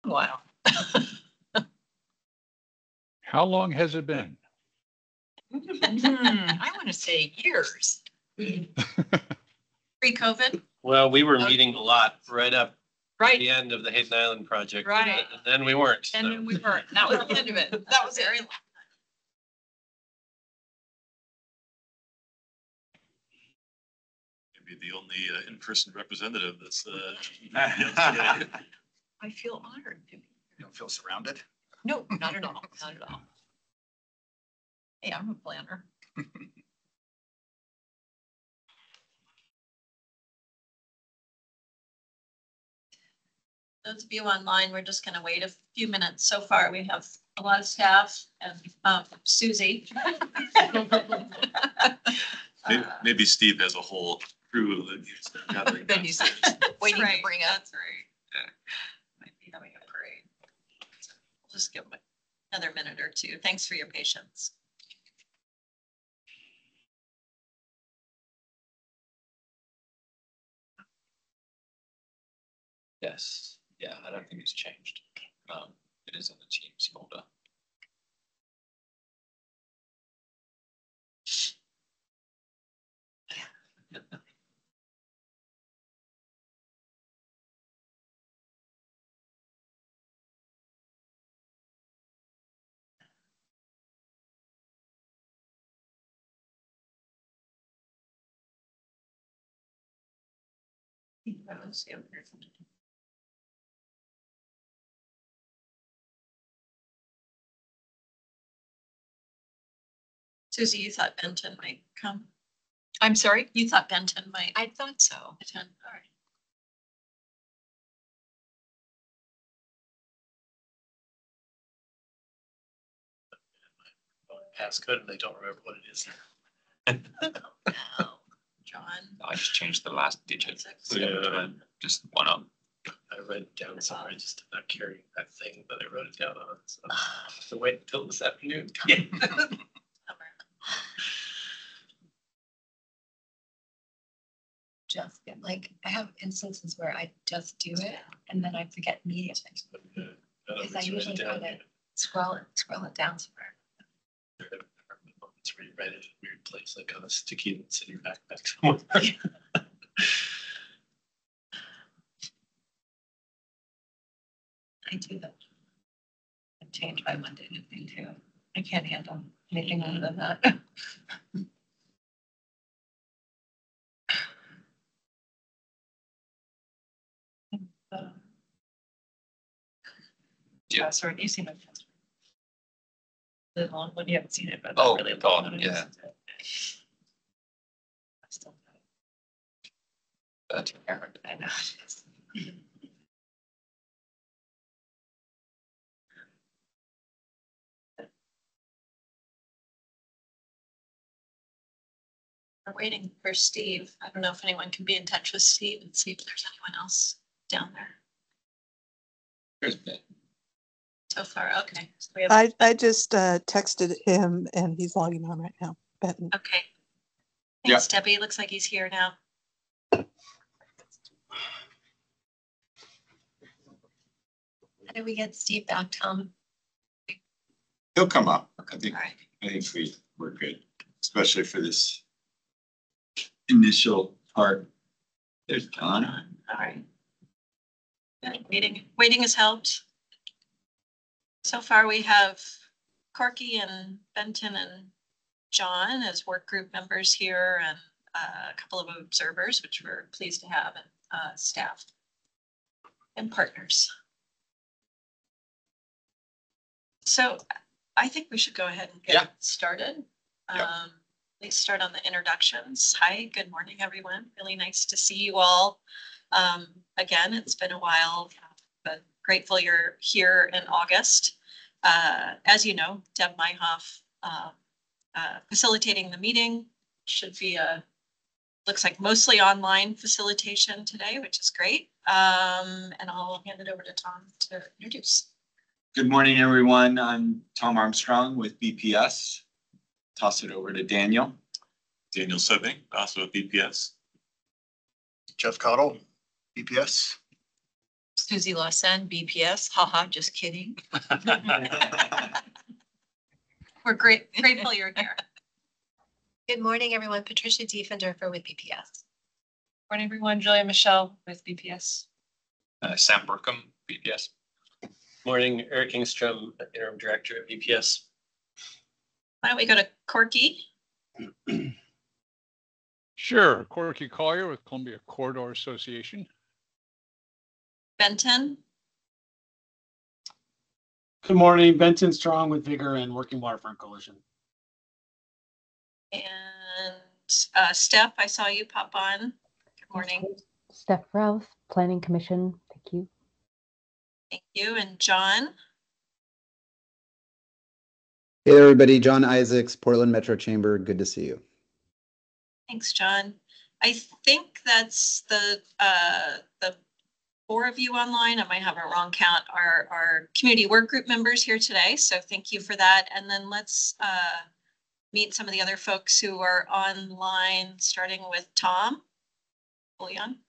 Wow. How long has it been? I want to say years. Pre-COVID? Well, we were meeting a lot right up at Right, the end of the Hayden Island project. Right. And then we weren't. and so. then we weren't. That was the end of it. That was very long. Maybe the only in-person representative that's. I feel honored to be. You don't feel surrounded? No, not at all. Not at all. Hey, I'm a planner. Those of you online, we're just gonna wait a few minutes. So far, we have a lot of staff and Susie. Maybe Steve has a whole crew that he's gathering. Then he's waiting to bring up. That's right. Yeah. Might be having a parade. So we'll just give them another minute or two. Thanks for your patience. Yes, yeah, I don't think it's changed. It is in the Teams folder. Susie, you thought Benton might come? I'm sorry? You thought Benton might I thought so. attend? All right. Passcode and they don't remember what it is. Now, John. I just changed the last digit. Six. Yeah. Just one up. I wrote it down somewhere. I just did not carry that thing, but I wrote it down on it. So I have to wait until this afternoon. Just get like, I have instances where I just do it and then I forget immediately. Because I usually kind of scroll it down somewhere. It's where you write it in a weird place, like on a sticky that's in your backpack somewhere. I do that. I change my Monday thing too. I can't handle anything other than that. Yeah. Sorry, you seen my transfer? The long one, you haven't seen it, but Oh, really God, long one. yeah. I still have it. That's Aaron. I know. We're waiting for Steve. I don't know if anyone can be in touch with Steve and see if there's anyone else down there Here's Ben. so far. Okay. So we have, I just texted him and he's logging on right now. Benton. okay. Thanks, Debbie. Looks like he's here now. How do we get Steve back, Tom? He'll come up. I think All right. we're good, especially for this initial part. There's John. All right. Good. Waiting has helped. So far, we have Corky and Benton and John as work group members here, and a couple of observers, which we're pleased to have, and staff and partners. So I think we should go ahead and get started. Let's start on the introductions. Hi, good morning, everyone. Really nice to see you all. Again, it's been a while, but grateful you're here in August. As you know, Deb Myhoff facilitating the meeting. Should be looks like mostly online facilitation today, which is great. And I'll hand it over to Tom to introduce. Good morning, everyone. I'm Tom Armstrong with BPS. Toss it over to Daniel. Daniel Sebing, also at BPS. Jeff Cottle, BPS. Susie Lawson, BPS. Haha, just kidding. We're grateful you're here. Good morning, everyone. Patricia Diefendorfer with BPS. Morning, everyone. Julia Michelle with BPS. Sam Burkham, BPS. Morning, Eric Ingstrom, interim director at BPS. Why don't we go to Corky? Sure. Corky Collier with Columbia Corridor Association. Benton? Good morning, Benton Strong with Vigor and Working Waterfront Coalition. And Steph, I saw you pop on. Good morning. Steph Rouse, Planning Commission. Thank you. Thank you. And John? Hey everybody, John Isaacs, Portland Metro Chamber. Good to see you. Thanks, John. I think that's the 4 of you online. I might have a wrong count. Our community work group members here today. So thank you for that. And then let's meet some of the other folks who are online, starting with Tom Bullion.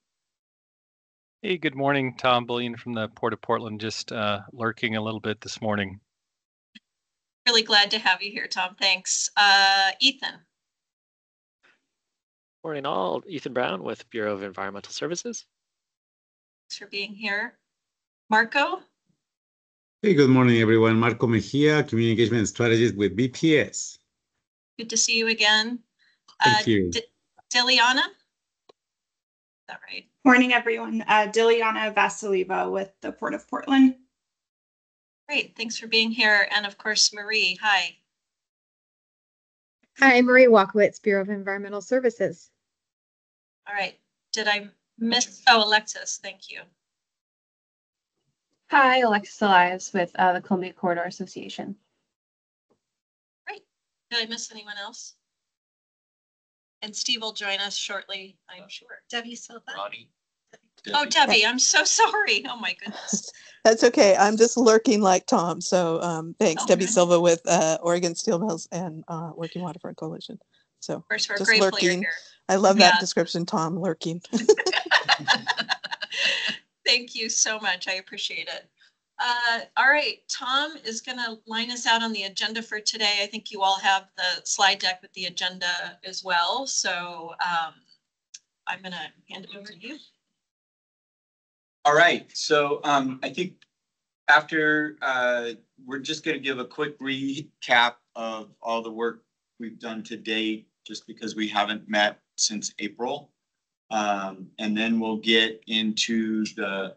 Hey, good morning. Tom Bullion from the Port of Portland, just lurking a little bit this morning. Really glad to have you here, Tom. Thanks. Ethan. Morning all, Ethan Brown with Bureau of Environmental Services. Thanks for being here. Marco? Hey, good morning, everyone. Marco Mejia, Community Engagement Strategist with BPS. Good to see you again. Thank you. Diliana? Is that right? Morning, everyone. Diliana Vasileva with the Port of Portland. Great. Thanks for being here. And of course, Marie. Hi. Hi, Marie Walkowitz, Bureau of Environmental Services. All right. Did I miss? Oh, Alexis. Thank you. Hi, Alexis Elias with the Columbia Corridor Association. Great. Did I miss anyone else? And Steve will join us shortly, I'm sure. Debbie Silva. Ronnie. Oh, Debbie, I'm so sorry. Oh my goodness. That's okay. I'm just lurking like Tom. So thanks, Debbie Silva with Oregon Steel Mills and Working Waterfront Coalition. So of course, we're just grateful lurking. You're here. I love that description, Tom, lurking. Thank you so much. I appreciate it. All right, Tom is going to line us out on the agenda for today. I think you all have the slide deck with the agenda as well. So I'm going to hand it over to you. All right, so I think after we're just going to give a quick recap of all the work we've done to date, just because we haven't met since April. And then we'll get into the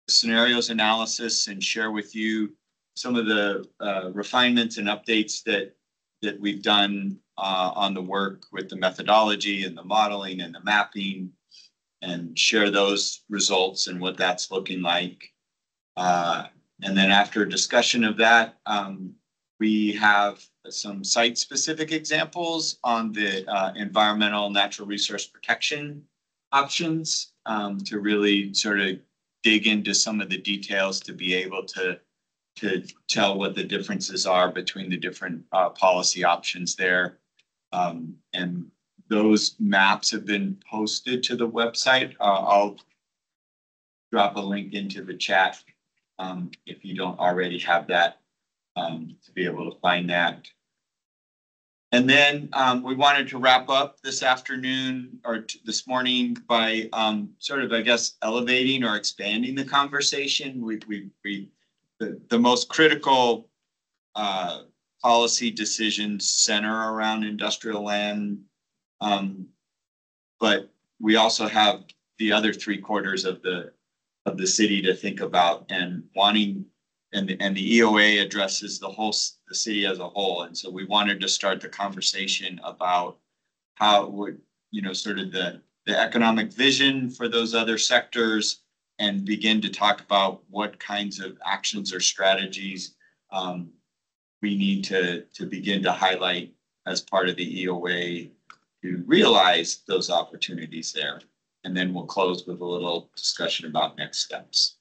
scenarios analysis and share with you some of the refinements and updates that we've done on the work with the methodology and the modeling and the mapping, and share those results and what that's looking like. And then after discussion of that, we have some site-specific examples on the environmental natural resource protection options to really sort of dig into some of the details to be able to tell what the differences are between the different policy options there. And those maps have been posted to the website. I'll drop a link into the chat if you don't already have that to be able to find that. And then we wanted to wrap up this afternoon or this morning by sort of, I guess, elevating or expanding the conversation. The most critical policy decisions center around industrial land, but we also have the other 3/4 of the city to think about, and wanting. And the EOA addresses the city as a whole. And so we wanted to start the conversation about how would, sort of the economic vision for those other sectors, and begin to talk about what kinds of actions or strategies we need to begin to highlight as part of the EOA to realize those opportunities there. And then we'll close with a little discussion about next steps.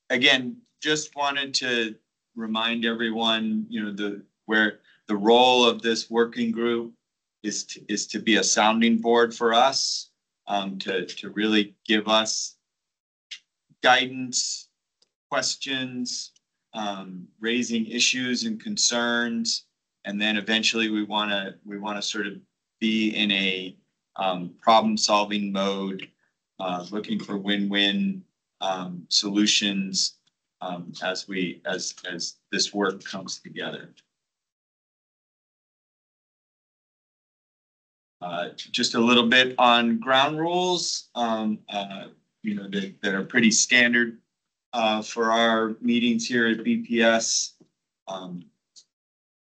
Again, just wanted to remind everyone, where the role of this working group is to be a sounding board for us, to really give us guidance, questions, raising issues and concerns, and then eventually we want to sort of be in a problem-solving mode, looking for win-win solutions as this work comes together. Just a little bit on ground rules, you know, that are pretty standard for our meetings here at BPS.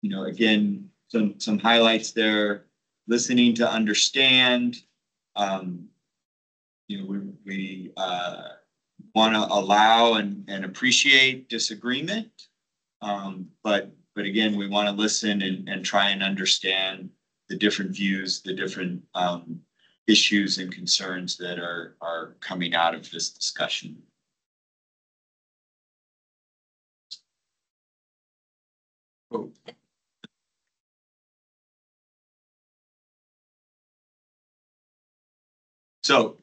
You know, again, some highlights there: listening to understand. You know, we want to allow and appreciate disagreement, but again, we want to listen and try and understand the different views, the different issues and concerns that are coming out of this discussion. Oh. So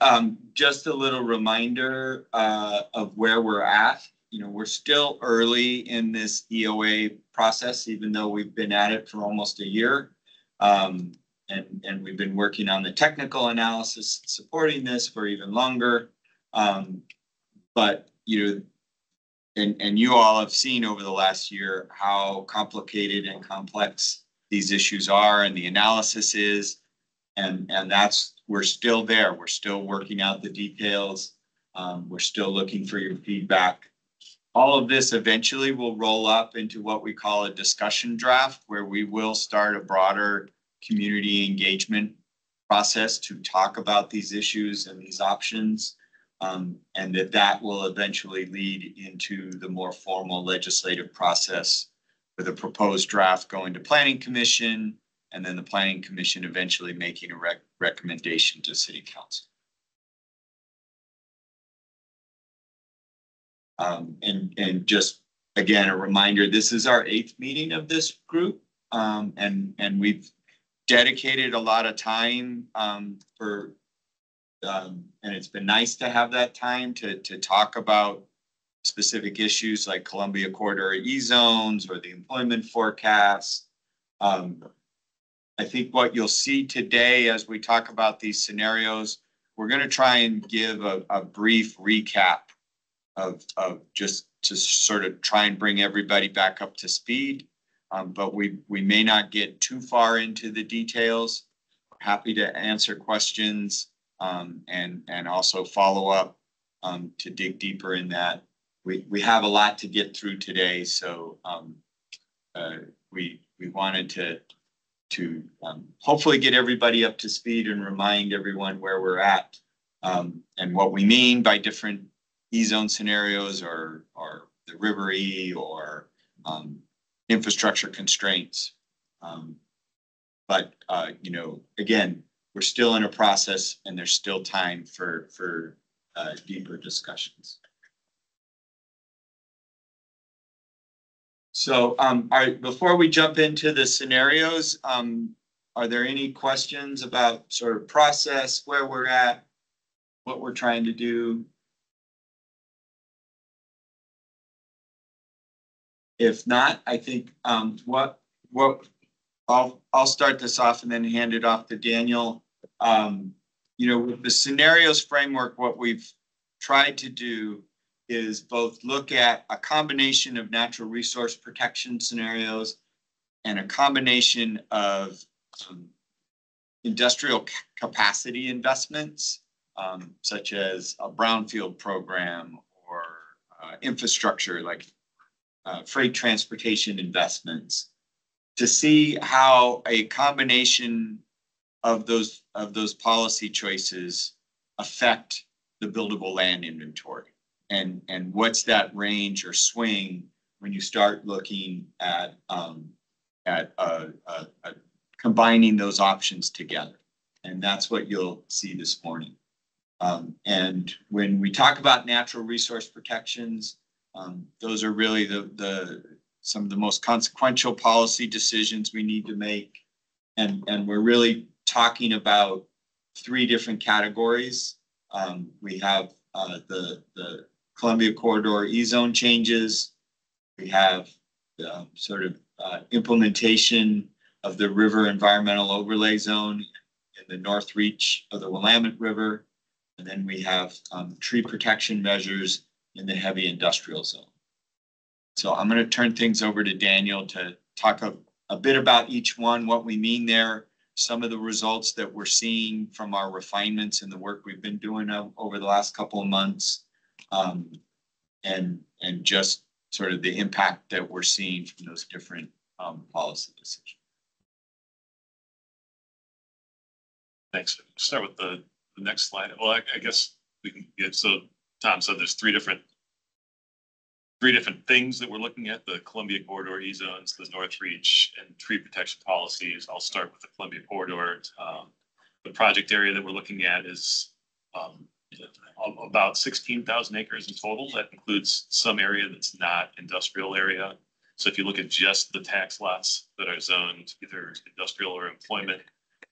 just a little reminder of where we're at. You know, we're still early in this EOA process, even though we've been at it for almost a year. And we've been working on the technical analysis supporting this for even longer. But, you know, and you all have seen over the last year how complicated and complex these issues are and the analysis is. And we're still there. We're still working out the details. We're still looking for your feedback. All of this eventually will roll up into what we call a discussion draft, where we will start a broader community engagement process to talk about these issues and these options, and that will eventually lead into the more formal legislative process with a proposed draft going to Planning Commission, and then the Planning Commission eventually making a recommendation to City Council. And just again, a reminder, this is our 8th meeting of this group, and we've dedicated a lot of time and it's been nice to have that time to talk about specific issues like Columbia Corridor E-zones or the employment forecasts. I think what you'll see today as we talk about these scenarios, we're going to try and give a brief recap of just to sort of try and bring everybody back up to speed. But we may not get too far into the details. Happy to answer questions and also follow up to dig deeper in that. We have a lot to get through today, so we wanted to hopefully get everybody up to speed and remind everyone where we're at and what we mean by different E-zone scenarios or the River E or infrastructure constraints. But you know, again, we're still in a process and there's still time for deeper discussions. So before we jump into the scenarios, are there any questions about sort of process, where we're at, what we're trying to do? If not, I think I'll start this off and then hand it off to Daniel. You know, with the scenarios framework, what we've tried to do is both look at a combination of natural resource protection scenarios and a combination of industrial capacity investments, such as a brownfield program or infrastructure like freight transportation investments, to see how a combination of those policy choices affect the buildable land inventory. And what's that range or swing when you start looking at combining those options together? And that's what you'll see this morning. And when we talk about natural resource protections, those are really some of the most consequential policy decisions we need to make. And we're really talking about three different categories. We have the Columbia Corridor E-zone changes. We have sort of implementation of the river environmental overlay zone in the north reach of the Willamette River. And then we have tree protection measures in the heavy industrial zone. So I'm going to turn things over to Daniel to talk a bit about each one, what we mean there, some of the results that we're seeing from our refinements and the work we've been doing over the last couple of months, and just sort of the impact that we're seeing from those different policy decisions. Thanks. Start with the next slide. Well, I guess we can get, so Tom said there's three different things that we're looking at: the Columbia Corridor E-zones, the North Reach, and tree protection policies. I'll start with the Columbia Corridor. The project area that we're looking at is about 16,000 acres in total. That includes some area that's not industrial area. So if you look at just the tax lots that are zoned either industrial or employment,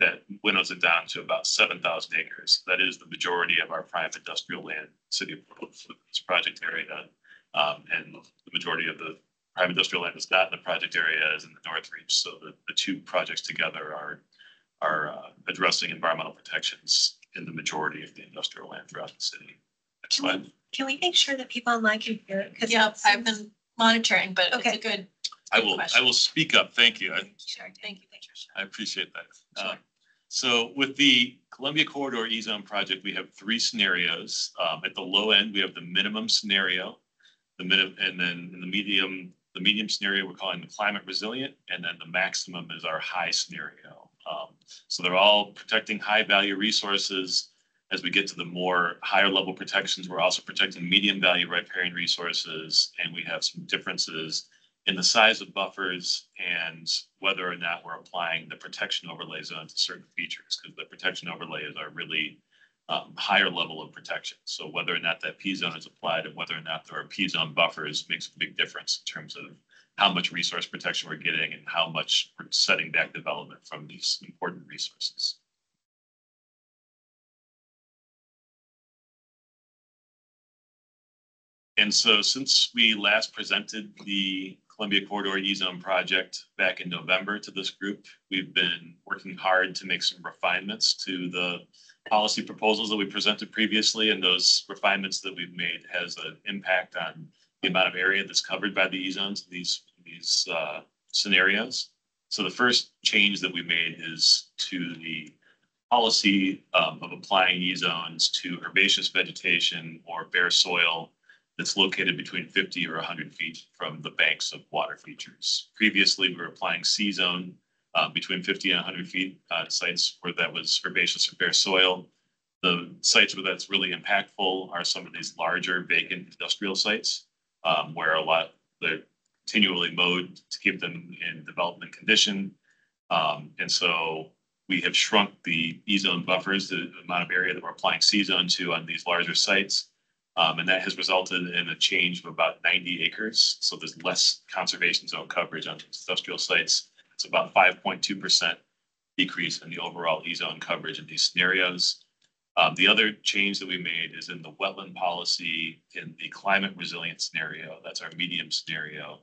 that winnows it down to about 7,000 acres. That is the majority of our prime industrial land, city of Portland, this project area. And the majority of the prime industrial land that's not in the project area is in the North Reach. So the two projects together are addressing environmental protections in the majority of the industrial land throughout the city. Next slide. Can we make sure that people online can hear it? Because Yeah, I've been monitoring, but it's a good. I will speak up. Thank you. Sure. Thank you. I appreciate that. Sure. So with the Columbia Corridor E-zone project, we have three scenarios. At the low end, we have the minimum scenario, and then in the medium scenario, we're calling the climate resilient, and then the maximum is our high scenario. So they're all protecting high value resources. As we get to the more higher level protections, we're also protecting medium value riparian resources, and we have some differences in the size of buffers and whether or not we're applying the protection overlay zone to certain features, because the protection overlays are really higher level of protection. So whether or not that P zone is applied and whether or not there are P zone buffers makes a big difference in terms of how much resource protection we're getting and how much we're setting back development from these important resources. And so since we last presented the Columbia Corridor E-zone project back in November to this group, we've been working hard to make some refinements to the policy proposals that we presented previously, and those refinements that we've made has an impact on the amount of area that's covered by the E-zones in these scenarios. So the first change that we made is to the policy of applying E-zones to herbaceous vegetation or bare soil that's located between 50 or 100 feet from the banks of water features. Previously, we were applying C-zone between 50 and 100 feet sites where that was herbaceous or bare soil. The sites where that's really impactful are some of these larger vacant industrial sites where they're continually mowed to keep them in development condition. And so we have shrunk the E-zone buffers, the amount of area that we're applying C-zone to on these larger sites. And that has resulted in a change of about 90 acres. So there's less conservation zone coverage on these industrial sites. It's about 5.2% decrease in the overall E-zone coverage in these scenarios. The other change that we made is in the wetland policy in the climate resilient scenario. That's our medium scenario.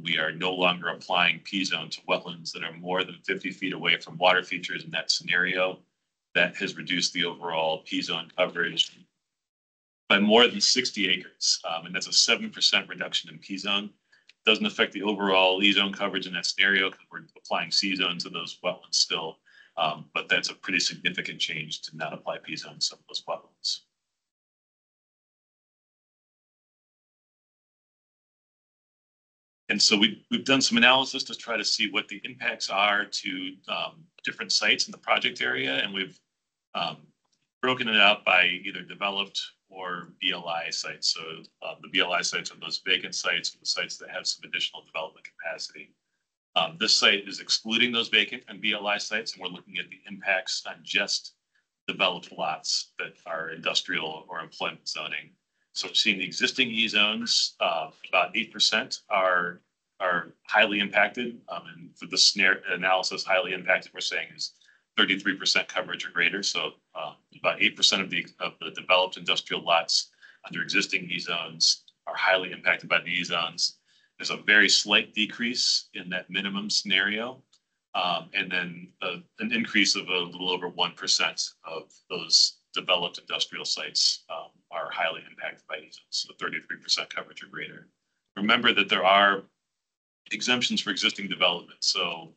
We are no longer applying P-zone to wetlands that are more than 50 feet away from water features in that scenario. That has reduced the overall P-zone coverage by more than 60 acres. And that's a 7% reduction in P-zone. Doesn't affect the overall E-zone coverage in that scenario because we're applying C-zone to those wetlands still. But that's a pretty significant change to not apply P-zone to some of those wetlands. And so we've done some analysis to try to see what the impacts are to different sites in the project area. And we've broken it out by either developed or BLI sites. So the BLI sites are those vacant sites, or the sites that have some additional development capacity. This site is excluding those vacant and BLI sites, and we're looking at the impacts on just developed lots that are industrial or employment zoning. So we're seeing the existing E-zones, about 8% are are highly impacted. And for the snare analysis, highly impacted, we're saying is 33% coverage or greater. So about 8% of the developed industrial lots under existing E zones are highly impacted by the E zones. There's a very slight decrease in that minimum scenario. And then an increase of a little over 1% of those developed industrial sites are highly impacted by E zones, so 33% coverage or greater. Remember that there are exemptions for existing development. So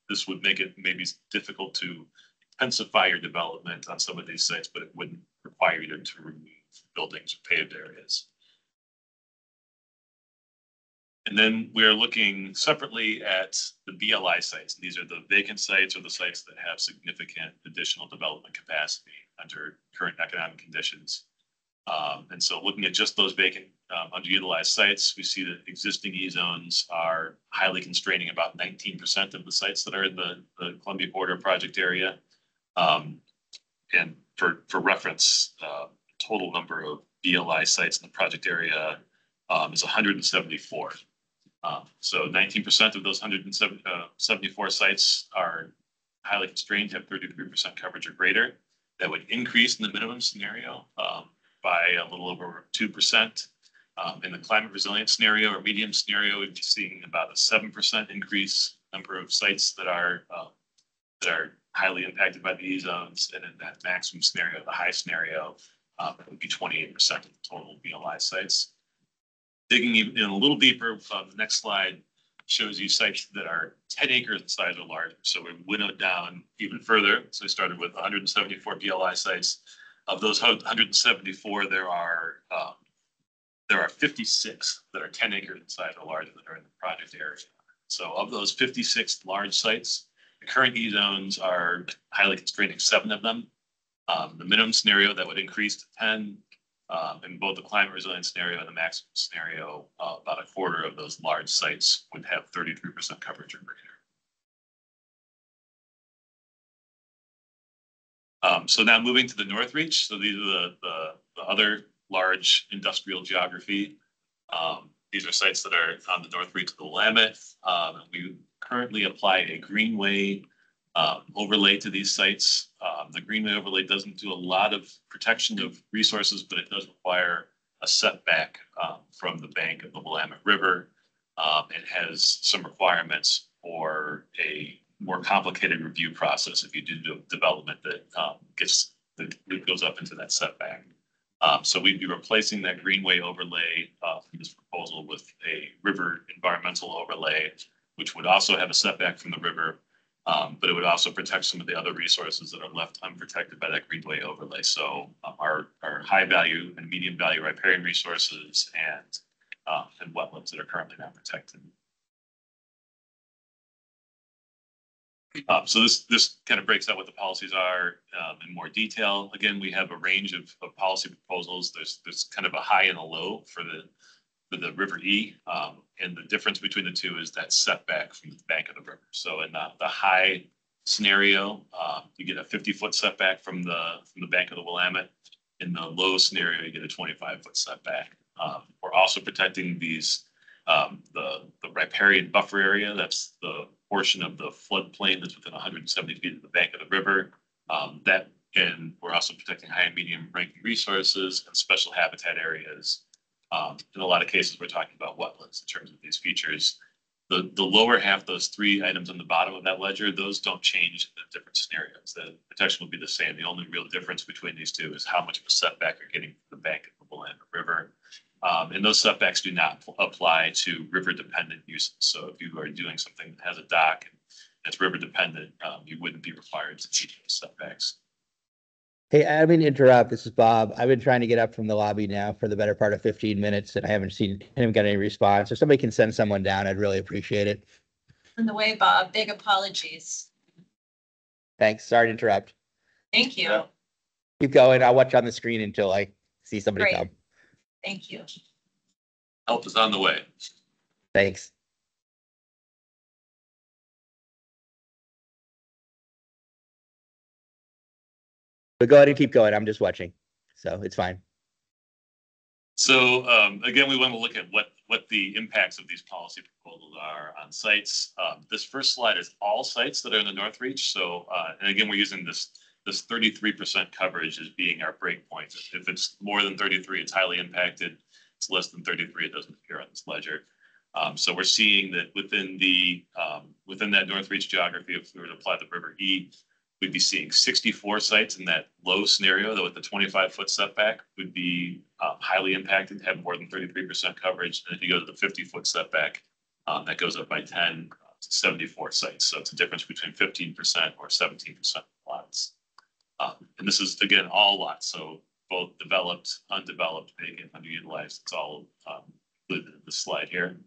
this would make it maybe difficult to intensify your development on some of these sites, but it wouldn't require you to remove buildings or paved areas. And then we are looking separately at the BLI sites. These are the vacant sites or the sites that have significant additional development capacity under current economic conditions. And so looking at just those vacant underutilized sites, we see that existing E zones are highly constraining about 19% of the sites that are in the Columbia Corridor project area. And for reference, total number of BLI sites in the project area is 174. So 19% of those 174 sites are highly constrained, have 33% coverage or greater. That would increase in the minimum scenario by a little over 2%. In the climate resilient scenario or medium scenario, we'd be seeing about a 7% increase number of sites that are highly impacted by the E zones. And in that maximum scenario, the high scenario, it would be 28% of the total BLI sites. Digging in a little deeper, the next slide shows you sites that are 10 acres in size or larger. So we winnowed down even further. So we started with 174 BLI sites. Of those 174, there are 56 that are 10 acres in size or larger that are in the project area. So of those 56 large sites, the current E zones are highly constraining 7 of them. The minimum scenario that would increase to 10. In both the climate resilient scenario and the maximum scenario, about a quarter of those large sites would have 33% coverage or greater. So now moving to the North Reach. So these are the other large industrial geography. These are sites that are on the North Reach of the Willamette. We currently apply a greenway overlay to these sites. The greenway overlay doesn't do a lot of protection of resources, but it does require a setback from the bank of the Willamette River. It has some requirements for a more complicated review process if you do development that goes up into that setback. So we'd be replacing that greenway overlay from this proposal with a river environmental overlay, which would also have a setback from the river. But it would also protect some of the other resources that are left unprotected by that greenway overlay. So our high value and medium value riparian resources and wetlands that are currently not protected. So this kind of breaks out what the policies are in more detail. Again, we have a range of policy proposals. There's kind of a high and a low for the River E, and the difference between the two is that setback from the bank of the river. So in the high scenario, you get a 50-foot setback from the bank of the Willamette. In the low scenario, you get a 25-foot setback. We're also protecting these the riparian buffer area. That's the portion of the floodplain that's within 170 feet of the bank of the river. And we're also protecting high and medium ranking resources and special habitat areas. In a lot of cases, we're talking about wetlands in terms of these features. The lower half, those 3 items on the bottom of that ledger, those don't change in the different scenarios. The protection will be the same. The only real difference between these two is how much of a setback you're getting from the bank of the Willamette River. And those setbacks do not apply to river-dependent uses. So if you are doing something that has a dock and it's river-dependent, you wouldn't be required to meet those setbacks. Hey, I mean to interrupt. This is Bob. I've been trying to get up from the lobby now for the better part of 15 minutes, and I haven't got any response. If somebody can send someone down, I'd really appreciate it. On the way, Bob. Big apologies. Thanks. Sorry to interrupt. Thank you. Keep going. I'll watch on the screen until I see somebody Great. come. Thank you. Help is on the way. Thanks. But go ahead and keep going. I'm just watching, so it's fine. So again, we want to look at what what the impacts of these policy proposals are on sites. This first slide is all sites that are in the North Reach. So, and again, we're using this 33% coverage as being our break point. If it's more than 33, it's highly impacted. It's less than 33, it doesn't appear on this ledger. So we're seeing that within that North Reach geography, if we were to apply the River E, we'd be seeing 64 sites in that low scenario, though with the 25-foot setback would be highly impacted, have more than 33% coverage. And if you go to the 50-foot setback, that goes up by 10 to 74 sites. So it's a difference between 15% or 17% lots. And this is, again, all lots. So both developed, undeveloped, vacant, underutilized. It's all included in the slide here.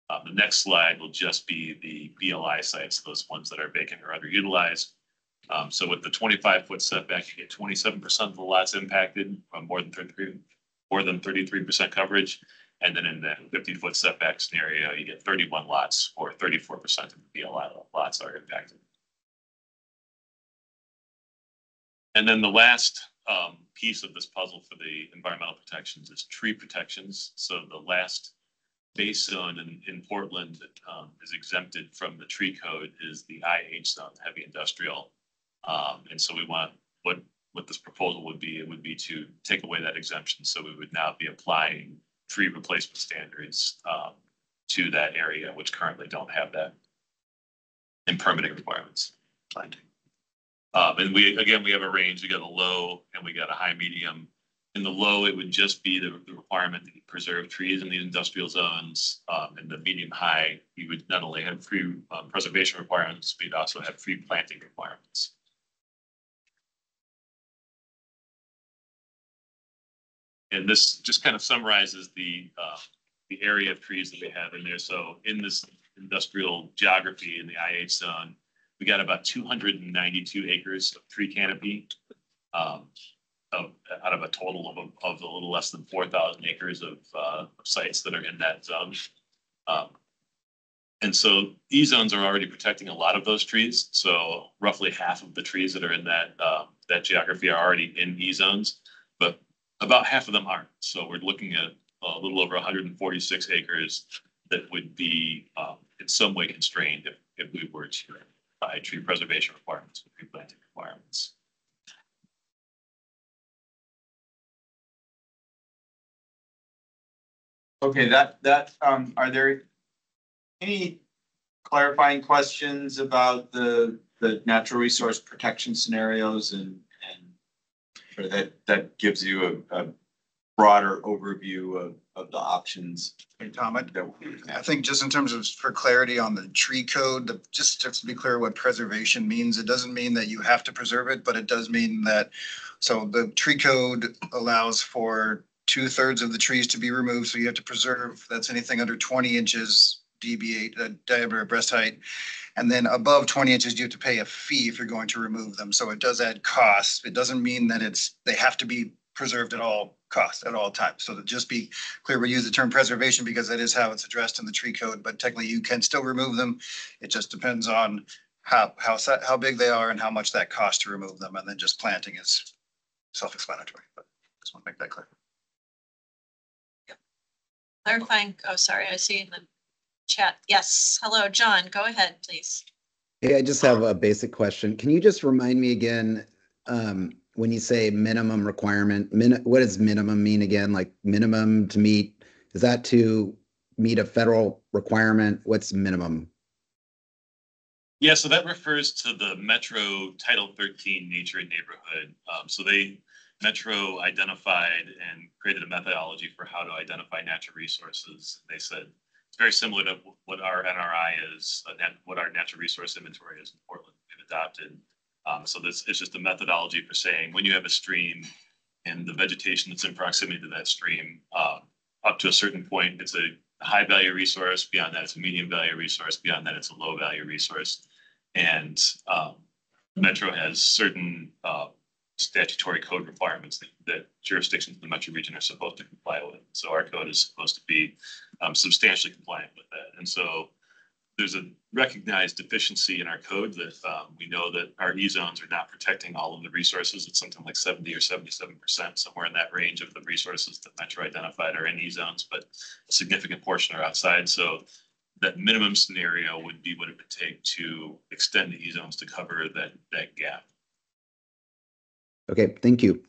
The next slide will just be the BLI sites, those ones that are vacant or underutilized. So with the 25-foot setback, you get 27% of the lots impacted from more than 33% coverage. And then in the 50-foot setback scenario, you get 31 lots, or 34% of the BLI lots are impacted. And then the last piece of this puzzle for the environmental protections is tree protections. So the last base zone in Portland that is exempted from the tree code is the IH zone, heavy industrial. And so we want what this proposal would be, it would be to take away that exemption. So we would now be applying tree replacement standards to that area, which currently don't have that in permitting requirements. Planting. And we have a range. We got a low and we got a high medium. In the low, it would just be the requirement to preserve trees in these industrial zones. In the medium high, you would not only have free preservation requirements, but you'd also have free planting requirements. And this just kind of summarizes the area of trees that we have in there. So in this industrial geography in the IH zone, we got about 292 acres of tree canopy out of a total of a little less than 4,000 acres of sites that are in that zone. And so E-zones are already protecting a lot of those trees. So roughly half of the trees that are in that geography are already in E-zones, but about half of them aren't. So we're looking at a little over 146 acres that would be in some way constrained if we were to apply tree preservation requirements and tree planting requirements. Okay, are there any clarifying questions about the natural resource protection scenarios and or that gives you a broader overview of the options? Hey, Tom, I think just in terms of for clarity on the tree code, just to be clear what preservation means, it doesn't mean that you have to preserve it, but it does mean that, so the tree code allows for 2/3 of the trees to be removed. So you have to preserve, that's anything under 20 inches diameter of breast height. And then above 20 inches, you have to pay a fee if you're going to remove them. So it does add costs. It doesn't mean that they have to be preserved at all costs at all times. So to just be clear, we use the term preservation because that is how it's addressed in the tree code, but technically you can still remove them. It just depends on how big they are and how much that costs to remove them. And then just planting is self-explanatory, but just want to make that clear. Clarifying, oh, sorry, I see in the chat. Yes, hello, John, go ahead, please. Hey, I just have a basic question. Can you just remind me again, when you say minimum requirement, what does minimum mean again? Like minimum to meet, is that to meet a federal requirement? What's minimum? Yeah, so that refers to the Metro Title 13 Nature and Neighborhood. So Metro identified and created a methodology for how to identify natural resources. They said it's very similar to what our NRI is, what our natural resource inventory is in Portland. We've adopted. So this is just a methodology for saying when you have a stream and the vegetation that's in proximity to that stream, up to a certain point, it's a high value resource. Beyond that, it's a medium value resource. Beyond that, it's a low value resource. And Metro has certain statutory code requirements that jurisdictions in the Metro region are supposed to comply with. So our code is supposed to be substantially compliant with that. And so there's a recognized deficiency in our code that we know that our E-zones are not protecting all of the resources. It's something like 70 or 77%, somewhere in that range of the resources that Metro identified are in E-zones, but a significant portion are outside. So that minimum scenario would be what it would take to extend the E-zones to cover that gap. Okay, thank you.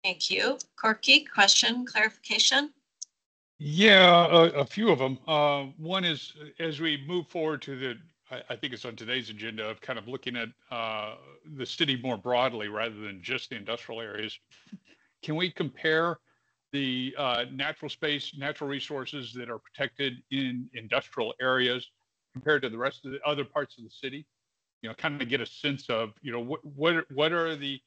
Thank you. Corky, question, clarification? Yeah, a few of them. One is as we move forward to the, I think it's on today's agenda of kind of looking at the city more broadly rather than just the industrial areas. Can we compare the natural space, natural resources that are protected in industrial areas compared to the rest of the other parts of the city? You know, kind of get a sense of, you know, what are the,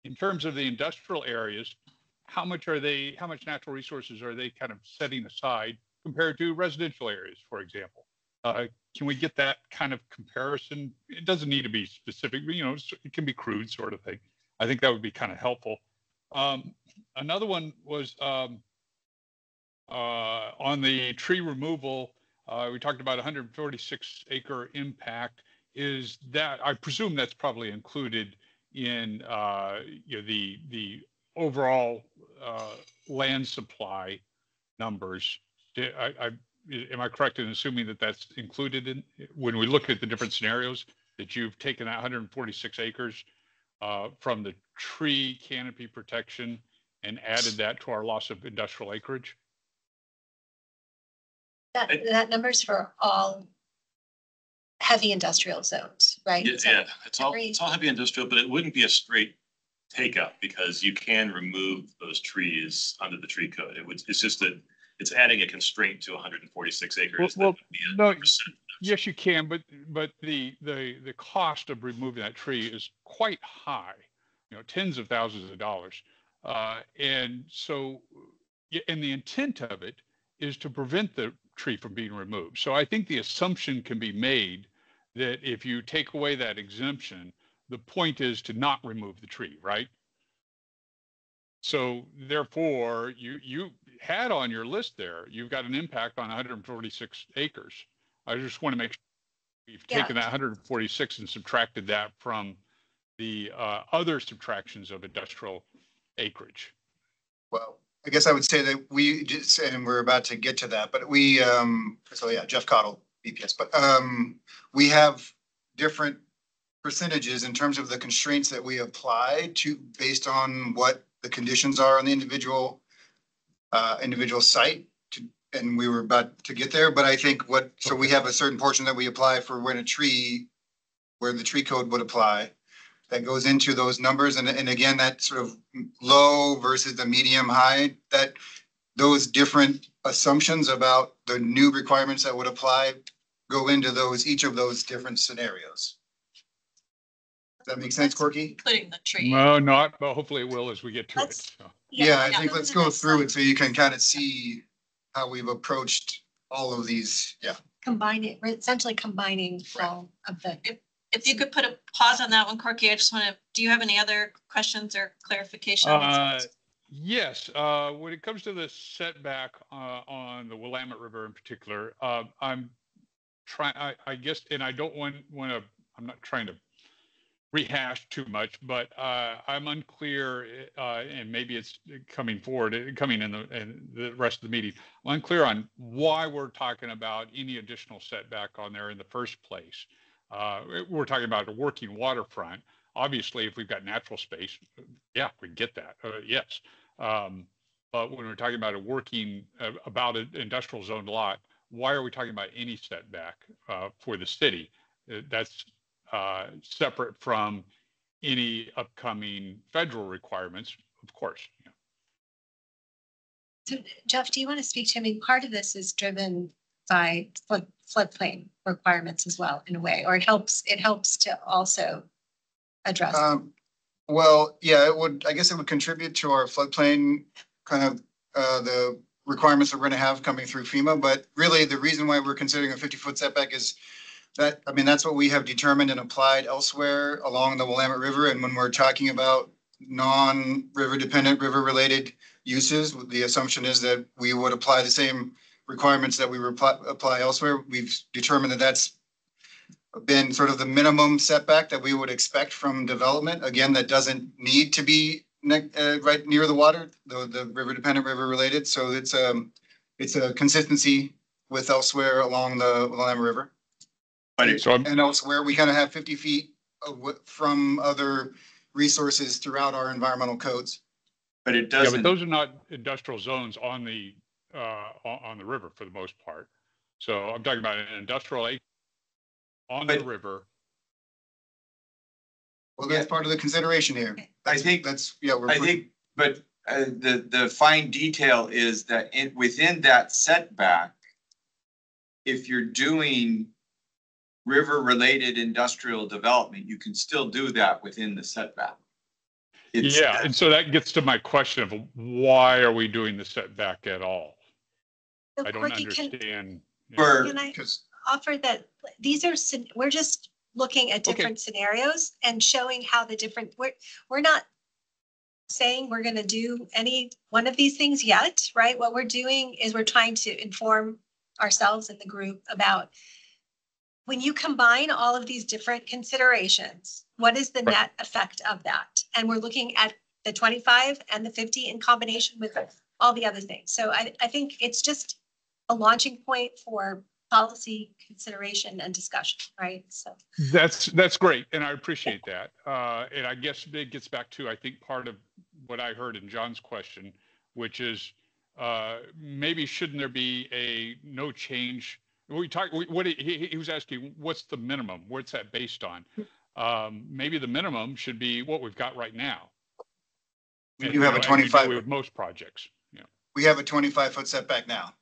in terms of the industrial areas, how much natural resources are they kind of setting aside compared to residential areas, for example? Can we get that kind of comparison? It doesn't need to be specific, but, you know, it can be crude sort of thing. I think that would be kind of helpful. Another one was on the tree removal. We talked about 146 acre impact. Is that, I presume that's probably included in you know, the overall land supply numbers. Am I correct in assuming that that's included in, when we look at the different scenarios, that you've taken that 146 acres from the tree canopy protection and added that to our loss of industrial acreage? That number's for all heavy industrial zones, right? Yeah, it's all heavy industrial, but it wouldn't be a straight take up because you can remove those trees under the tree code. It's just that it's adding a constraint to 146 acres. Well, no, yes, you can, but the cost of removing that tree is quite high, you know, tens of thousands of dollars. And so, and the intent of it is to prevent the tree from being removed. So I think the assumption can be made that if you take away that exemption, the point is to not remove the tree, right? So therefore, you had on your list there, you've got an impact on 146 acres. I just want to make sure we've taken that 146 and subtracted that from the other subtractions of industrial acreage. Well, I guess I would say that we just, and we're about to get to that, but we, so yeah, Jeff Cottle, BPS, but we have different percentages in terms of the constraints that we apply to based on what the conditions are on the individual site. And we were about to get there, but I think so we have a certain portion that we apply for when a tree, where the tree code would apply, that goes into those numbers. And again, that sort of low versus the medium high, that those different assumptions about the new requirements that would apply go into each of those different scenarios. Does that make sense, Corky? Including the tree. No, not, but hopefully it will as we get to it. So. Yeah, I think let's go through it so you can kind of see how we've approached all of these. Yeah. We're essentially combining all of the. If you could put a pause on that one, Corky, I just want to, do you have any other questions or clarifications? Yes, when it comes to the setback on the Willamette River in particular, I'm trying, I guess, and I don't want to, I'm not trying to rehash too much, but I'm unclear, and maybe it's coming in the rest of the meeting. I'm unclear on why we're talking about any additional setback on there in the first place. We're talking about a working waterfront. Obviously, if we've got natural space, yeah, we get that. Yes. But when we're talking about about an industrial zoned lot, why are we talking about any setback for the city? That's separate from any upcoming federal requirements, of course. Yeah. So, Jeff, do you want to speak to? I mean, part of this is driven by floodplain requirements as well, in a way, or it helps to also address. Well, yeah, it would. I guess it would contribute to our floodplain kind of the requirements that we're going to have coming through FEMA. But really, the reason why we're considering a 50-foot setback is that, I mean, that's what we have determined and applied elsewhere along the Willamette River. And when we're talking about non-river dependent, river related uses, the assumption is that we would apply the same requirements that we apply elsewhere. We've determined that that's been sort of the minimum setback that we would expect from development. Again, that doesn't need to be right near the water, the river dependent, river related. So it's a consistency with elsewhere along the Willamette River. And elsewhere, we kind of have 50 feet from other resources throughout our environmental codes. But it doesn't. Yeah, but those are not industrial zones on the river for the most part. So I'm talking about an industrial acre on the river. Well, that's part of the consideration here. I think that's, yeah. But the fine detail is that within that setback, if you're doing river-related industrial development, you can still do that within the setback. And so that gets to my question of why are we doing the setback at all? So I don't understand. Can I offer that these are, we're just looking at different scenarios and showing how the different, we're not saying we're going to do any one of these things yet, right? What we're doing is we're trying to inform ourselves in the group about when you combine all of these different considerations, what is the net effect of that? And we're looking at the 25 and the 50 in combination with all the other things. So I think it's just a launching point for policy consideration and discussion, right? So that's great, and I appreciate that. And I guess it gets back to, I think, part of what I heard in John's question, which is maybe shouldn't there be a no change? He was asking, what's the minimum? What's that based on? Maybe the minimum should be what we've got right now. We do have a 25 with most projects. Yeah. We have a 25-foot setback now.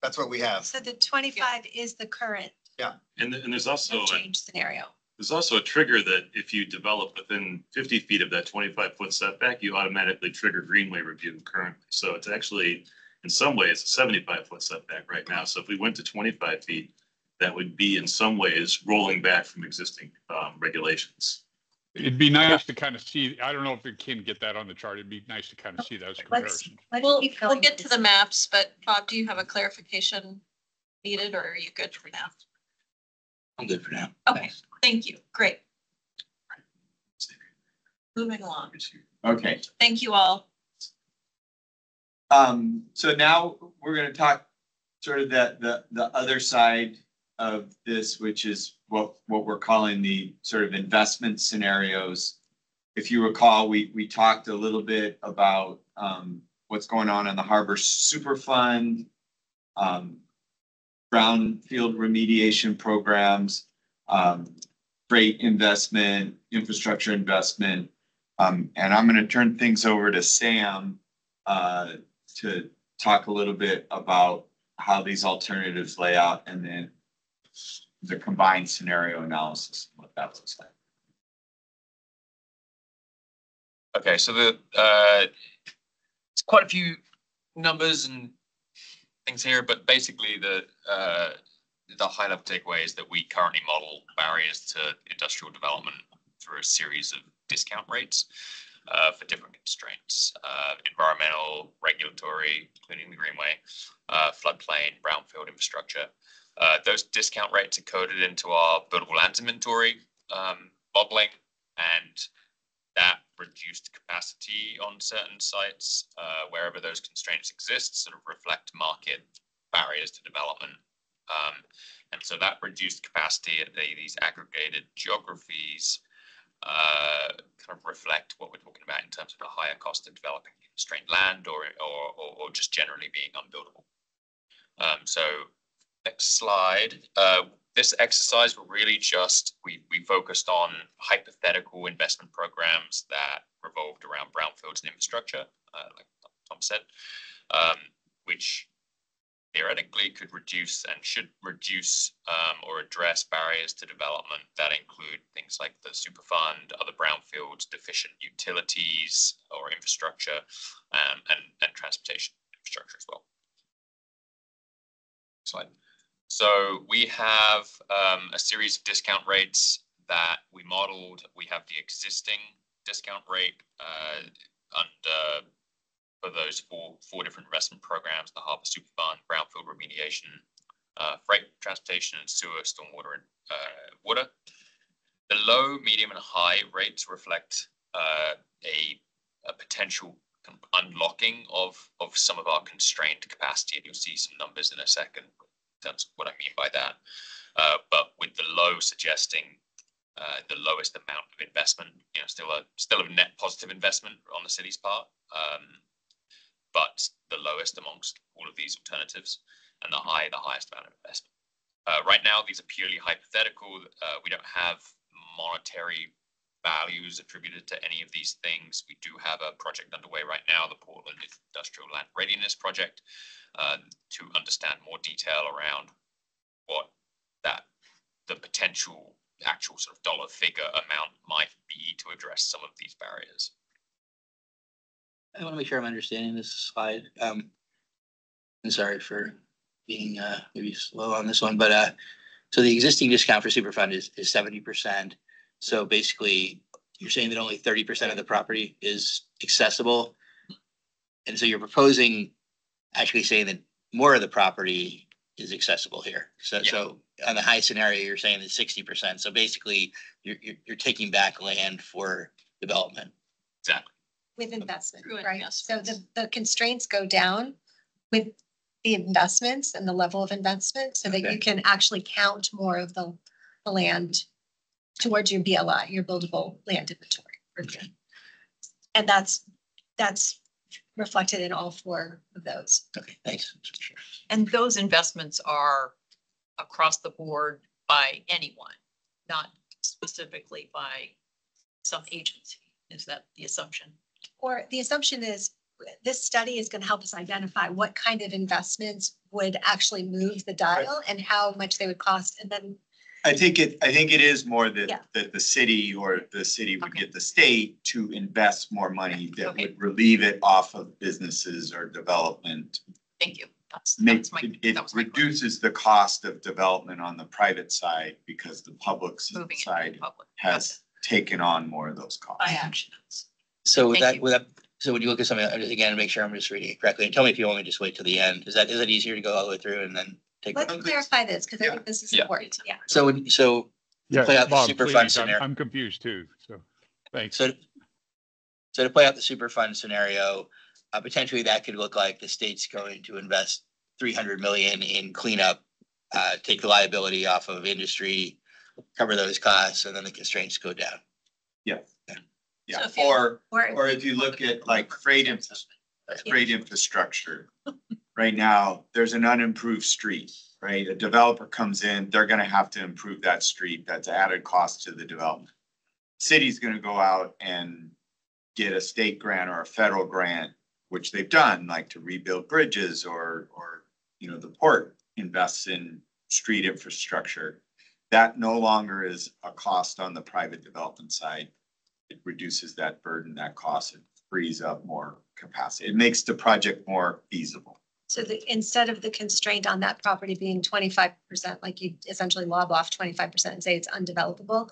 That's what we have. So the 25 is the current. Yeah. And there's also change scenario. There's also a trigger that if you develop within 50 feet of that 25-foot setback, you automatically trigger greenway review currently. So it's actually, in some ways, a 75-foot setback right now. So if we went to 25 feet, that would be in some ways rolling back from existing regulations. It'd be nice to kind of see, I don't know if we can get that on the chart. It'd be nice to kind of see those comparisons. We'll get to the maps, but Bob, do you have a clarification needed, or are you good for now? I'm good for now. Okay, thank you. Great. Moving along. Okay. Thank you all. So now we're going to talk sort of the other side of this, which is what we're calling the sort of investment scenarios. If you recall, we talked a little bit about what's going on in the Harbor Superfund, brownfield remediation programs, freight investment, infrastructure investment. And I'm going to turn things over to Sam to talk a little bit about how these alternatives lay out and then the combined scenario analysis, what that looks like. Okay, so it's quite a few numbers and things here, but basically the high level takeaway is that we currently model barriers to industrial development through a series of discount rates for different constraints: environmental, regulatory, including the Greenway, floodplain, brownfield infrastructure. Those discount rates are coded into our buildable lands inventory modeling, and that reduced capacity on certain sites, wherever those constraints exist, sort of reflect market barriers to development. And so that reduced capacity at these aggregated geographies kind of reflect what we're talking about in terms of the higher cost of developing constrained land or just generally being unbuildable. So next slide. This exercise were really just, we focused on hypothetical investment programs that revolved around brownfields and infrastructure, like Tom said, which theoretically could reduce and should reduce or address barriers to development that include things like the Superfund, other brownfields, deficient utilities or infrastructure, and transportation infrastructure as well. Slide. So we have a series of discount rates that we modeled. We have the existing discount rate under for those four different investment programs: the Harbor Super Fund, brownfield remediation, freight transportation, and sewer, stormwater, and water. The low, medium, and high rates reflect a potential unlocking of some of our constrained capacity, and you'll see some numbers in a second in terms of what I mean by that. But with the low suggesting the lowest amount of investment, still a net positive investment on the city's part, but the lowest amongst all of these alternatives, and the highest amount of investment. Right now, these are purely hypothetical. We don't have monetary values attributed to any of these things. We do have a project underway right now, the Portland Industrial Land Readiness Project, to understand more detail around what the potential actual sort of dollar figure amount might be to address some of these barriers. I want to make sure I'm understanding this slide. I'm sorry for being maybe slow on this one, but so the existing discount for Superfund is 70%. So basically, you're saying that only 30% of the property is accessible, and so you're proposing actually saying that more of the property is accessible here. So yeah. So on the high scenario, you're saying that 60%. So basically, you're taking back land for development. Exactly. With investment, right? So the constraints go down with the investments and the level of investment, so that you can actually count more of the land towards your BLI, your buildable land inventory. Okay. And that's reflected in all four of those. Okay, thanks. And those investments are across the board by anyone, not specifically by some agency. Is that the assumption? Or the assumption is this study is going to help us identify what kind of investments would actually move the dial and how much they would cost. And then I think it is more that the city would get the state to invest more money that would relieve it off of businesses or development. Thank you. It reduces the cost of development on the private side because the public side has taken on more of those costs. By actions. So so when you look at something again to make sure I'm just reading it correctly, and tell me if you want me to just wait till the end. Is that easier to go all the way through and then take? Let's clarify this because I think this is important. Yeah. So play out Bob, the Superfund scenario. I'm confused too. So thanks. So to play out the Superfund scenario, potentially that could look like the state's going to invest $300 million in cleanup, take the liability off of industry, cover those costs, and then the constraints go down. Yeah. Yeah, So or if you look at like freight infrastructure, right now, there's an unimproved street, right? A developer comes in, they're gonna have to improve that street. That's added cost to the development. City's gonna go out and get a state grant or a federal grant, which they've done, like to rebuild bridges or the port invests in street infrastructure. That no longer is a cost on the private development side. It reduces that burden, that cost, it frees up more capacity. It makes the project more feasible. So instead of the constraint on that property being 25%, like you essentially lob off 25% and say it's undevelopable,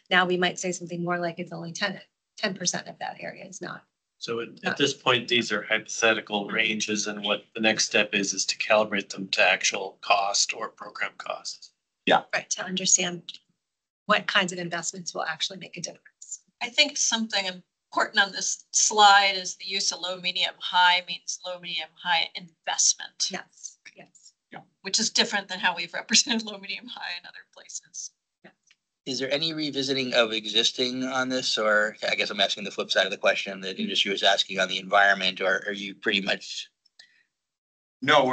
now we might say something more like it's only 10% of that area is not. So at this point, these are hypothetical ranges, and what the next step is to calibrate them to actual cost or program costs. Yeah. Right, to understand what kinds of investments will actually make a difference. I think something important on this slide is the use of low, medium, high means low, medium, high investment. Yes. Yeah. Which is different than how we've represented low, medium, high in other places. Is there any revisiting of existing on this, or I guess I'm asking the flip side of the question that industry was asking on the environment, or are you pretty much? No,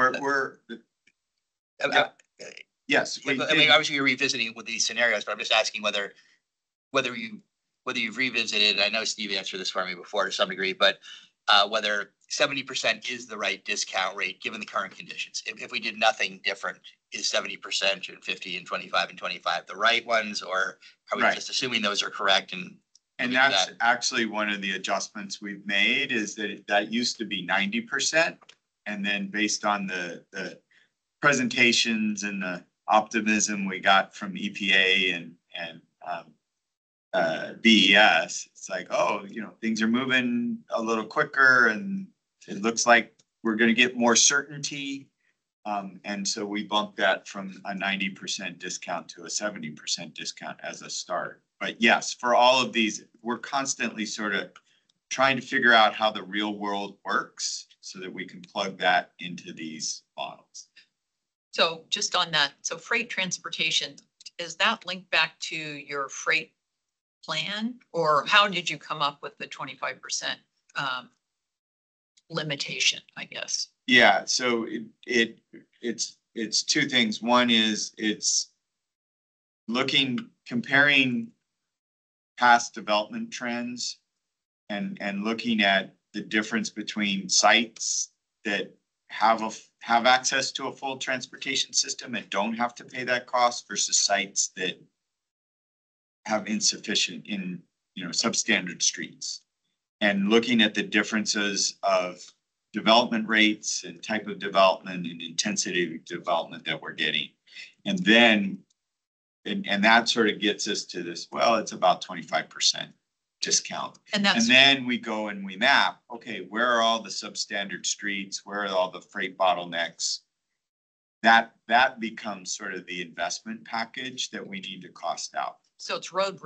yes. I mean, obviously you're revisiting with these scenarios, but I'm just asking whether you've revisited. I know Steve answered this for me before to some degree, but whether 70% is the right discount rate given the current conditions. If we did nothing different, is 70% and 50 and 25 and 25 the right ones, or are we just assuming those are correct? And that's actually one of the adjustments we've made is that used to be 90. And then based on the presentations and the optimism we got from EPA and BES, it's like, things are moving a little quicker and it looks like we're gonna get more certainty. And so we bumped that from a 90% discount to a 70% discount as a start. But yes, for all of these, we're constantly sort of trying to figure out how the real world works so that we can plug that into these models. So just on that, so freight transportation, is that linked back to your freight plan? Or how did you come up with the 25% limitation, I guess? Yeah, so it's two things. One is it's comparing past development trends and looking at the difference between sites that have access to a full transportation system and don't have to pay that cost versus sites that have insufficient substandard streets, and looking at the differences of development rates and type of development and intensity of development that we're getting. And then, and that sort of gets us to this, well, it's about 25% discount. And then we go and we map, okay, where are all the substandard streets? Where are all the freight bottlenecks? That becomes sort of the investment package that we need to cost out. So it's road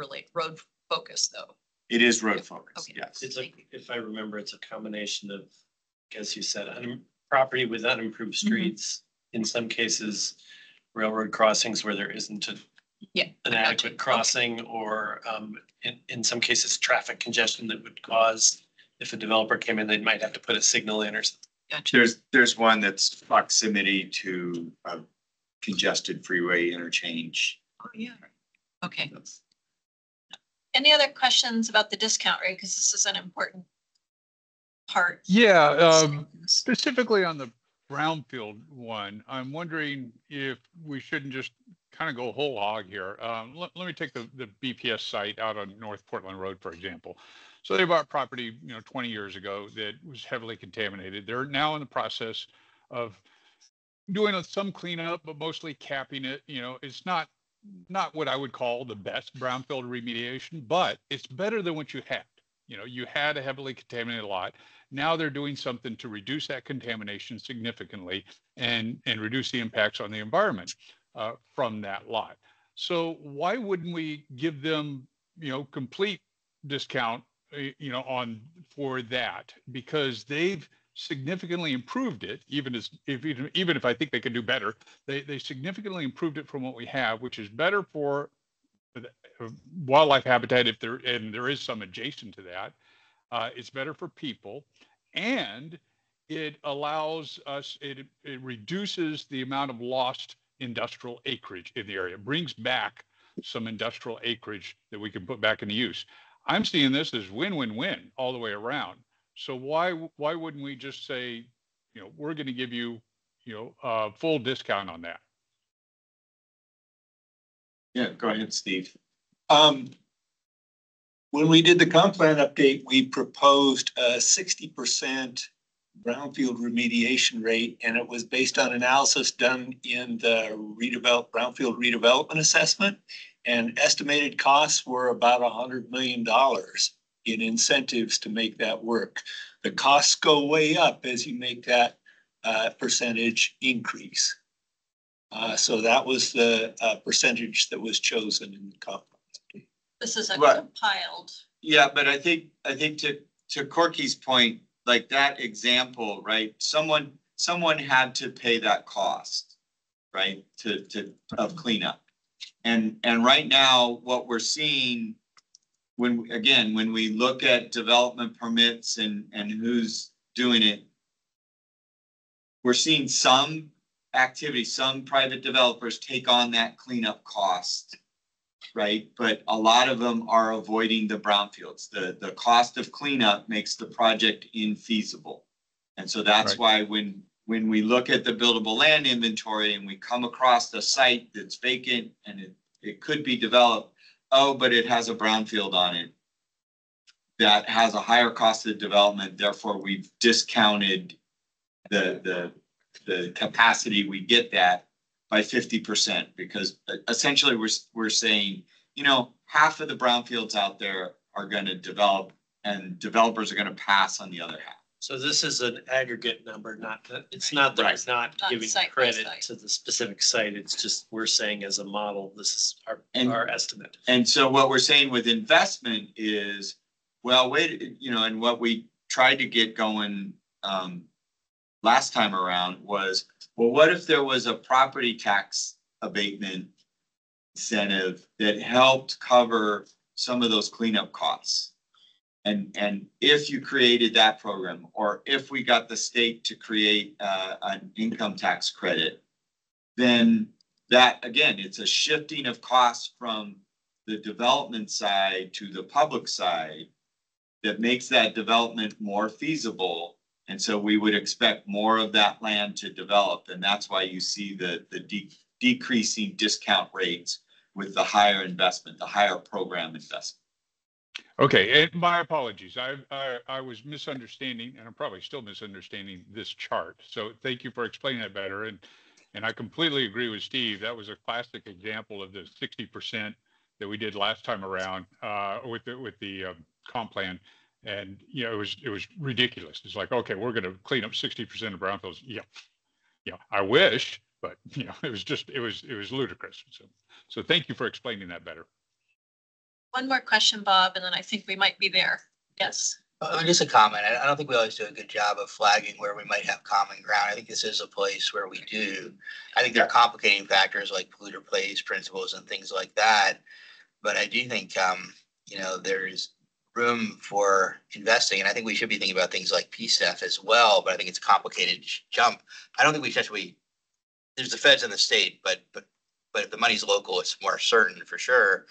focused though. It is road focused, okay. Yes. It's like, if I remember, it's a combination of, I guess you said, property with unimproved streets. In some cases, railroad crossings where there isn't an adequate crossing, or in some cases, traffic congestion that would cause, if a developer came in, they might have to put a signal in or something. Gotcha. There's one that's proximity to a congested freeway interchange. Oh, yeah. Okay. Any other questions about the discount rate? Because this is an important part. Yeah, specifically on the brownfield one, I'm wondering if we shouldn't just kind of go whole hog here. Let me take the BPS site out on North Portland Road, for example. So they bought property, 20 years ago that was heavily contaminated. They're now in the process of doing some cleanup, but mostly capping it. It's not what I would call the best brownfield remediation, but it's better than what you had. You had a heavily contaminated lot. Now they're doing something to reduce that contamination significantly and reduce the impacts on the environment from that lot. So why wouldn't we give them, complete discount, for that? Because they've significantly improved it, even if I think they can do better, they significantly improved it from what we have, which is better for wildlife habitat and there is some adjacent to that. It's better for people, and it allows us, it reduces the amount of lost industrial acreage in the area, brings back some industrial acreage that we can put back into use. I'm seeing this as win-win-win all the way around. So why wouldn't we just say, we're going to give you, a full discount on that? Yeah, go ahead, Steve. When we did the comp plan update, we proposed a 60% brownfield remediation rate, and it was based on analysis done in the brownfield redevelopment assessment, and estimated costs were about $100 million in incentives to make that work. The costs go way up as you make that percentage increase. So that was the percentage that was chosen in the comp. This is a compiled. Yeah, but I think to Corky's point, like that example, right? Someone had to pay that cost, right? Of cleanup. And right now, what we're seeing when we look at development permits and who's doing it, we're seeing some activity, some private developers take on that cleanup cost, right? But a lot of them are avoiding the brownfields. The cost of cleanup makes the project infeasible. And so that's why when we look at the buildable land inventory and we come across a site that's vacant and it could be developed, but it has a brownfield on it that has a higher cost of development, therefore we've discounted the capacity we get that by 50%, because essentially we're saying, half of the brownfields out there are going to develop and developers are going to pass on the other half. So this is an aggregate number, not that, it's not that it's not Not giving site by credit site. to the specific site. It's just, we're saying as a model, this is our estimate. And so what we're saying with investment is, well, wait, you know, and what we tried to get going last time around was, well, what if there was a property tax abatement incentive that helped cover some of those cleanup costs? And if you created that program, or if we got the state to create an income tax credit, then that, again, it's a shifting of costs from the development side to the public side that makes that development more feasible. And so we would expect more of that land to develop. And that's why you see the decreasing discount rates with the higher investment, the higher program investment. Okay, and my apologies. I was misunderstanding, and I'm probably still misunderstanding this chart. So thank you for explaining that better. And I completely agree with Steve. That was a classic example of the 60% that we did last time around with the comp plan. And you know, it was ridiculous. It's like, okay, we're going to clean up 60% of brownfields. Yeah, I wish, but you know, it was ludicrous. So thank you for explaining that better. One more question, Bob, and then I think we might be there. Yes. Just a comment. I don't think we always do a good job of flagging where we might have common ground. I think this is a place where we do. I think there are complicating factors like polluter pays principles and things like that. But I do think, you know, there's room for investing. And I think we should be thinking about things like PSEF as well. But I think it's a complicated jump. I don't think we especially, there's the feds and the state, but if the money's local, it's more certain for sure.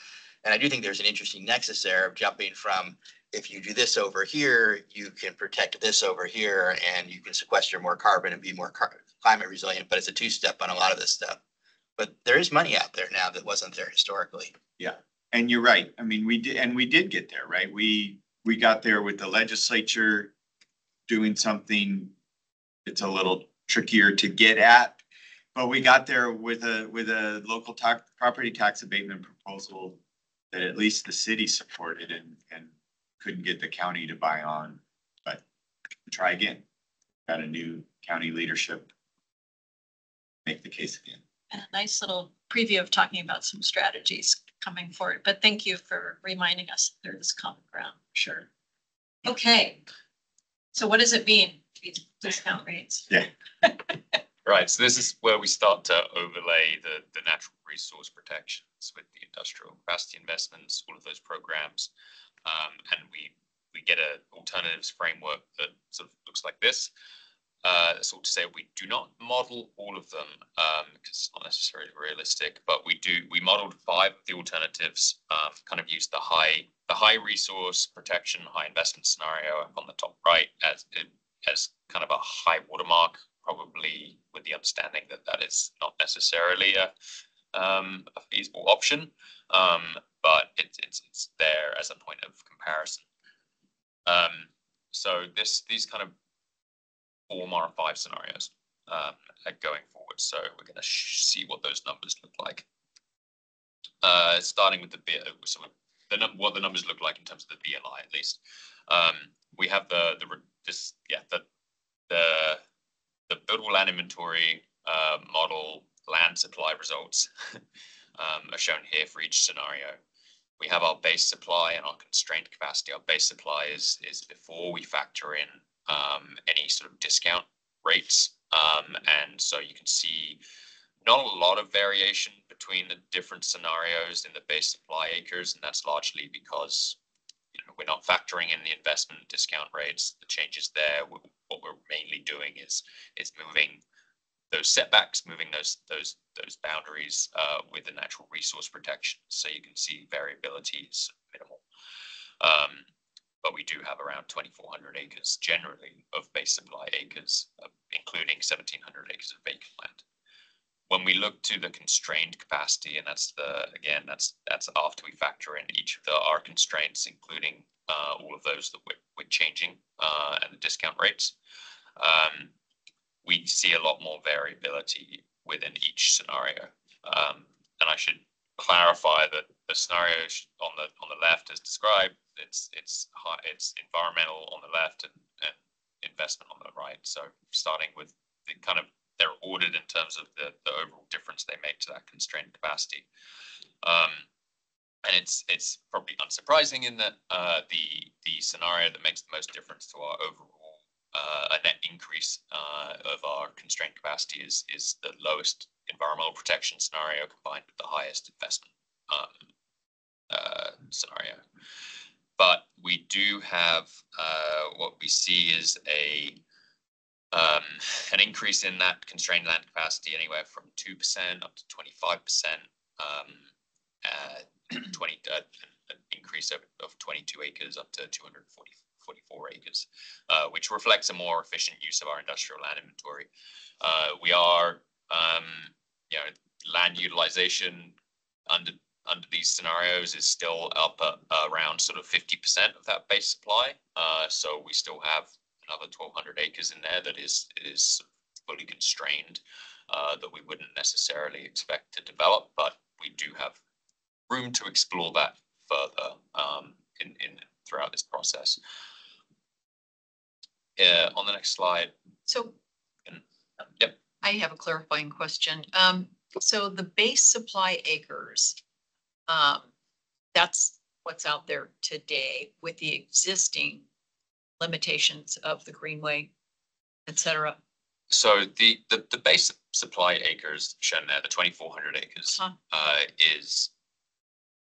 And I do think there's an interesting nexus there of jumping from, if you do this over here, you can protect this over here, and you can sequester more carbon and be more climate resilient. But it's a two-step on a lot of this stuff. But there is money out there now that wasn't there historically. Yeah, and you're right. I mean, we did get there, right? We got there with the legislature doing something. It's a little trickier to get at, but we got there with a local property tax abatement proposal that at least the city supported and couldn't get the county to buy on, but try again. Got a new county leadership. Make the case again. And a nice little preview of talking about some strategies coming forward, but thank you for reminding us there is common ground. Sure. Okay. So what does it mean, these discount rates? Yeah. Right, so this is where we start to overlay the natural resource protections with the industrial capacity investments, all of those programs. And we get an alternatives framework that sort of looks like this. That's all to say we do not model all of them because it's not necessarily realistic, but we modeled 5 of the alternatives, kind of used the high resource protection, high investment scenario up on the top right as kind of a high watermark, probably with the understanding that that is not necessarily a feasible option, but it's there as a point of comparison. So these kind of form our 5 scenarios going forward. So we're going to see what those numbers look like. Starting with what the numbers look like in terms of the BLI at least. We have the buildable land inventory model land supply results are shown here for each scenario. We have our base supply and our constrained capacity. Our base supply is before we factor in any sort of discount rates. And so you can see not a lot of variation between the different scenarios in the base supply acres, and that's largely because we're not factoring in the investment discount rates, the changes there. What we're mainly doing is moving those setbacks, moving those boundaries with the natural resource protection. So you can see variability is minimal. But we do have around 2,400 acres generally of base supply acres, including 1,700 acres of vacant land. When we look to the constrained capacity, and that's after we factor in each of our constraints, including all of those that we're changing and the discount rates, we see a lot more variability within each scenario. And I should clarify that the scenario on the left as described, it's environmental on the left and investment on the right. So starting with the kind of, they're ordered in terms of the overall difference they make to that constrained capacity. And it's probably unsurprising in that the scenario that makes the most difference to our overall a net increase of our constrained capacity is the lowest environmental protection scenario combined with the highest investment scenario. But we do have what we see is an increase in that constrained land capacity anywhere from 2% up to 25%. An increase of 22 acres up to 244 acres, which reflects a more efficient use of our industrial land inventory. We are, land utilization under these scenarios is still up at around sort of 50% of that base supply. So we still have another 1,200 acres in there that is fully constrained, that we wouldn't necessarily expect to develop, but we do have room to explore that further throughout this process. On the next slide. So, yep. I have a clarifying question. So the base supply acres, that's what's out there today with the existing limitations of the Greenway, et cetera. So the base supply acres shown there, the 2,400 acres,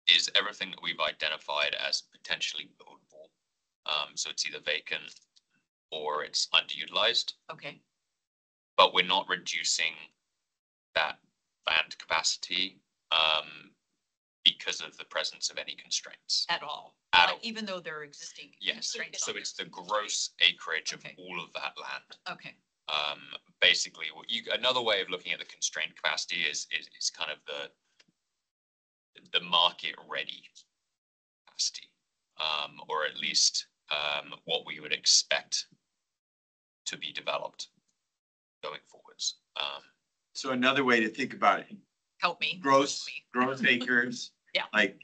is everything that we've identified as potentially buildable. So it's either vacant or it's underutilized. Okay. But we're not reducing that land capacity because of the presence of any constraints. At all. Even though there are existing. Yes. So it's the gross acreage of all of that land. Okay. Basically, another way of looking at the constrained capacity is kind of the market ready capacity, or at least what we would expect to be developed going forwards. So another way to think about it. Help me. Gross acres. Yeah. Like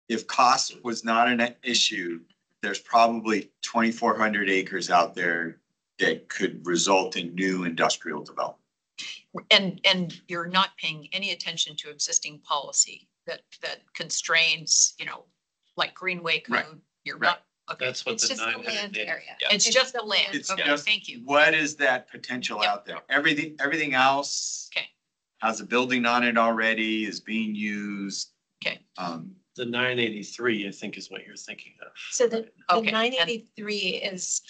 if cost was not an issue, there's probably 2,400 acres out there that could result in new industrial development. And you're not paying any attention to existing policy that constrains, like Greenway code. Right. You're not. Okay. That's what It's just the land area. Yeah. It's just the land. It's Okay, just thank you. What is that potential out there? Everything else has a building on it already, is being used. Okay. The 983, I think, is what you're thinking of. So the 983 is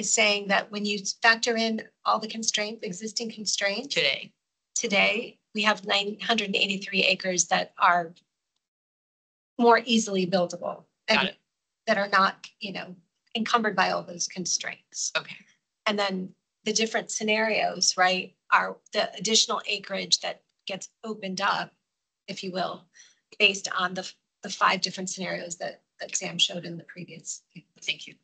saying that when you factor in all the constraints, existing constraints. Today, we have 983 acres that are more easily buildable. Got it. That are not, encumbered by all those constraints. Okay. And then the different scenarios, right, are the additional acreage that gets opened up, if you will, based on the 5 different scenarios that Sam showed in the previous. Thank you.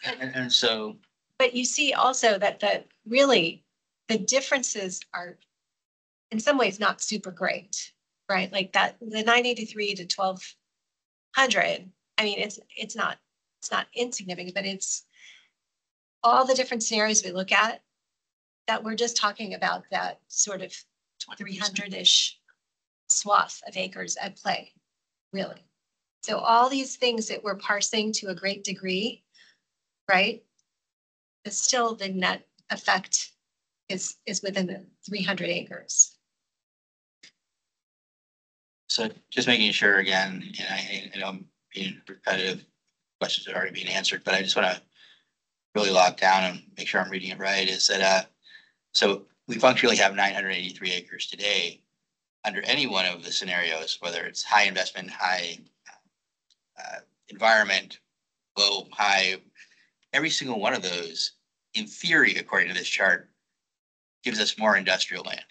And so. But you see also that the differences are in some ways not super great, right? Like that, the 983 to 1,200, I mean, it's not insignificant, but it's all the different scenarios we look at that we're just talking about that sort of 300-ish swath of acres at play, really. So all these things that we're parsing to a great degree, right? But still the net effect is within the 300 acres. So just making sure again, and I know I'm being repetitive, questions are already being answered, but I just want to really lock down and make sure I'm reading it right, is that so we functionally have 983 acres today under any one of the scenarios, whether it's high investment, high environment, low, high, every single one of those, in theory, according to this chart, gives us more industrial land.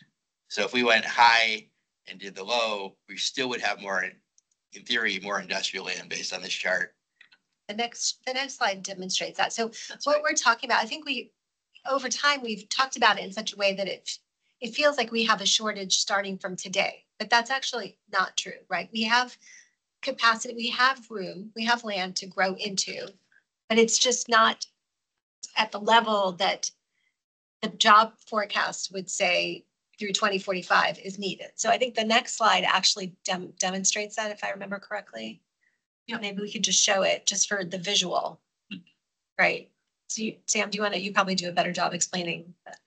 So if we went high and did the low, we still would have more, in theory, more industrial land based on this chart. The next slide demonstrates that. So what we're talking about, I think over time, we've talked about it in such a way that it feels like we have a shortage starting from today, but that's actually not true, right? We have capacity, we have room, we have land to grow into, but it's just not at the level that the job forecast would say through 2045 is needed. So I think the next slide actually demonstrates that, if I remember correctly. Yeah, maybe we could just show it just for the visual. Right. So Sam, you probably do a better job explaining that.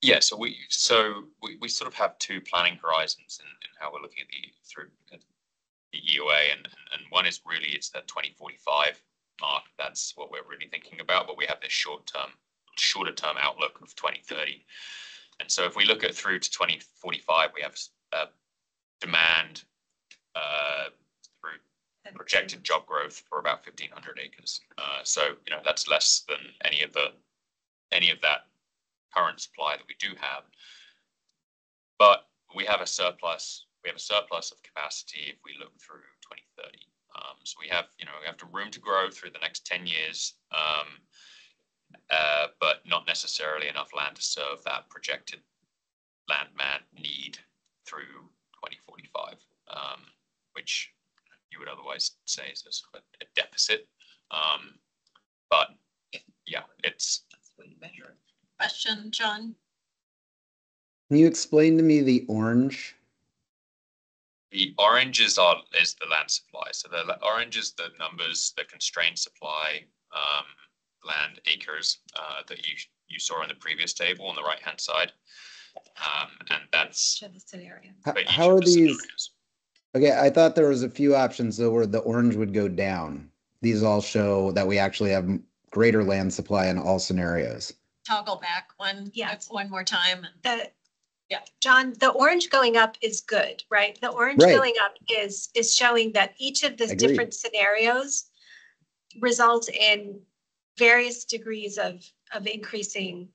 Yeah, so we sort of have two planning horizons in how we're looking at the EOA, and one is really it's that 2045 mark. That's what we're really thinking about. But we have this shorter term outlook of 2030. And so if we look at through to 2045, we have demand through projected job growth for about 1,500 acres. So that's less than any of that current supply that we do have. But we have a surplus. We have a surplus of capacity if we look through 2030. So we have room to grow through the next 10 years. But not necessarily enough land to serve that projected land need through 2045, which you would otherwise say is a deficit. But yeah, that's what you measure it. Question, John? Can you explain to me the orange? The orange is the land supply. So the orange is the numbers, the constrained supply land acres that you saw in the previous table on the right hand side, and that's the scenario. How are these? Okay, I thought there was a few options though where the orange would go down. These all show that we actually have greater land supply in all scenarios. Toggle back one more time. John, the orange going up is good, right? The orange going up is showing that each of the different scenarios result in various degrees of increasing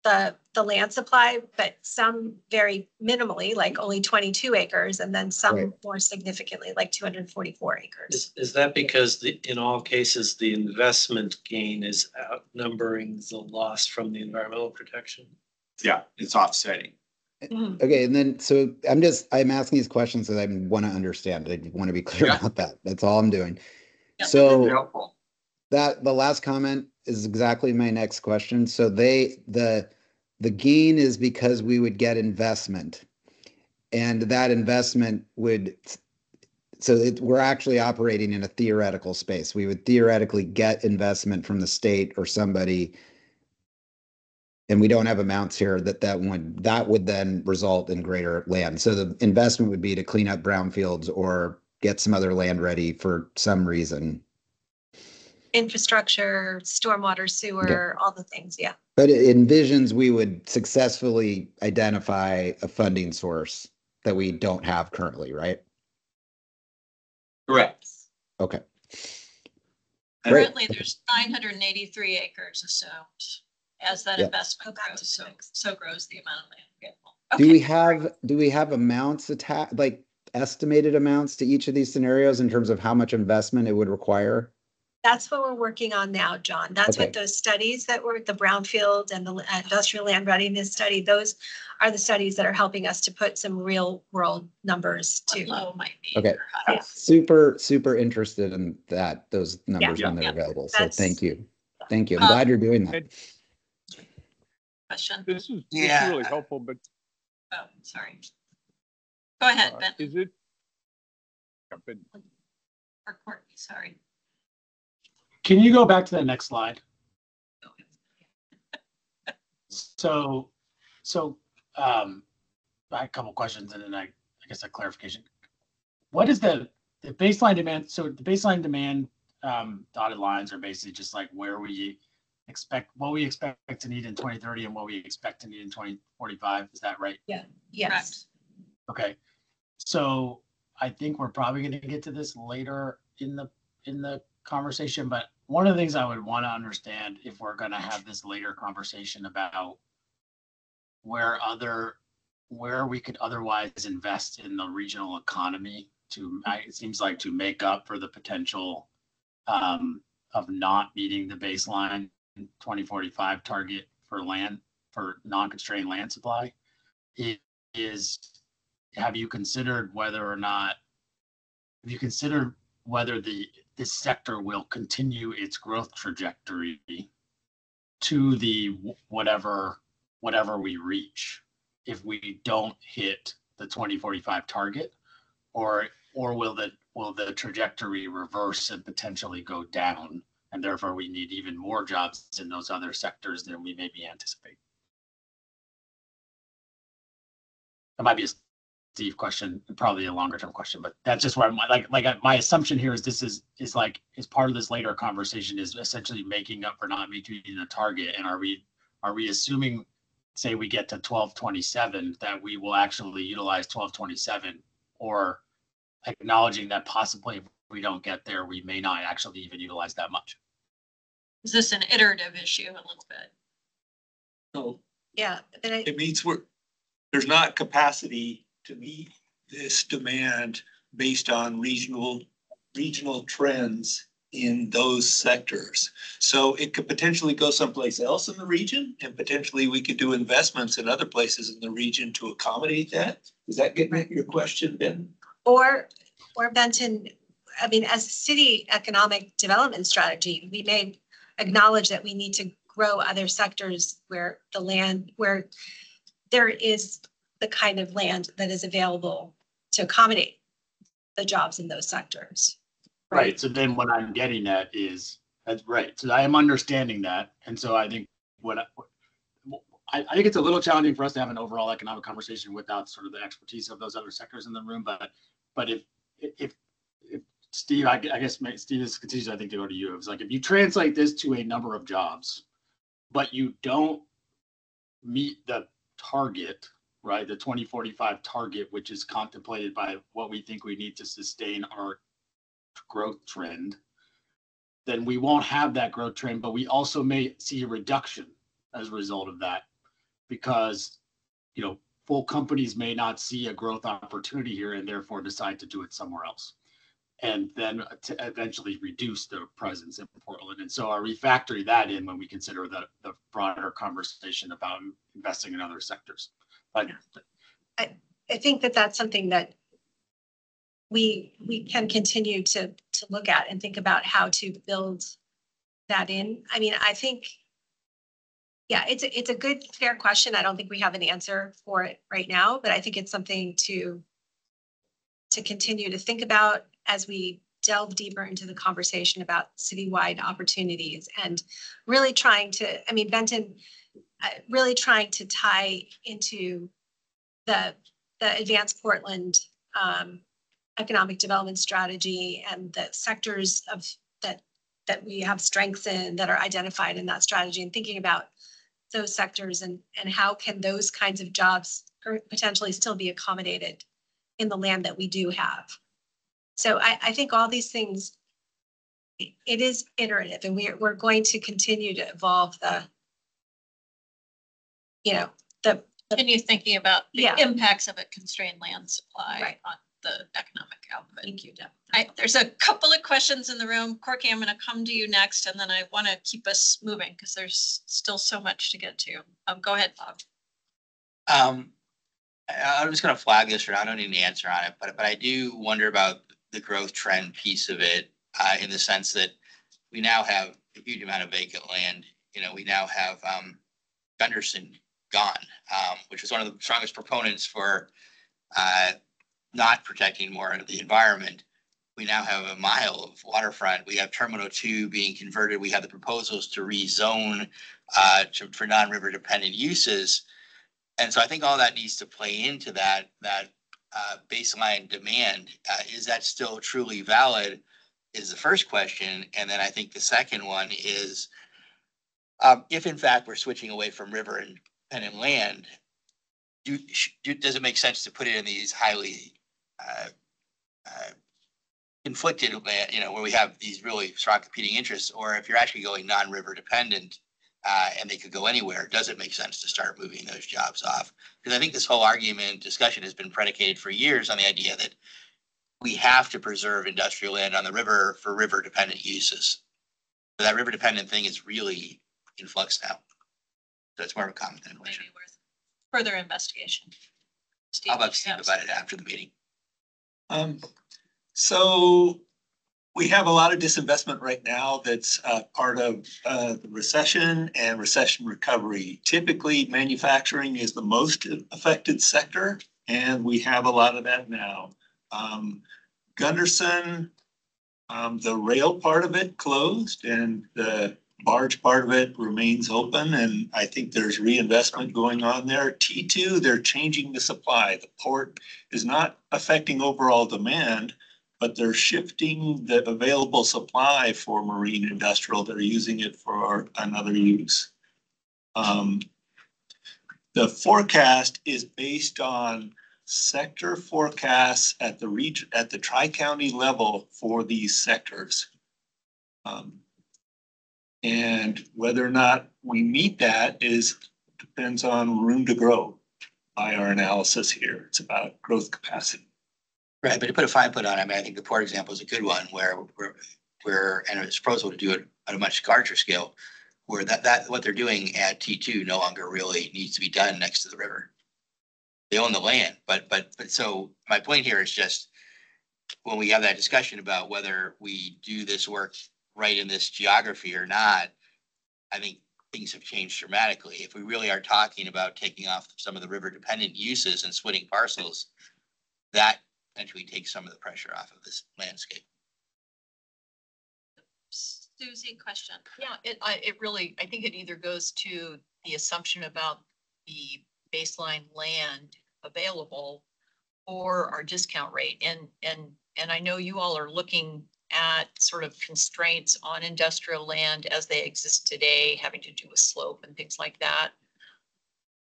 the land supply, but some very minimally, like only 22 acres, and then some more significantly, like 244 acres. Is that because in all cases, the investment gain is outnumbering the loss from the environmental protection? Yeah, it's offsetting. Okay, and then so I'm asking these questions because I want to understand. I want to be clear about that. That's all I'm doing. So that the last comment is exactly my next question. So the gain is because we would get investment, and that investment would. So we're actually operating in a theoretical space. We would theoretically get investment from the state or somebody. And we don't have amounts here that would then result in greater land. So the investment would be to clean up brownfields or get some other land ready for some reason. Infrastructure, stormwater, sewer, all the things, yeah. But it envisions we would successfully identify a funding source that we don't have currently, right? Correct. Okay. Currently, there's 983 acres assumed. As that investment grows, so grows the amount of land available. Do we have amounts like estimated amounts to each of these scenarios in terms of how much investment it would require? That's what we're working on now, John. That's what those studies that were the brownfield and the industrial land readiness study, those are the studies that are helping us to put some real world numbers to. Okay. Super interested in those numbers when they're available. So thank you. I'm glad you're doing that. Question. This is really helpful, but sorry. Go ahead, Ben. Is it? Or Courtney, sorry. Can you go back to the next slide? So I had a couple questions and then I guess a clarification. What is the baseline demand? So the baseline demand dotted lines are basically just like where we expect to need in 2030 and what we expect to need in 2045. Is that right? Yeah. Yes. Okay. So I think we're probably going to get to this later in the conversation, but one of the things I would want to understand if we're going to have this later conversation about where we could otherwise invest in the regional economy it seems like to make up for the potential of not meeting the baseline 2045 target for non-constrained land supply. Have you considered whether this sector will continue its growth trajectory to the whatever we reach if we don't hit the 2045 target, or will the trajectory reverse and potentially go down, and therefore we need even more jobs in those other sectors than we maybe anticipate? That might be a Steve question, probably a longer term question, but that's just where I'm like my assumption here is this is part of this later conversation is essentially making up for not meeting the target. And are we assuming, say we get to 1227, that we will actually utilize 1227, or acknowledging that possibly if we don't get there, we may not actually even utilize that much? Is this an iterative issue a little bit? So Yeah, but it means there's not capacity to meet this demand based on regional trends in those sectors. So it could potentially go someplace else in the region, and potentially we could do investments in other places in the region to accommodate that. Is that getting at your question, Ben? Or Benton, I mean, as a city economic development strategy, we may acknowledge that we need to grow other sectors where there is the kind of land that is available to accommodate the jobs in those sectors. Right. So then what I'm getting at is, that's right. So I am understanding that. And so I think I think it's a little challenging for us to have an overall economic conversation without sort of the expertise of those other sectors in the room. But if Steve, I guess Steve, this continues, I think, to go to you. It's like, if you translate this to a number of jobs, but you don't meet the target, right, the 2045 target, which is contemplated by what we think we need to sustain our growth trend, then we won't have that growth trend, but we also may see a reduction as a result of that, because, you know, full companies may not see a growth opportunity here and therefore decide to do it somewhere else, and then to eventually reduce their presence in Portland. And so are we factoring that in when we consider the broader conversation about investing in other sectors? But I think that that's something that we can continue to look at and think about how to build that in. I mean, I think, yeah, it's a good, fair question. I don't think we have an answer for it right now, but I think it's something to continue to think about as we delve deeper into the conversation about citywide opportunities, and really trying to, I mean, Benton, really trying to tie into the Advanced Portland economic development strategy and the sectors of that we have strengths in that are identified in that strategy, and thinking about those sectors and how can those kinds of jobs potentially still be accommodated in the land that we do have. So I think all these things, it is iterative, and we're going to continue to evolve continue thinking about the Yeah. impacts of a constrained land supply on the economic output. Thank you, Deb. There's a couple of questions in the room. Corky, I'm going to come to you next, and then I want to keep us moving because there's still so much to get to. Go ahead, Bob. I'm just going to flag this, or I don't need an answer on it, but I do wonder about the growth trend piece of it, in the sense that we now have a huge amount of vacant land. You know, we now have Gunderson gone, which was one of the strongest proponents for not protecting more of the environment. We now have a mile of waterfront. We have Terminal 2 being converted. We have the proposals to rezone for non-river dependent uses. And so I think all that needs to play into that baseline demand. Is that still truly valid is the first question. And then I think the second one is, if in fact we're switching away from river and dependent land, does it make sense to put it in these highly conflicted land, you know, where we have these really strong competing interests? Or if you're actually going non-river dependent, and they could go anywhere, does it make sense to start moving those jobs off? Because I think this whole argument discussion has been predicated for years on the idea that we have to preserve industrial land on the river for river dependent uses. So that river dependent thing is really in flux now. So it's more of a comment than a question. Maybe worth further investigation. Steve, How about Steve about it after the meeting? So We have a lot of disinvestment right now that's part of the recession and recession recovery. Typically, manufacturing is the most affected sector, and we have a lot of that now. Gunderson, the rail part of it closed and the barge part of it remains open, and I think there's reinvestment going on there. T2, they're changing the supply. The port is not affecting overall demand, but they're shifting the available supply for marine industrial. They're using it for another use. The forecast is based on sector forecasts at the region, at the tri-county level for these sectors. And whether or not we meet that depends on room to grow by our analysis here. It's about growth capacity. Right, but to put a fine point on it, I mean, I think the port example is a good one where and it's proposal to do it at a much larger scale, where that what they're doing at T2 no longer really needs to be done next to the river. They own the land, but so my point here is just when we have that discussion about whether we do this work right in this geography or not, I think things have changed dramatically. If we really are talking about taking off some of the river dependent uses and splitting parcels, that potentially takes some of the pressure off of this landscape. Susie, question. Yeah, I think it either goes to the assumption about the baseline land available or our discount rate. And I know you all are looking at sort of constraints on industrial land as they exist today, having to do with slope and things like that.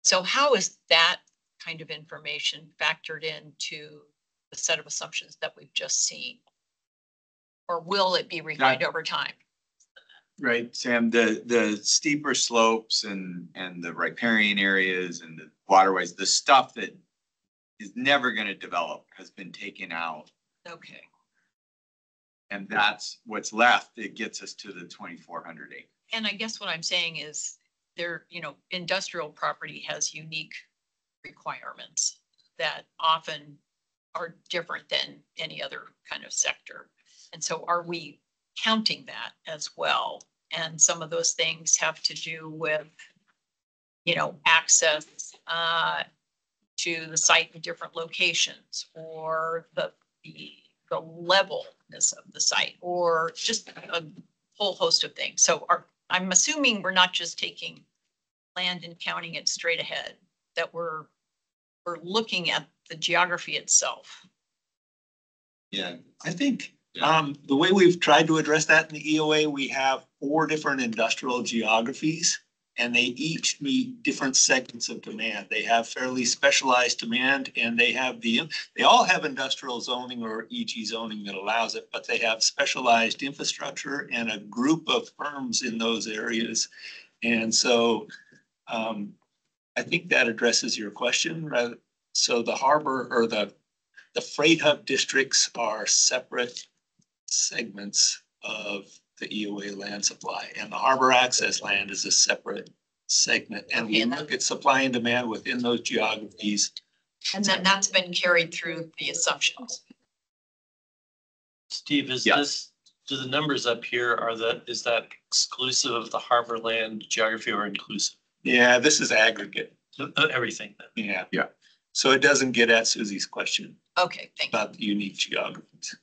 So how is that kind of information factored into the set of assumptions that we've just seen? Or will it be refined over time? Right, Sam, the steeper slopes and the riparian areas and the waterways, the stuff that is never going to develop has been taken out. Okay. And that's what's left. It gets us to the 2,400 acres. And I guess what I'm saying is industrial property has unique requirements that often are different than any other kind of sector. And so are we counting that as well? And some of those things have to do with, access to the site in different locations, or the levelness of the site, or just a whole host of things. So I'm assuming we're not just taking land and counting it straight ahead, that we're looking at the geography itself. Yeah, I think the way we've tried to address that in the EOA, we have 4 different industrial geographies, and they each meet different segments of demand. They have fairly specialized demand, and they all have industrial zoning or EG zoning that allows it, but they have specialized infrastructure and a group of firms in those areas. And so I think that addresses your question. So the harbor or the freight hub districts are separate segments of the EOA land supply, and the harbor access land is a separate segment. And we look at supply and demand within those geographies. And then that's been carried through the assumptions. Steve, do the numbers up here, is that exclusive of the harbor land geography or inclusive? Yeah, this is aggregate. Everything. Yeah. Yeah. So it doesn't get at Susie's question. Okay, thank you. About the unique geographies.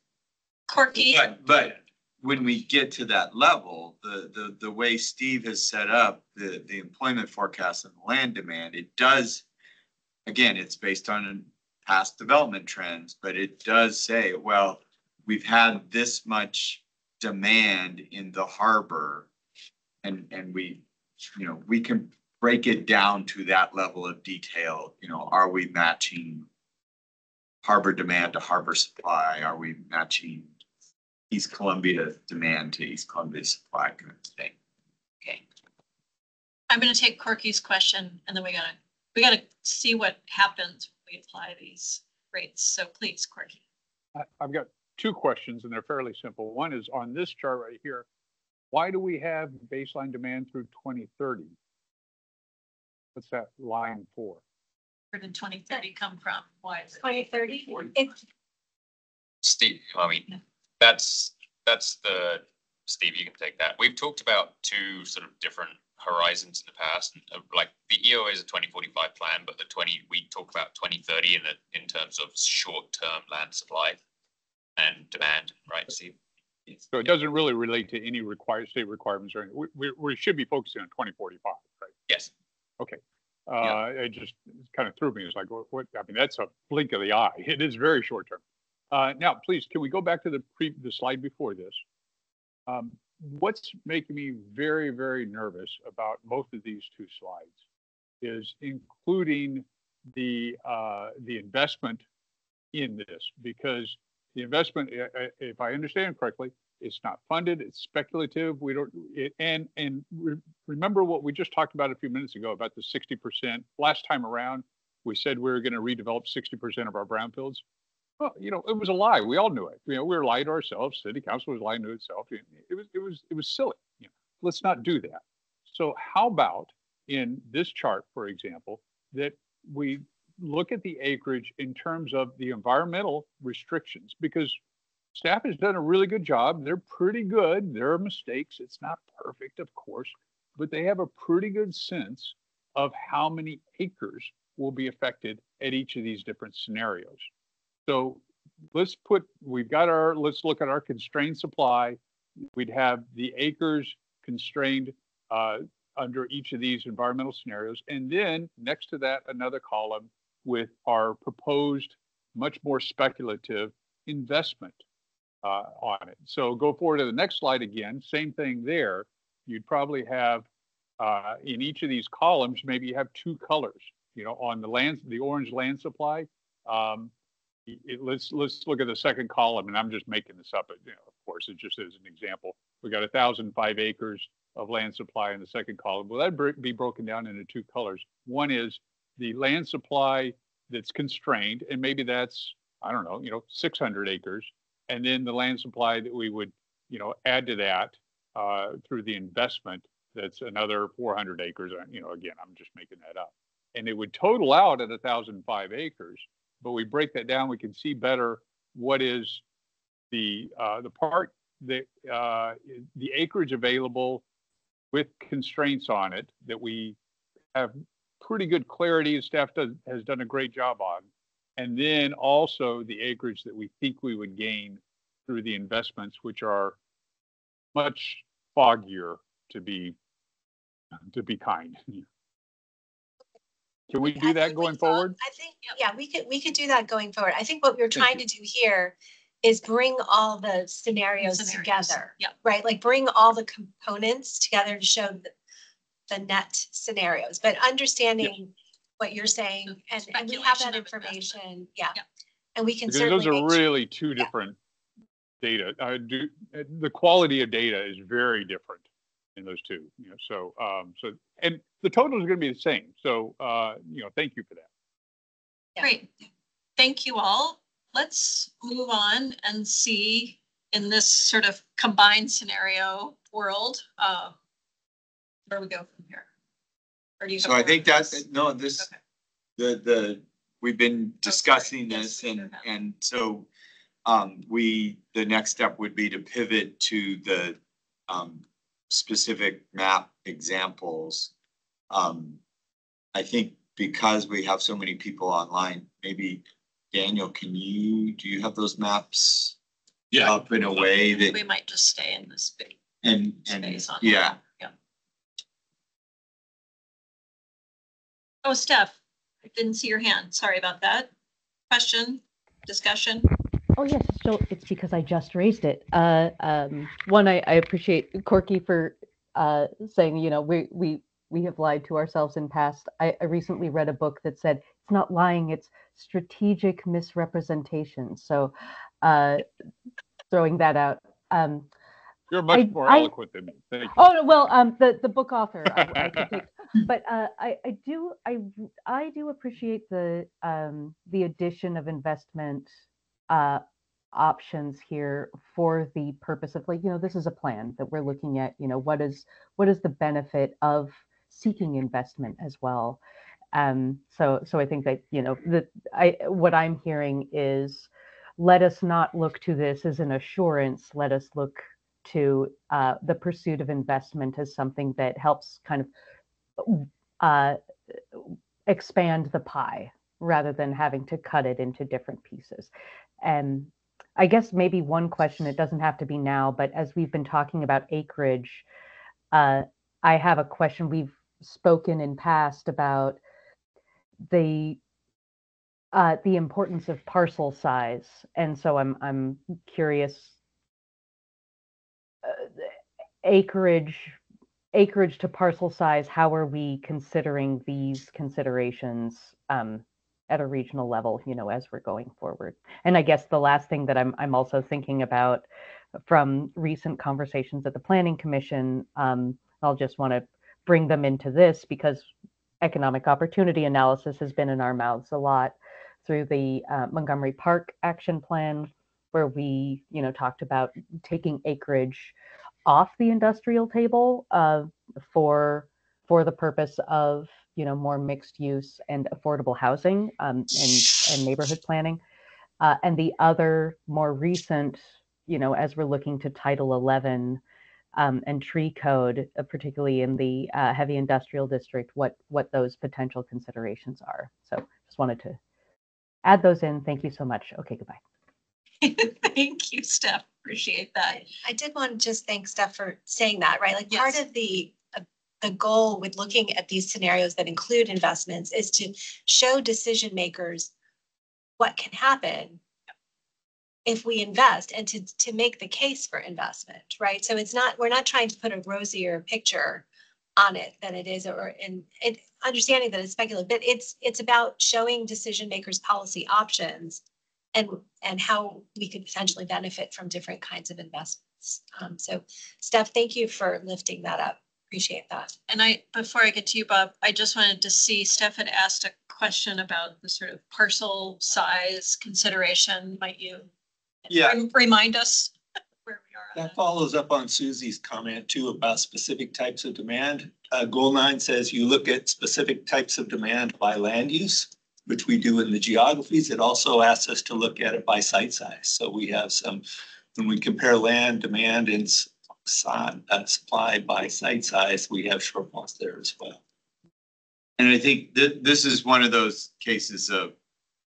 Corky. But when we get to that level, the way Steve has set up the employment forecast and land demand, it does, again, it's based on past development trends, but it does say, well, we've had this much demand in the harbor, and we can break it down to that level of detail. Are we matching harbor demand to harbor supply? Are we matching East Columbia demand to East Columbia supply kind of thing? Okay. I'm going to take Corky's question, and then we gotta see what happens when we apply these rates. So please, Corky. I've got 2 questions, and they're fairly simple. One is on this chart right here. Why do we have baseline demand through 2030? What's that line for? Where did 2030 come from? Why is it 2030? Steve, I mean, that's Steve, you can take that. We've talked about two sort of different horizons in the past. Like the EOA is a 2045 plan, but we talk about 2030 in terms of short-term land supply and demand, right, Steve? So it doesn't really relate to any state requirements or anything. We should be focusing on 2045, right? Yes. Okay. It just kind of threw me. It's like, what? I mean, that's a blink of the eye. It is very short term. Now, please, can we go back to the slide before this? What's making me very, very nervous about both of these two slides is including the investment in this, because the investment, if I understand correctly, it's not funded, it's speculative. We don't, remember what we just talked about a few minutes ago about the 60%. Last time around, we said we were going to redevelop 60% of our brownfields. Well, it was a lie. We all knew it. We were lying to ourselves. City council was lying to itself. It was silly. Let's not do that. So how about in this chart, for example, that we look at the acreage in terms of the environmental restrictions, because staff has done a really good job. They're pretty good. There are mistakes. It's not perfect, of course, but they have a pretty good sense of how many acres will be affected at each of these different scenarios. So let's look at our constrained supply. We'd have the acres constrained under each of these environmental scenarios. And then next to that, another column with our proposed, much more speculative investment on it. So go forward to the next slide again, same thing there. You'd probably have in each of these columns, maybe you have two colors, on the orange land supply. Let's look at the second column, and I'm just making this up, but of course, it just is an example. We got 1,005 acres of land supply in the second column. Well, that'd be broken down into two colors. One is the land supply that's constrained, and maybe that's, I don't know, 600 acres. And then the land supply that we would, add to that through the investment, that's another 400 acres. Again, I'm just making that up. And it would total out at 1,005 acres. But we break that down, we can see better what is the part that the acreage available with constraints on it that we have pretty good clarity, and staff has done a great job on. And then also the acreage that we think we would gain through the investments, which are much foggier, to be kind. Can we do that going forward? I think, yeah, we could do that going forward. I think what we're trying to do here is bring all the scenarios together. Yeah. Right? Like bring all the components together to show the net scenarios, but understanding what you're saying, and we have that information. Yeah. And we can Because certainly those are really two different data. The quality of data is very different in those two. And the total is going to be the same. So thank you for that. Yeah. Great. Thank you all. Let's move on and see in this sort of combined scenario world, where we go from here. Or do you So I think we've been discussing this, and so the next step would be to pivot to the specific map examples. I think because we have so many people online, maybe Daniel, do you have those maps up in a way that we might just stay in this big space on yeah. Oh, Steph, I didn't see your hand. Sorry about that. Question, discussion. Oh yes, so it's because I just raised it. One, I appreciate Corky for saying, we have lied to ourselves in past. I recently read a book that said it's not lying, it's strategic misrepresentation. So throwing that out. You're much more eloquent than me. Thank you. Oh well, the book author. I could take, but I do appreciate the addition of investment options here for the purpose of, like, this is a plan that we're looking at. What is the benefit of seeking investment as well? So I think that what I'm hearing is let us not look to this as an assurance. Let us look to the pursuit of investment as something that helps kind of expand the pie rather than having to cut it into different pieces. And I guess maybe one question, it doesn't have to be now, but as we've been talking about acreage, I have a question. We've spoken in past about the importance of parcel size, and so I'm curious. Acreage to parcel size. How are we considering these considerations at a regional level? As we're going forward. And I guess the last thing that I'm also thinking about from recent conversations at the Planning Commission, I'll just want to bring them into this because economic opportunity analysis has been in our mouths a lot through the Montgomery Park Action Plan, where we, talked about taking acreage off the industrial table for the purpose of, more mixed use and affordable housing and neighborhood planning. And the other more recent, as we're looking to Title 11 and tree code, particularly in the heavy industrial district, what those potential considerations are. So just wanted to add those in. Thank you so much. Okay, goodbye. Thank you, Steph. Appreciate that. I did want to just thank Steph for saying that, right? Like part of the goal with looking at these scenarios that include investments is to show decision makers what can happen if we invest and to make the case for investment, right? So we're not trying to put a rosier picture on it than it is, or understanding that it's speculative, but it's about showing decision makers policy options and how we could potentially benefit from different kinds of investments. So Steph, thank you for lifting that up. Appreciate that. And before I get to you, Bob, I just wanted to see, Steph had asked a question about the sort of parcel size consideration. Might you remind us where we are? That follows up on Susie's comment too about specific types of demand. Goal 9 says you look at specific types of demand by land use, which we do in the geographies. It also asks us to look at it by site size. So we have when we compare land demand and supply by site size, we have shortfalls there as well. And I think this is one of those cases of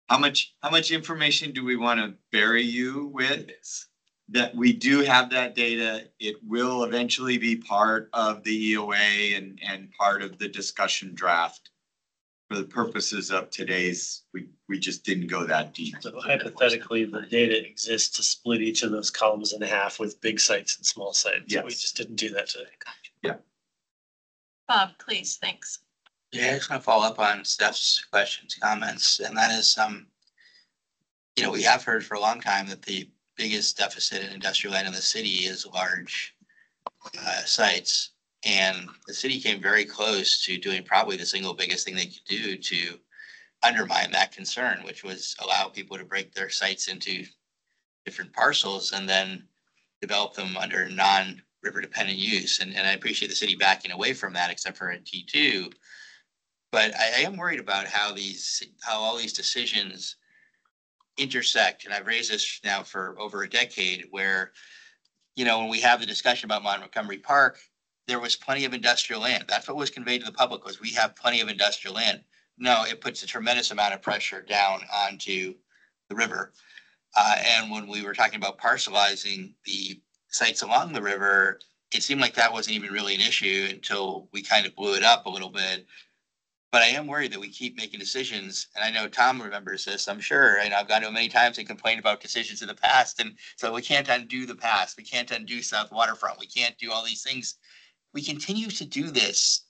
how much information do we want to bury you with? That we do have that data. It will eventually be part of the EOA and part of the discussion draft. For the purposes of today's, we just didn't go that deep. So hypothetically, the data exists to split each of those columns in half with big sites and small sites. Yes. We just didn't do that today. Yeah. Bob, please, thanks. Yeah, I just want to follow up on Steph's questions, comments, and that is, we have heard for a long time that the biggest deficit in industrial land in the city is large sites. And the city came very close to doing probably the single biggest thing they could do to undermine that concern, which was allow people to break their sites into different parcels and then develop them under non-river dependent use. And I appreciate the city backing away from that, except for in T2. But I am worried about how all these decisions intersect. And I've raised this now for over a decade where, when we have the discussion about Montgomery Park, there was plenty of industrial land. That's what was conveyed to the public, was we have plenty of industrial land. No, it puts a tremendous amount of pressure down onto the river. And when we were talking about parcelizing the sites along the river, it seemed like that wasn't even really an issue until we kind of blew it up a little bit. But I am worried that we keep making decisions. And I know Tom remembers this, I'm sure. And I've gone to him many times and complained about decisions in the past. And so we can't undo the past. We can't undo South Waterfront. We can't do all these things. We continue to do this,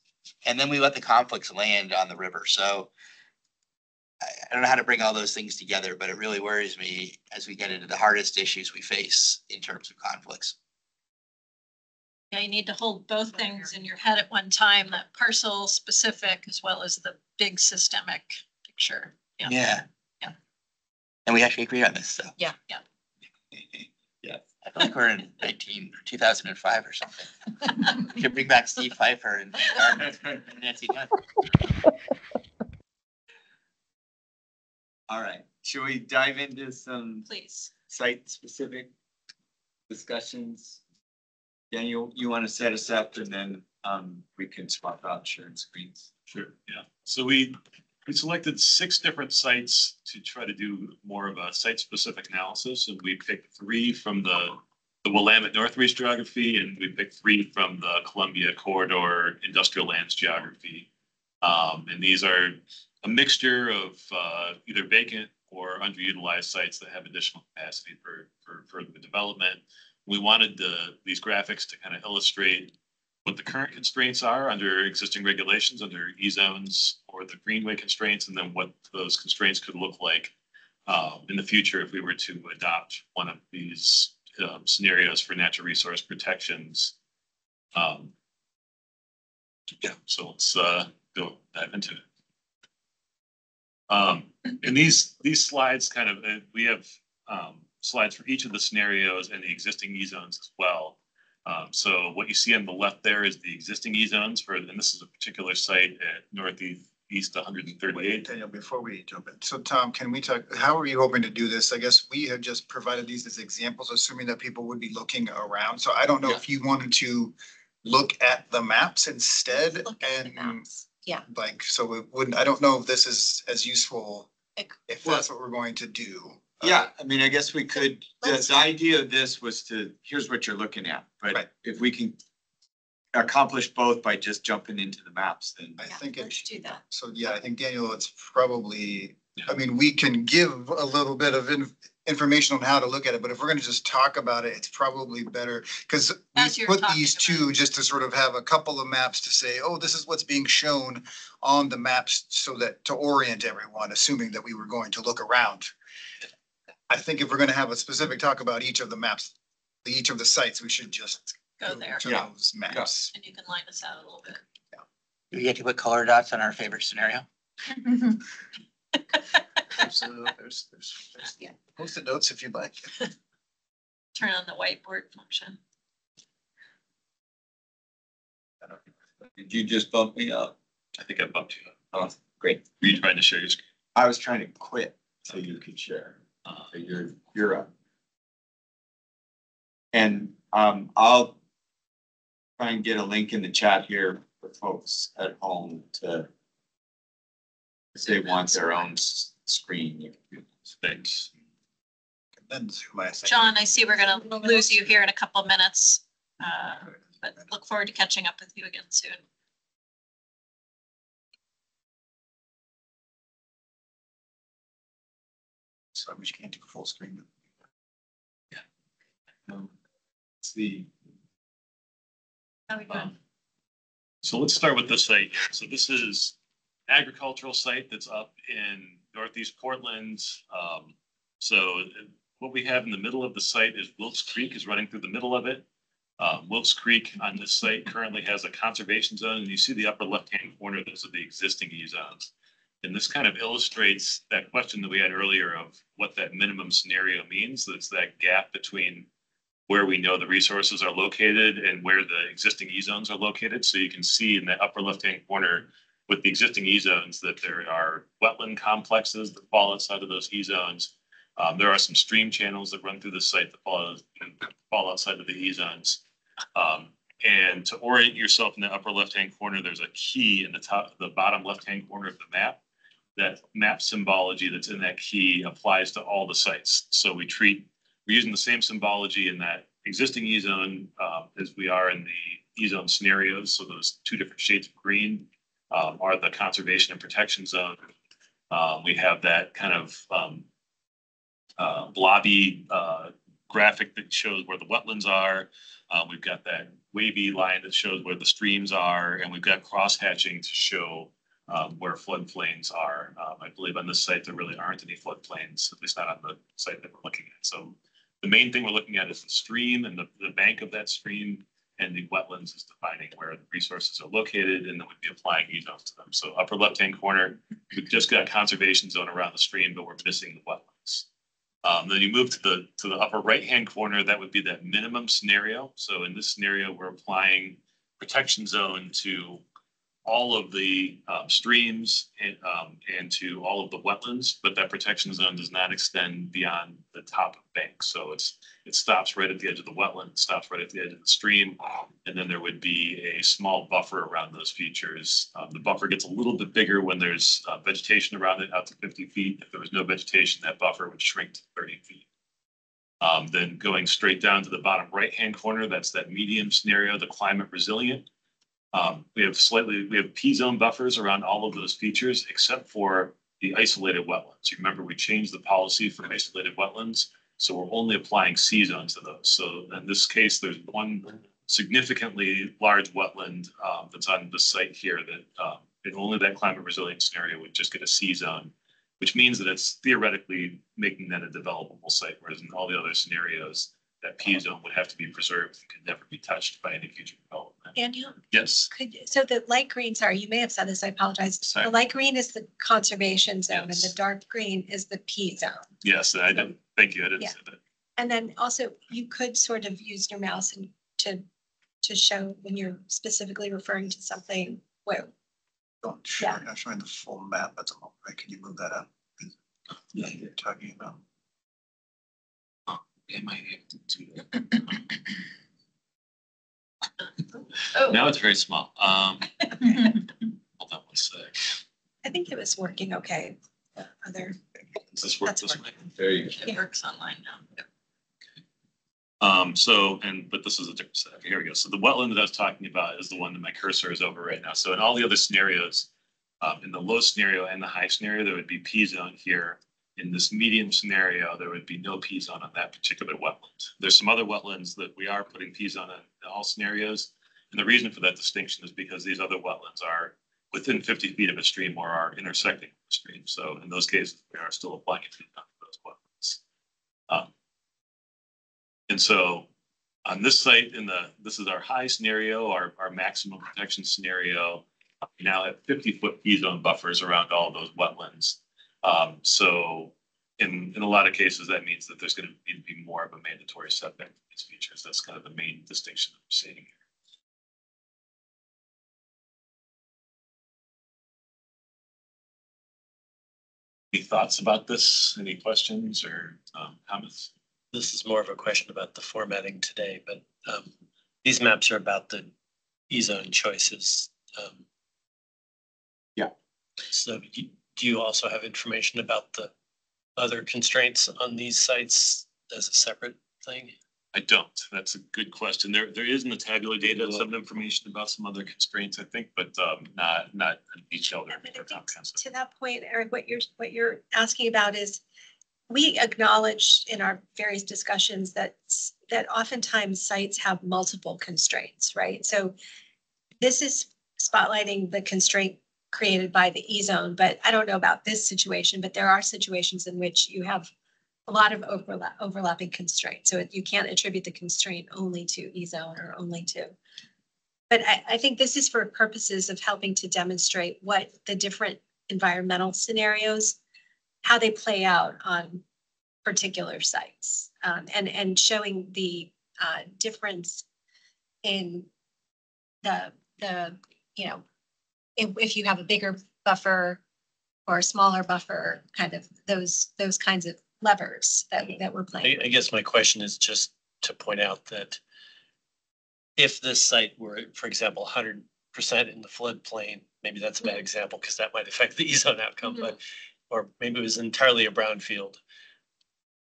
and then we let the conflicts land on the river. So I don't know how to bring all those things together, but it really worries me as we get into the hardest issues we face in terms of conflicts. Yeah, you need to hold both things in your head at one time, that parcel specific as well as the big systemic picture. Yeah. And we actually agree on this, so. Yeah. Yeah. I feel like we're in 2005 or something. We can bring back Steve Pfeiffer and Nancy Dunn. All right. should we dive into some Please. site-specific discussions? Daniel, you want to set us up and then we can swap out sharing screens. Sure, yeah. So we selected 6 different sites to try to do more of a site-specific analysis, and we picked 3 from the Willamette Northwest geography, and we picked 3 from the Columbia Corridor industrial lands geography. And these are a mixture of either vacant or underutilized sites that have additional capacity for further development. We wanted these graphics to kind of illustrate what the current constraints are under existing regulations, under E-zones or the greenway constraints, and then what those constraints could look like in the future if we were to adopt one of these scenarios for natural resource protections. Yeah, so let's go dive into it. And these slides kind of, we have slides for each of the scenarios and the existing E-zones as well. So what you see on the left there is the existing E-zones and this is a particular site at Northeast 138. Daniel, before we jump in, so Tom, can we talk, how are you hoping to do this? I guess we have just provided these as examples, assuming that people would be looking around. So I don't know if you wanted to look at the maps instead and yeah, like, so it wouldn't, I don't know if this is as useful if that's what we're going to do. Yeah, I mean, I guess we could, the idea of this was to, here's what you're looking at, but if we can accomplish both by just jumping into the maps, then I think let's do that. So yeah, I think Daniel, it's probably, I mean, we can give a little bit of information on how to look at it, but if we're gonna just talk about it, it's probably better, because we put these two just to sort of have a couple of maps to say, oh, this is what's being shown on the maps, so that to orient everyone, assuming that we were going to look around. I think if we're gonna have a specific talk about each of the maps, each of the sites, we should just go there to those maps. and you can line us out a little bit. Do we get to put color dots on our favorite scenario? There's Post-it notes if you'd like. Turn on the whiteboard function. Did you just bump me up? I think I bumped you up. Oh, great. Were you trying to share your screen? I was trying to quit so you could share. So you're up. And I'll try and get a link in the chat here for folks at home to, if they want their own screen. Thanks. Then zoom I say. John, I see we're gonna lose you here in a couple of minutes, but look forward to catching up with you again soon. So we can't do full screen. Yeah. It's the. How we doing? So let's start with this site here. So this is agricultural site that's up in Northeast Portland. So what we have in the middle of the site is Wilkes Creek is running through the middle of it. Wilkes Creek on this site currently has a conservation zone, and you see the upper left-hand corner, those are the existing E-zones. And this kind of illustrates that question that we had earlier of what that minimum scenario means. That's that gap between where we know the resources are located and where the existing E-zones are located. So you can see in the upper left-hand corner with the existing E-zones that there are wetland complexes that fall outside of those E-zones. There are some stream channels that run through the site that fall outside of the E-zones. And to orient yourself in the upper left-hand corner, there's a key in the bottom left-hand corner of the map. That map symbology that's in that key applies to all the sites. So we're using the same symbology in that existing E-zone as we are in the E-zone scenarios. So those 2 different shades of green are the conservation and protection zone. We have that kind of blobby graphic that shows where the wetlands are. We've got that wavy line that shows where the streams are, and we've got cross-hatching to show where floodplains are. I believe on this site there really aren't any floodplains, at least not on the site that we're looking at. So the main thing we're looking at is the stream and the bank of that stream, and the wetlands is defining where the resources are located, and then we'd be applying E-zones to them. So upper left-hand corner, we've just got conservation zone around the stream, but we're missing the wetlands. Then you move to the upper right-hand corner, that would be that minimum scenario. So in this scenario, we're applying protection zone to all of the streams and to all of the wetlands, but that protection zone does not extend beyond the top of banks. So it stops right at the edge of the wetland, stops right at the edge of the stream, and then there would be a small buffer around those features. The buffer gets a little bit bigger when there's vegetation around it, out to 50 feet. If there was no vegetation, that buffer would shrink to 30 feet. Then going straight down to the bottom right-hand corner, that's that medium scenario, the climate resilient. We have P-zone buffers around all of those features, except for the isolated wetlands. You remember we changed the policy for isolated wetlands, so we're only applying C-zones to those. So in this case, there's one significantly large wetland that's on the site here that and only that climate resilient scenario would just get a C-zone, which means that it's theoretically making that a developable site, whereas in all the other scenarios, that P-zone would have to be preserved and could never be touched by any future development. Daniel? Yes. So the light green, sorry, you may have said this, I apologize. Sorry. The light green is the conservation zone and Yes. the dark green is the P zone. Yes, I didn't. Thank you. I didn't Yeah. say that. And then also you could sort of use your mouse and to show when you're specifically referring to something. Where, Don't show, I'm showing the full map at the moment, right? Can you move that up? Yeah, you're talking about. Am I able to? Now it's very small. Hold on one sec. I think it was working okay. Other. Does this work That's this way? working. There you It works online now. But this is a different set. Here we go. So the wetland that I was talking about is the one that my cursor is over right now. So in all the other scenarios, in the low scenario and the high scenario, there would be P zone here. In this medium scenario, there would be no P zone on that particular wetland. There's some other wetlands that we are putting P zone in all scenarios. And the reason for that distinction is because these other wetlands are within 50 feet of a stream or are intersecting the stream. So in those cases, we are still applying it to those wetlands. And so on this site, this is our high scenario, our maximum protection scenario. We now have 50-foot P-zone buffers around all those wetlands. So in a lot of cases, that means that there's going to need to be more of a mandatory setback for these features. That's kind of the main distinction that we're seeing here. Any thoughts about this? Any questions or comments? This is more of a question about the formatting today, but these maps are about the E-zone choices. Yeah. So do you also have information about the other constraints on these sites as a separate thing? I don't. That's a good question. There is in the tabular data some information about some other constraints, I think, but not detailed or comprehensive. To that point, Eric, what you're asking about is we acknowledge in our various discussions that oftentimes sites have multiple constraints, right? So this is spotlighting the constraint created by the E-zone, but I don't know about this situation, but there are situations in which you have a lot of overlapping constraints. So you can't attribute the constraint only to E-zone or only to. But I think this is for purposes of helping to demonstrate what the different environmental scenarios, how they play out on particular sites, and showing the difference in the if you have a bigger buffer or a smaller buffer, kind of those kinds of levers that we're playing. I guess my question is just to point out that if this site were, for example, 100% in the floodplain, maybe that's a bad example because that might affect the E-zone outcome, but or maybe it was entirely a brownfield.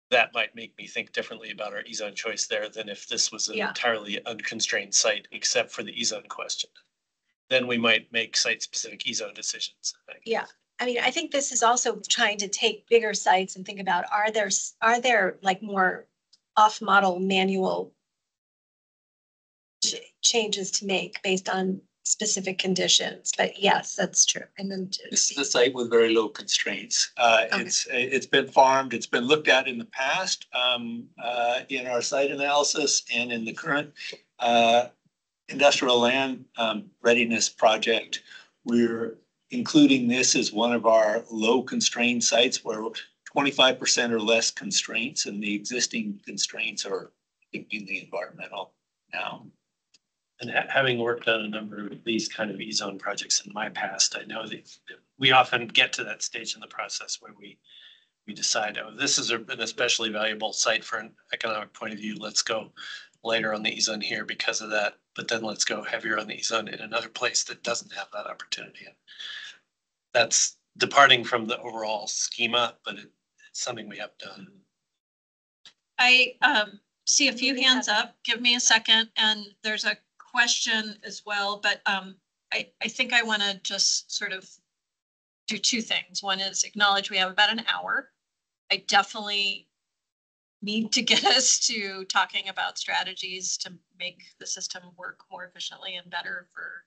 That might make me think differently about our E-zone choice there than if this was an entirely unconstrained site except for the E-zone question. Then we might make site-specific E-zone decisions. Yeah, I mean, I think this is also trying to take bigger sites and think about, are there like more off-model manual changes to make based on specific conditions? But yes, that's true. And then this is a site with very low constraints. It's been farmed. It's been looked at in the past in our site analysis and in the current industrial land readiness project. We're including this as one of our low constrained sites where 25% or less constraints, and the existing constraints are in the environmental now. And having worked on a number of these kind of E-zone projects in my past, I know that we often get to that stage in the process where we decide, oh, this is an especially valuable site for an economic point of view. Let's go lighter on the E-zone here because of that. But then let's go heavier on the E-zone in another place that doesn't have that opportunity. That's departing from the overall schema, but it's something we have done. I see a few hands up. Give me a second. And there's a question as well, but I think I want to just sort of do two things. One is acknowledge we have about an hour. I definitely need to get us to talking about strategies to make the system work more efficiently and better for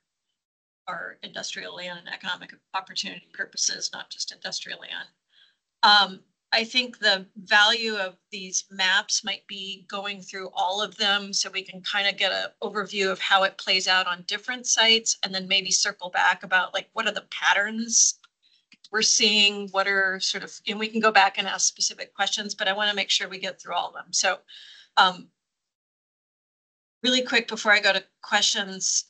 our industrial land and economic opportunity purposes, not just industrial land. I think the value of these maps might be going through all of them so we can kind of get an overview of how it plays out on different sites, and then maybe circle back about like what are the patterns we're seeing, what are sort of, and we can go back and ask specific questions, but I want to make sure we get through all of them. So really quick before I go to questions,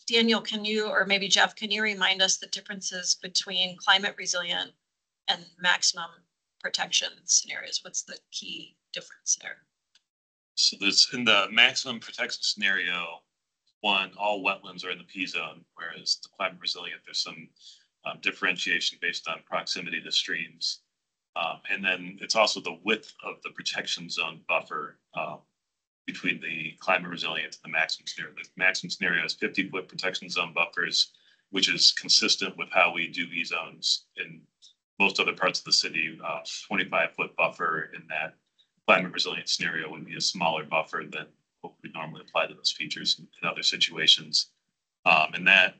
Daniel, can you, or maybe Jeff, can you remind us the differences between climate resilient and maximum protection scenarios? What's the key difference there? So this, in the maximum protection scenario, one, all wetlands are in the P zone, whereas the climate resilient, there's some differentiation based on proximity to streams. And then it's also the width of the protection zone buffer between the climate resilient and the maximum scenario. The maximum scenario is 50-foot protection zone buffers, which is consistent with how we do E-zones in most other parts of the city. 25-foot buffer in that climate resilient scenario would be a smaller buffer than what we normally apply to those features in other situations. And that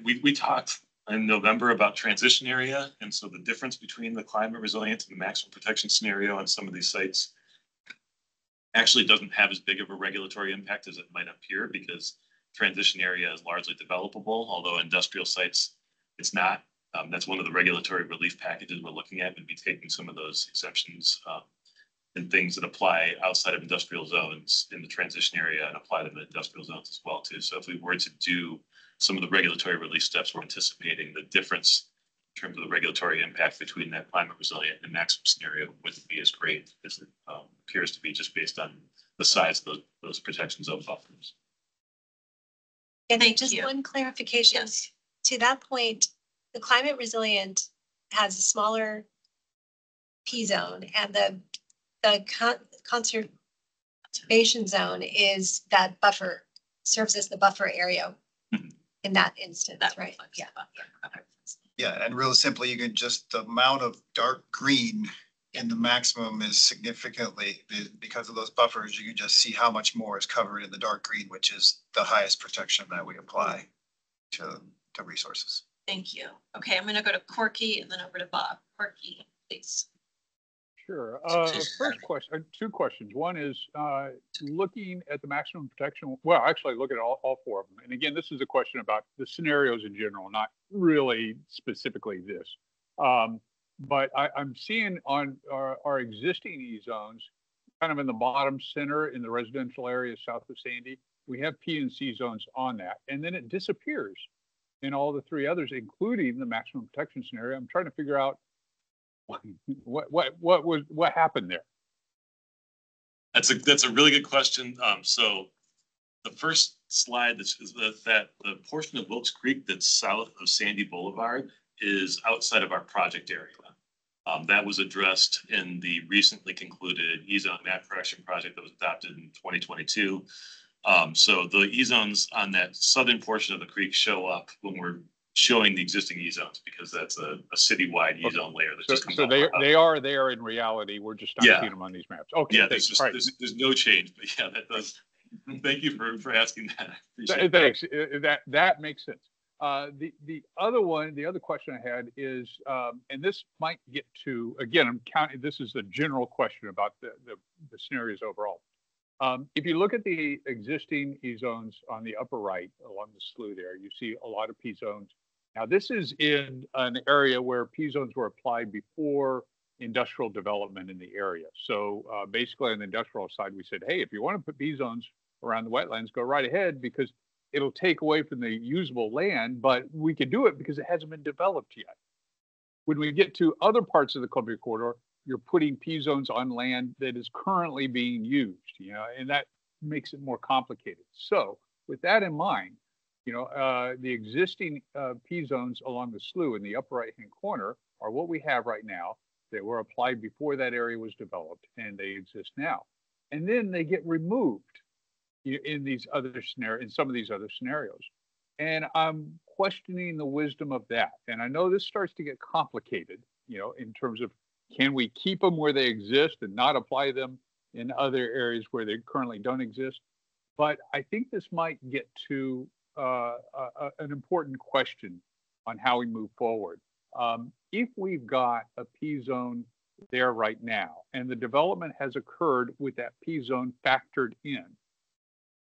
we talked in November about transition area. And so the difference between the climate resilient and the maximum protection scenario on some of these sites actually doesn't have as big of a regulatory impact as it might appear, because transition area is largely developable, although industrial sites, it's not. That's one of the regulatory relief packages we're looking at, would be taking some of those exemptions and things that apply outside of industrial zones in the transition area and apply them to industrial zones as well too. So if we were to do some of the regulatory relief steps, we're anticipating the difference in terms of the regulatory impact between that climate resilient and maximum scenario wouldn't be as great as it appears to be, just based on the size of those protection zone buffers. And then just one clarification. Yes. To that point, the climate resilient has a smaller P zone, and the conservation zone is that buffer, serves as the buffer area in that instance, that right? Yeah. Yeah, and really simply, you can just, the amount of dark green in the maximum is significantly, because of those buffers, you can just see how much more is covered in the dark green, which is the highest protection that we apply to resources. Thank you. Okay, I'm going to go to Corky and then over to Bob. Corky, please. Sure. First question, two questions. One is looking at the maximum protection. Well, actually look at all four of them. And again, this is a question about the scenarios in general, not really specifically this. But I'm seeing on our existing E-zones, kind of in the bottom center in the residential area south of Sandy, we have P and C zones on that. And then it disappears in all the three others, including the maximum protection scenario. I'm trying to figure out what happened there. That's a really good question. So the first slide is that the portion of Wilkes Creek that's south of Sandy Boulevard is outside of our project area. That was addressed in the recently concluded E-zone map correction project that was adopted in 2022. So the E-zones on that southern portion of the creek show up when we're showing the existing E-zones, because that's a citywide E-zone layer that just comes so out. they are there in reality. We're just not seeing them on these maps. Okay. Yeah, there's no change, but yeah, that does. Thank you for asking that. Thanks. That makes sense. The other question I had is, and this might get to, again, I'm counting, this is a general question about the scenarios overall. If you look at the existing E-zones on the upper right along the slough there, you see a lot of P-zones. Now, this is in an area where P-zones were applied before industrial development in the area. So basically on the industrial side, we said, hey, if you want to put P-zones around the wetlands, go right ahead because it'll take away from the usable land, but we can do it because it hasn't been developed yet. When we get to other parts of the Columbia Corridor, you're putting P zones on land that is currently being used, and that makes it more complicated. So with that in mind, the existing P zones along the slough in the upper right-hand corner are what we have right now. They were applied before that area was developed, and they exist now. And then they get removed in some of these other scenarios. And I'm questioning the wisdom of that. And I know this starts to get complicated, in terms of, can we keep them where they exist and not apply them in other areas where they currently don't exist? But I think this might get to an important question on how we move forward. If we've got a P zone there right now, and the development has occurred with that P zone factored in,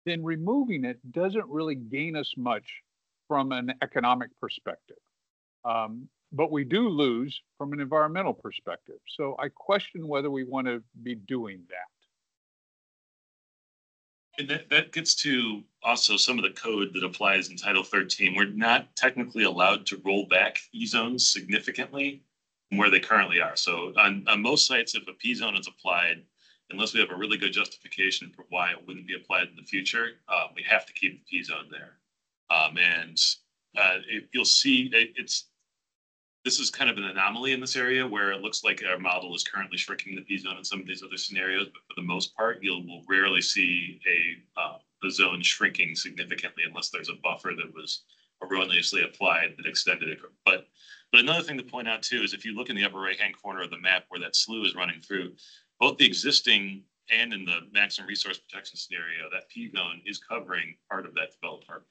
then removing it doesn't really gain us much from an economic perspective. But we do lose from an environmental perspective. So I question whether we want to be doing that. And that gets to also some of the code that applies in Title 13. We're not technically allowed to roll back E-zones significantly from where they currently are. So on most sites, if a P zone is applied, unless we have a really good justification for why it wouldn't be applied in the future, we have to keep the P zone there. You'll see this is kind of an anomaly in this area where it looks like our model is currently shrinking the P zone in some of these other scenarios, but for the most part, will rarely see a zone shrinking significantly unless there's a buffer that was erroneously applied that extended it. But another thing to point out too is if you look in the upper right-hand corner of the map where that slough is running through, both the existing and in the maximum resource protection scenario, that P zone is covering part of that developed part.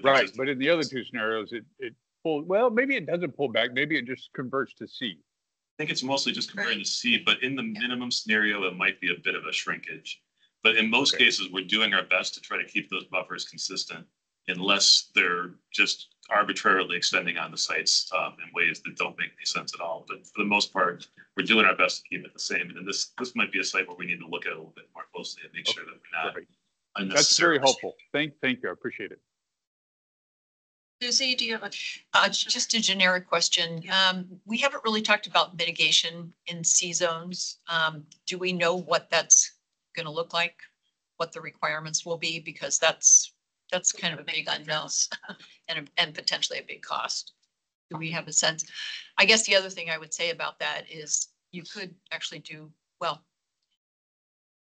Right, but in the other two scenarios, it pulled, well, maybe it doesn't pull back, maybe it just converts to C. I think it's mostly just converting to C, but in the minimum scenario, it might be a bit of a shrinkage. But in most cases, we're doing our best to try to keep those buffers consistent unless they're just arbitrarily extending on the sites in ways that don't make any sense at all. But for the most part, we're doing our best to keep it the same. And this might be a site where we need to look at it a little bit more closely and make sure that we're not unnecessarily. That's very helpful. Thank you. I appreciate it. Susie, do you have just a generic question? We haven't really talked about mitigation in C zones. Do we know what that's going to look like? What the requirements will be? Because that's kind of a big unknown and potentially a big cost. Do we have a sense? I guess the other thing I would say about that is you could actually do, well,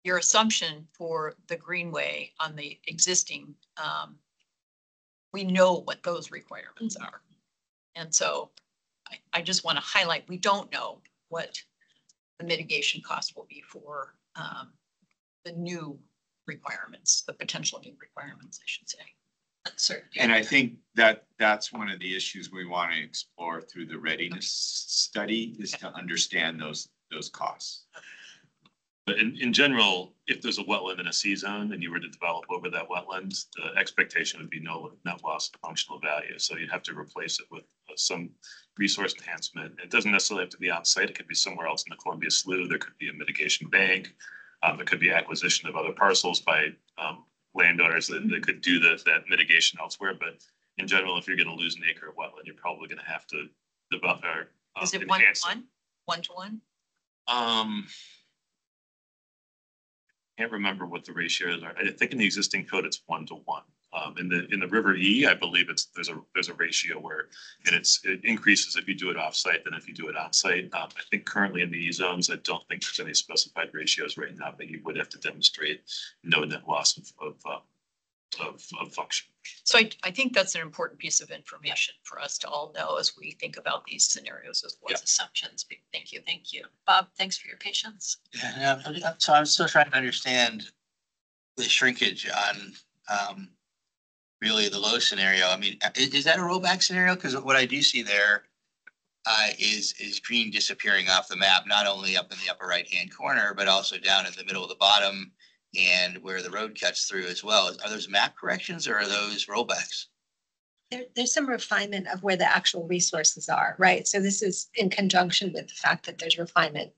your assumption for the greenway on the existing, we know what those requirements are. And so I just want to highlight, we don't know what the mitigation cost will be for the new requirements, the potential new requirements, I should say. And I think that's one of the issues we want to explore through the readiness study is to understand those costs. But in general, if there's a wetland in a C zone and you were to develop over that wetland, the expectation would be no net loss of functional value. So you'd have to replace it with some resource enhancement. It doesn't necessarily have to be on site. It could be somewhere else in the Columbia Slough. There could be a mitigation bank. There could be acquisition of other parcels by landowners that could do that mitigation elsewhere. But in general, if you're going to lose an acre of wetland, you're probably going to have to develop or is it one-to-one? One-to-one? Can't remember what the ratios are. I think in the existing code it's 1-to-1. In the River E, I believe there's a ratio where it increases if you do it offsite than if you do it on site. I think currently in the E zones, I don't think there's any specified ratios right now, but you would have to demonstrate no net loss of function. So I think that's an important piece of information for us to all know as we think about these scenarios as well as assumptions. Thank you. Thank you. Bob, thanks for your patience. Yeah, so I'm still trying to understand the shrinkage on really the low scenario. I mean, is that a rollback scenario? Because what I do see there is green disappearing off the map, not only up in the upper right-hand corner, but also down in the middle of the bottom and where the road cuts through as well. Are those map corrections or are those rollbacks? There's some refinement of where the actual resources are, right? So this is in conjunction with the fact that there's refinement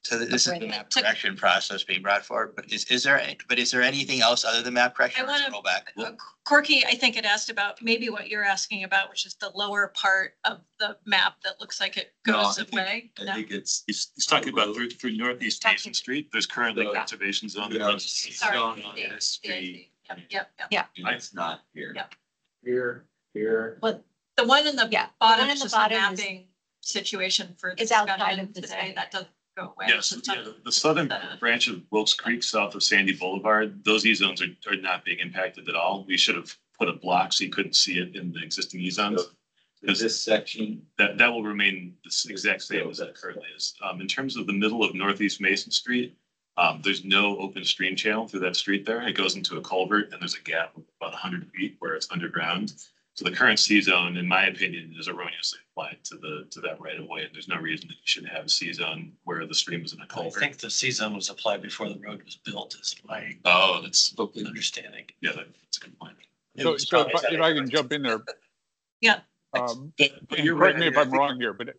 So this is the map correction process being brought forward, but is there anything else other than map correction? I wanna- Roll back. Corky, I think it asked about maybe what you're asking about, which is the lower part of the map that looks like it goes away. I think it's, he's talking about through Northeast Mason Street. There's currently conservation zone. Sorry. Yep. It's not here. Yep. Here. But the one in the Yeah, the bottom one in is the just a bottom is- mapping situation for It's outside discussion of the today. site. That doesn't go away. Yes, the southern branch of Wilkes Creek south of Sandy Boulevard, those E-zones are not being impacted at all. We should have put a block so you couldn't see it in the existing E-zones. Is this section? That will remain the exact same as it currently is. In terms of the middle of Northeast Mason Street, there's no open stream channel through that street there. It goes into a culvert and there's a gap of about 100 feet where it's underground. So the current C-zone, in my opinion, is erroneously applied to that right of way. And there's no reason that you should have a C-zone where the stream is in a I culvert. think the C-zone was applied before the road was built, is my That's understanding. Yeah, that's a good point. So if I can jump in there. Yeah. And you're correct right. me if I'm wrong here, but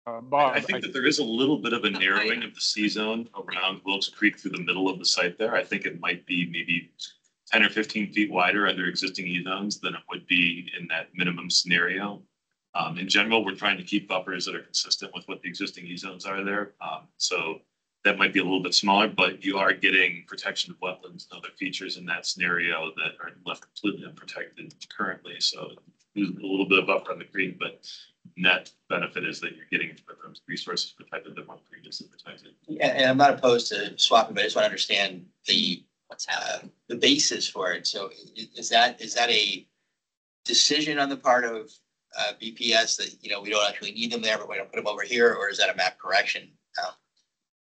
Bob, I think that there is a little bit of a narrowing of the C-zone around Wilkes Creek through the middle of the site there. I think it might be maybe 10 or 15 feet wider under existing E-zones than it would be in that minimum scenario. In general, we're trying to keep buffers that are consistent with what the existing E-zones are there. So that might be a little bit smaller, but you are getting protection of wetlands and other features in that scenario that are left completely unprotected currently. So there's a little bit of buffer on the creek, but net benefit is that you're getting resources protected that weren't previously protected. And I'm not opposed to swapping, but I just want to understand the basis for it. So is that a decision on the part of BPS that, we don't actually need them there, but we don't put them over here, or is that a map correction?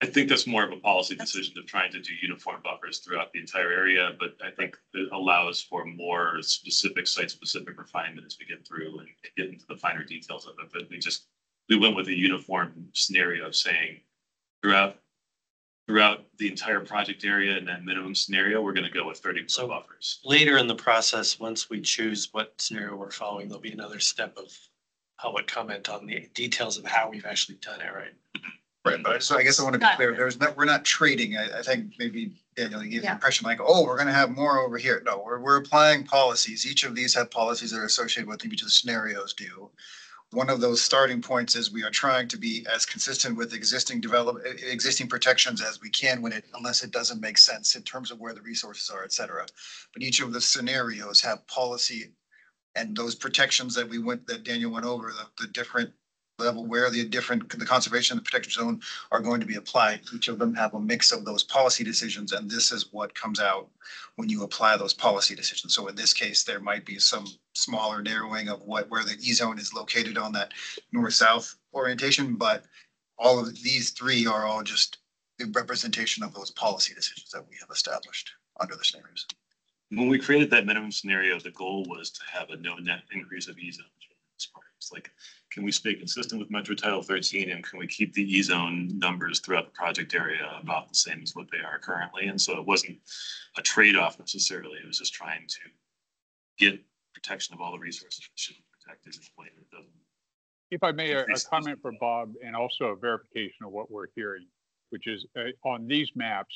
I think that's more of a policy decision of trying to do uniform buffers throughout the entire area, but I think it allows for more specific site-specific refinement as we get through and get into the finer details of it. But we went with a uniform scenario of saying throughout the entire project area in that minimum scenario, we're going to go with 30% buffers. Later in the process, once we choose what scenario we're following, there'll be another step of public comment on the details of how we've actually done it, right? Right, but I guess I want to be clear, we're not trading. I think maybe Daniel, you gave the impression like, oh, we're gonna have more over here. No, we're applying policies. Each of these have policies that are associated with each of the scenarios do. One of those starting points is we are trying to be as consistent with existing protections as we can unless it doesn't make sense in terms of where the resources are, et cetera. But each of the scenarios have policy and those protections that Daniel went over, the different level where the conservation and the protection zone are going to be applied. Each of them have a mix of those policy decisions, and this is what comes out when you apply those policy decisions. So in this case, there might be some smaller narrowing of where the E-zone is located on that north-south orientation, but all of these three are all just the representation of those policy decisions that we have established under the scenarios. When we created that minimum scenario, the goal was to have a no net increase of E-zones. It's like, can we stay consistent with Metro Title 13 and can we keep the E-zone numbers throughout the project area about the same as what they are currently? And so it wasn't a trade-off necessarily. It was just trying to get protection of all the resources that should be protected in a way that doesn't. If I may, a comment for Bob and also a verification of what we're hearing, which is on these maps,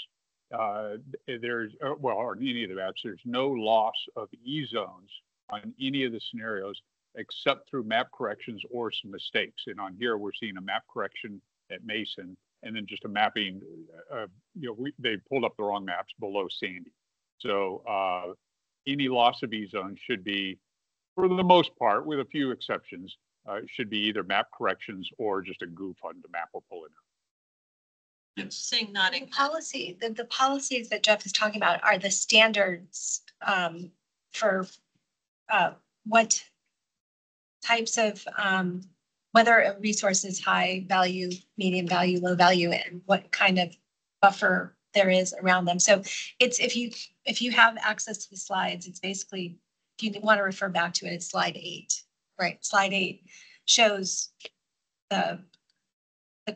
there's, on any of the maps, there's no loss of E-zones on any of the scenarios except through map corrections or some mistakes. And on here, we're seeing a map correction at Mason and then just a mapping, they pulled up the wrong maps below Sandy. So any loss of E-zone should be, for the most part, with a few exceptions, should be either map corrections or just a goof on the map we're pulling up. Yes. Saying nodding. The policies that Jeff is talking about are the standards for what types of whether a resource is high value, medium value, low value, and what kind of buffer there is around them. So it's if you have access to the slides, it's basically, if you want to refer back to it, it's slide 8, right? Slide 8 shows the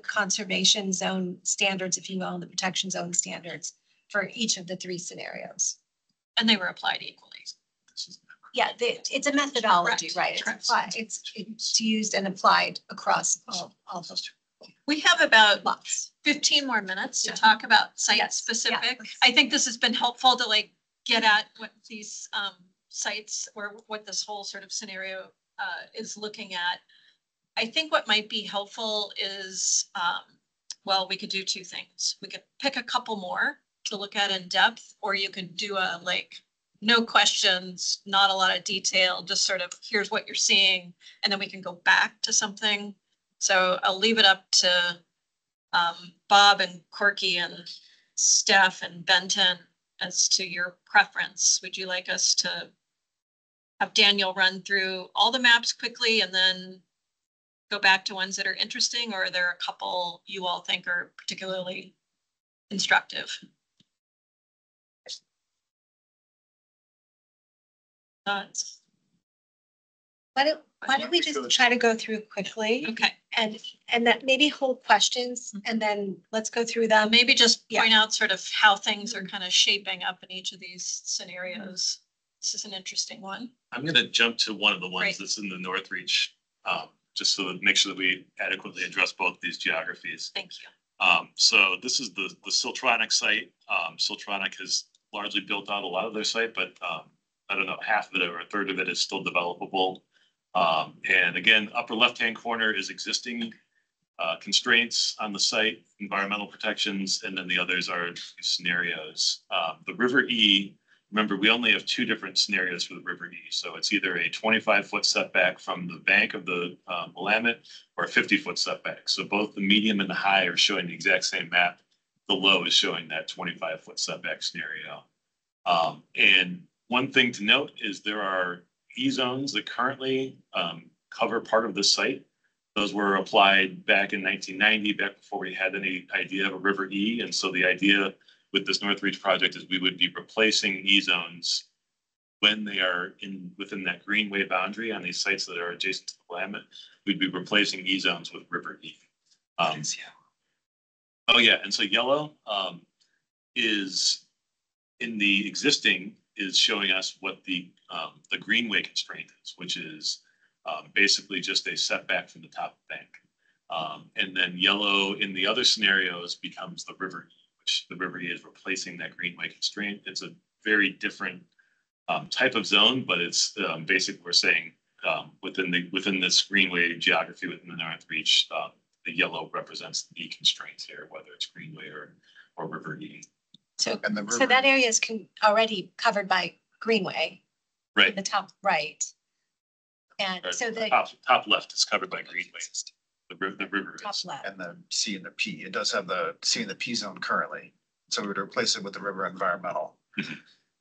conservation zone standards, if you will, and the protection zone standards for each of the 3 scenarios. And they were applied equally. Yeah, it's a methodology, right? It's used and applied across all those. We have about 15 more minutes to talk about site specific. I think this has been helpful to like get at what these sites or what this whole sort of scenario is looking at. I think what might be helpful is, well, we could do two things. We could pick a couple more to look at in depth, or you could do a like no questions, not a lot of detail, just sort of here's what you're seeing, and then we can go back to something. So I'll leave it up to Bob and Corky and Steph and Benton as to your preference. Would you like us to have Daniel run through all the maps quickly and then go back to ones that are interesting, or are there a couple you all think are particularly instructive? Thoughts? Why don't we just try to go through quickly? Okay. And that maybe hold questions and then let's go through them. Maybe just point out sort of how things are kind of shaping up in each of these scenarios. This is an interesting one. I'm going to jump to one of the ones Great. that's in the Northreach, just so that make sure that we adequately address both these geographies. Thank you. So this is the Siltronic site. Siltronic has largely built out a lot of their site, but I don't know, half of it or a third of it is still developable. And again, upper left-hand corner is existing constraints on the site, environmental protections, and then the others are scenarios. The River E, remember, we only have two different scenarios for the River E. So it's either a 25-foot setback from the bank of the Willamette or a 50-foot setback. So both the medium and the high are showing the exact same map. The low is showing that 25-foot setback scenario. And one thing to note is there are E-zones that currently cover part of the site. Those were applied back in 1990, back before we had any idea of a River E. And so the idea with this Northreach project is we would be replacing E-zones when they are within that greenway boundary on these sites that are adjacent to the Willamette. We'd be replacing E-zones with River E. Oh yeah, and so yellow is in the existing is showing us what the greenway constraint is, which is basically just a setback from the top of the bank. And then yellow in the other scenarios becomes the River E, which the River E is replacing that greenway constraint. It's a very different type of zone, but it's basically we're saying within this greenway geography within the Northreach, the yellow represents the constraints here, whether it's greenway or River E. So that area is already covered by Greenway. Right. The top right. And so the top left is covered by Greenway. The river top is. left. And the C and the P, it does have the C and the P zone currently. So we would replace it with the river environmental.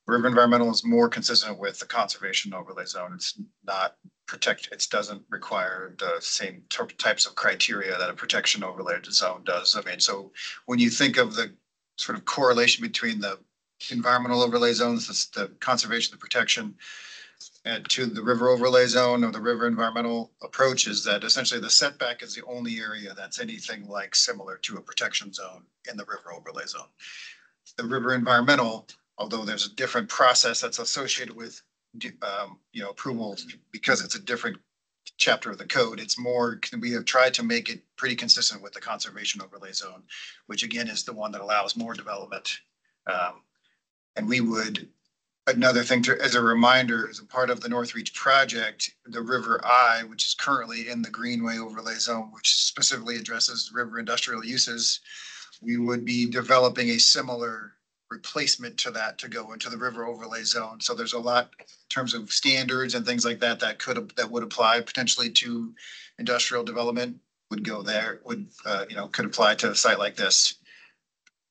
River environmental is more consistent with the conservation overlay zone. It's not it doesn't require the same types of criteria that a protection overlay zone does. I mean, so when you think of the sort of correlation between the environmental overlay zones, the conservation, the protection, and to the river overlay zone or the river environmental approach, is that essentially the setback is the only area that's anything like similar to a protection zone in the river overlay zone. The river environmental, although there's a different process that's associated with approval because it's a different chapter of the code, it's more, we have tried to make it pretty consistent with the conservation overlay zone, which again is the one that allows more development. And we would, another thing as a reminder, as a part of the Northreach project, the River I, which is currently in the Greenway overlay zone, which specifically addresses river industrial uses, we would be developing a similar replacement to that to go into the river overlay zone. So there's a lot in terms of standards and things like that that would apply potentially to industrial development, would go there, could apply to a site like this.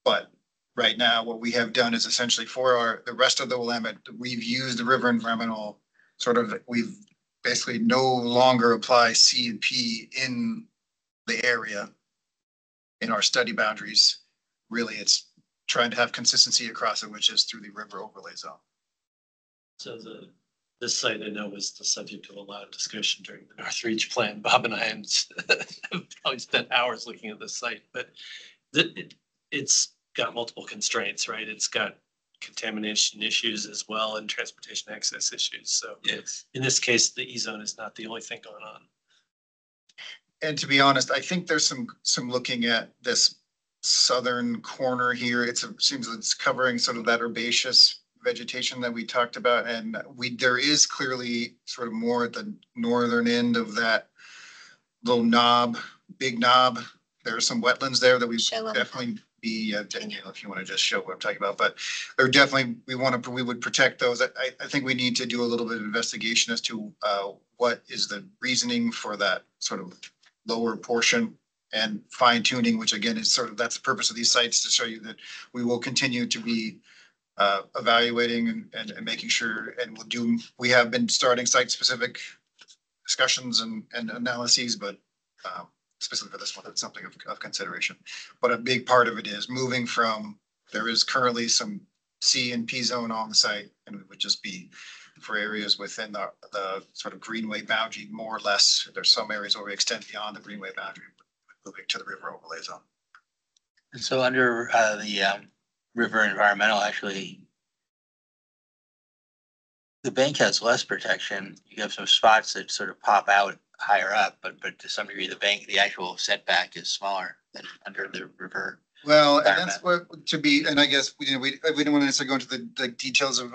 But right now, what we have done is essentially for the rest of the Willamette, we've used the river environmental we've basically no longer apply C and P in the area in our study boundaries. Really, it's trying to have consistency across it, which is through the river overlay zone. So this site I know was the subject of a lot of discussion during the Northreach plan. Bob and I have probably spent hours looking at this site, but it's got multiple constraints, right? It's got contamination issues as well and transportation access issues. So yes, in this case, the E-zone is not the only thing going on. And to be honest, I think there's some looking at this southern corner here. It seems it's covering sort of that herbaceous vegetation that we talked about. And there is clearly sort of more at the northern end of that little knob, big knob. There are some wetlands there that we definitely be, Danielle, if you want to just show what I'm talking about, but there definitely, we would protect those. I think we need to do a little bit of investigation as to what is the reasoning for that sort of lower portion and fine tuning, which again is sort of, that's the purpose of these sites, to show you that we will continue to be evaluating and making sure, and we have been starting site specific discussions and analyses, but specifically for this one, it's something of consideration. But a big part of it is moving from, there is currently some C and P zone on the site, and it would just be for areas within the sort of greenway boundary, more or less. There's some areas where we extend beyond the greenway boundary, moving to the river overlay zone. And so under the river environmental, actually, the bank has less protection. You have some spots that sort of pop out higher up, but to some degree, the actual setback is smaller than under the river. Well, and that's what to be, and I guess we don't want to necessarily go into the details of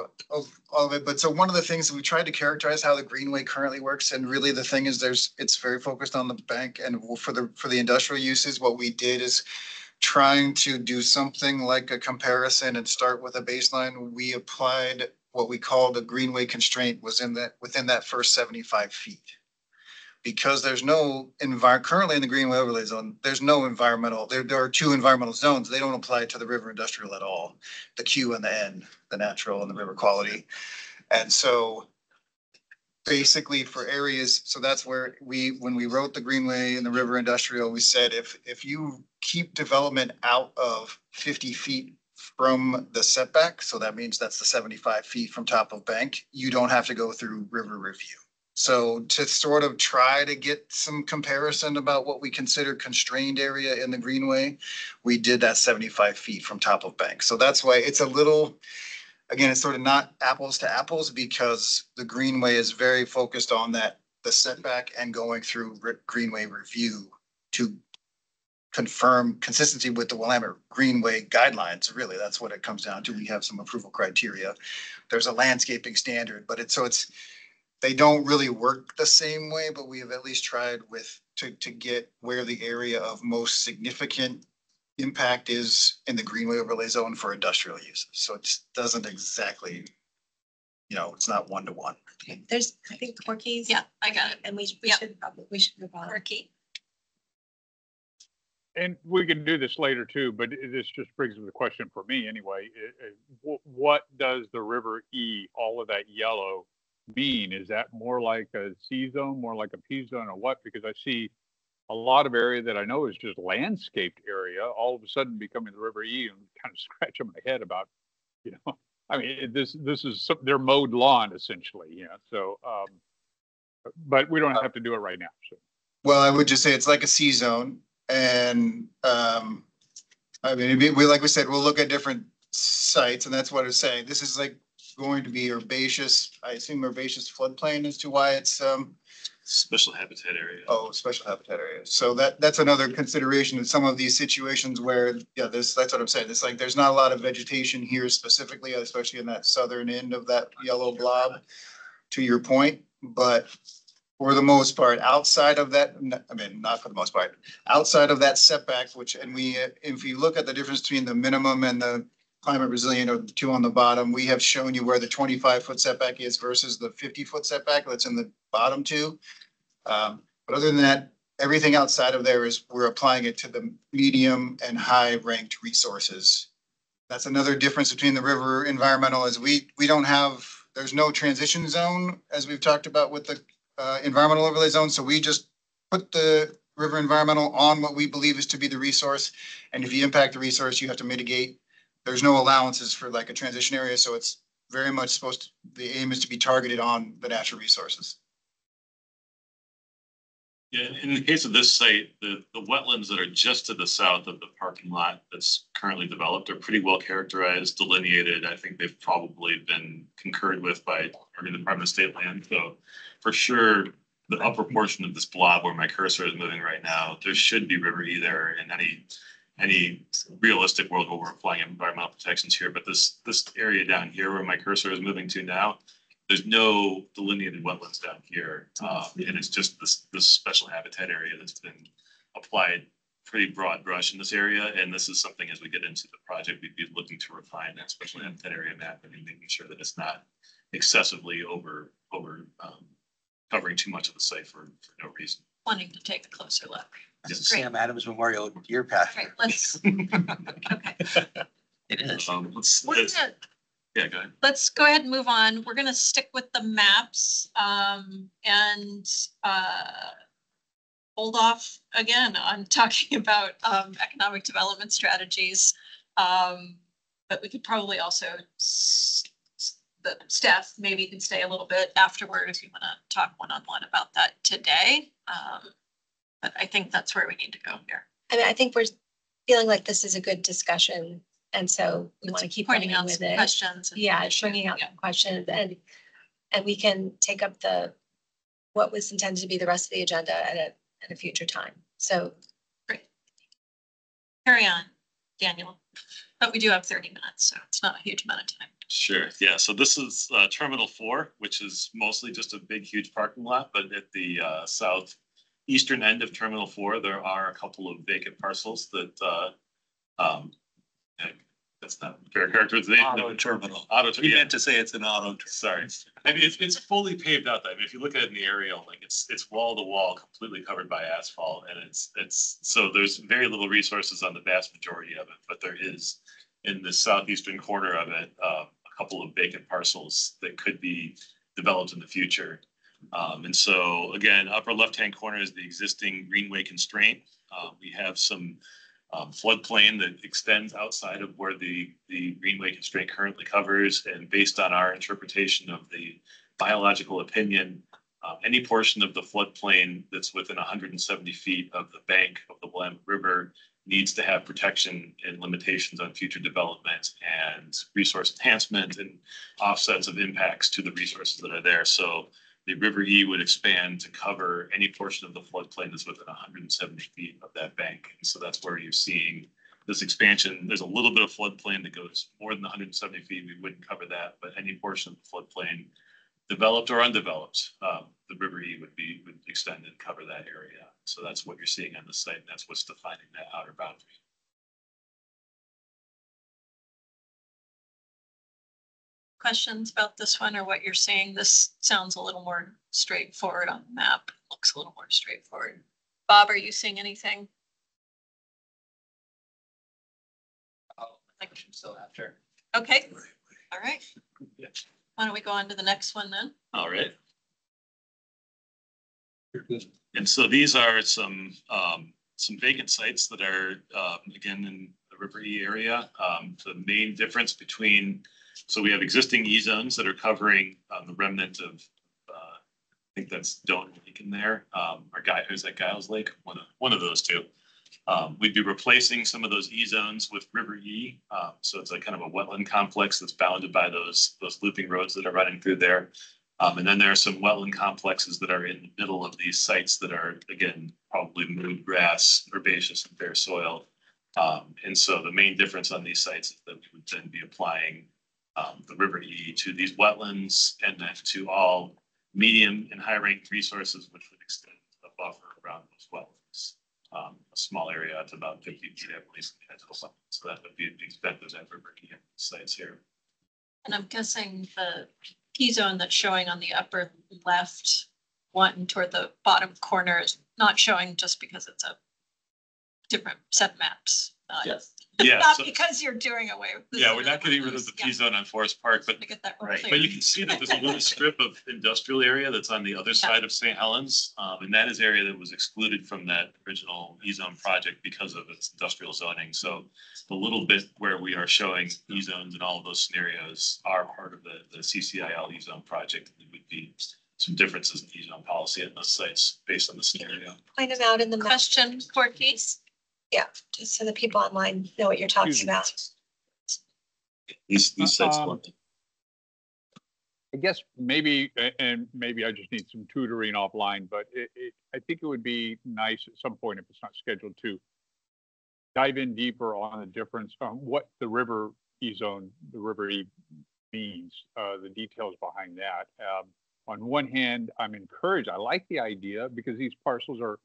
all of it, but so one of the things that we tried to characterize how the greenway currently works, and really the thing is it's very focused on the bank, and for the industrial uses, what we did is trying to do something like a comparison and start with a baseline. We applied what we call the greenway constraint within that first 75 feet. Because there's no currently in the greenway overlay zone, there's no environmental, there are two environmental zones. They don't apply to the river industrial at all. The Q and the N, the natural and the river quality. And so basically for areas, so that's where when we wrote the greenway and the river industrial, we said, if you keep development out of 50 feet from the setback, so that means that's the 75 feet from top of bank, you don't have to go through river review. So to sort of try to get some comparison about what we consider constrained area in the greenway, we did that 75 feet from top of bank. So that's why it's a little, again, it's sort of not apples to apples, because the greenway is very focused on the setback and going through greenway review to confirm consistency with the Willamette Greenway guidelines. Really, that's what it comes down to. We have some approval criteria. There's a landscaping standard, but they don't really work the same way, but we have at least tried to get where the area of most significant impact is in the greenway overlay zone for industrial uses. So it doesn't exactly, it's not one-to-one. Okay. There's, I think Corky's. Yeah, I got it. And we should move on. Corky. And we can do this later too, but this just brings up the question for me anyway. What does the river E, all of that yellow, mean? Is that more like a C zone, more like a P zone, or what? Because I see a lot of area that I know is just landscaped area all of a sudden becoming the river E, and kind of scratching my head about, I mean, this is their mowed lawn essentially, so but we don't have to do it right now. So. Well, I would just say it's like a C zone, and I mean, like we said, we'll look at different sites, and that's what it's saying. This is like going to be herbaceous. I assume herbaceous floodplain as to why it's special habitat area. Oh, special habitat area. So that's another consideration in some of these situations where, that's what I'm saying. It's like there's not a lot of vegetation here specifically, especially in that southern end of that yellow blob, to your point. But for the most part, outside of that, I mean, not for the most part, outside of that setback, if you look at the difference between the minimum and the climate resilient, or the two on the bottom, we have shown you where the 25-foot setback is versus the 50-foot setback that's in the bottom two. But other than that, everything outside of there we're applying it to the medium and high ranked resources. That's another difference between the river environmental is we don't have, there's no transition zone as we've talked about with the environmental overlay zone. So we just put the river environmental on what we believe is to be the resource. And if you impact the resource, you have to mitigate. There's no allowances for like a transition area. So it's very much the aim is to be targeted on the natural resources. Yeah, in the case of this site, the wetlands that are just to the south of the parking lot that's currently developed are pretty well characterized, delineated. I think they've probably been concurred with by the Department of State Land. So for sure, the upper portion of this blob where my cursor is moving right now, there should be River E there in any realistic world where we're applying environmental protections here. But this area down here where my cursor is moving to now, there's no delineated wetlands down here. And it's just this special habitat area that's been applied pretty broad brush in this area. And this is something as we get into the project, we'd be looking to refine that special habitat area mapping and making sure that it's not excessively over covering too much of the site for no reason. Wanting to take a closer look. This is Sam Adams Memorial Deer Path. Right, let's, okay. It is. Yeah, go ahead. Let's go ahead and move on. We're gonna stick with the maps and hold off again on talking about economic development strategies. But we could probably also, the staff maybe can stay a little bit afterward if you want to talk one-on-one about that today. But I think that's where we need to go here. I mean, I think we're feeling like this is a good discussion. And so we want to keep pointing out with some it. questions. Yeah, bringing out some questions and we can take up what was intended to be the rest of the agenda at a future time. So great. Carry on, Daniel. But we do have 30 minutes, so it's not a huge amount of time. Sure. Yeah. So this is Terminal 4, which is mostly just a big, huge parking lot. But at the southeastern end of Terminal 4, there are a couple of vacant parcels that that's not fair characterization. Auto terminal. You meant to say it's an auto terminal. Sorry. I mean, it's fully paved out. I mean, if you look at it in the aerial, like it's wall to wall, completely covered by asphalt, and it's so there's very little resources on the vast majority of it, but there is in the southeastern corner of it a couple of vacant parcels that could be developed in the future. And so again, upper left-hand corner is the existing greenway constraint. We have some floodplain that extends outside of where the greenway constraint currently covers. And based on our interpretation of the biological opinion, any portion of the floodplain that's within 170 feet of the bank of the Willamette River needs to have protection and limitations on future development and resource enhancement and offsets of impacts to the resources that are there. So the River E would expand to cover any portion of the floodplain that's within 170 feet of that bank. And so that's where you're seeing this expansion. There's a little bit of floodplain that goes more than 170 feet. We wouldn't cover that, but any portion of the floodplain, developed or undeveloped, the River E would extend and cover that area. So that's what you're seeing on the site. And that's what's defining that outer boundary. Questions about this one or what you're saying? This sounds a little more straightforward on the map. Looks a little more straightforward. Bob, are you seeing anything? Still after. Okay. All right. Why don't we go on to the next one then? All right. And so these are some vacant sites that are again in the River E area. The main difference between so we have existing E zones that are covering the remnant of I think that's Don Lake in there. Or who's that Giles Lake? One of those two. We'd be replacing some of those E zones with River E. So it's like kind of a wetland complex that's bounded by those looping roads that are running through there. And then there are some wetland complexes that are in the middle of these sites that are, again, probably mowed grass, herbaceous, and bare soil. And so the main difference on these sites is that we would then be applying the River E to these wetlands and then to all medium and high ranked resources, which would extend a buffer around those wetlands. A small area to about 50 feet, I believe, so that would be the extent of that River E sites here. And I'm guessing the P zone that's showing on the upper left one toward the bottom corner is not showing just because it's a different set of maps. Yes. Yeah. Not So, because you're doing away with this. yeah, we're not getting rid of the P zone on Forest Park, but Get that right. clear. But you can see that there's a little strip of industrial area that's on the other side of St. Helens. And that is area that was excluded from that original E-zone project because of its industrial zoning. So the little bit where we are showing E-zones in all of those scenarios are part of the CCIL E-zone project. There would be some differences in E-zone policy at those sites based on the scenario. Point them out in the question, Corky. Yeah, just so the people online know what you're talking about. These sites. I guess maybe, and maybe I just need some tutoring offline, but I think it would be nice at some point, if it's not scheduled, to dive in deeper on the difference, what the river E zone, the river E means, the details behind that. On one hand, I'm encouraged. I like the idea because these parcels are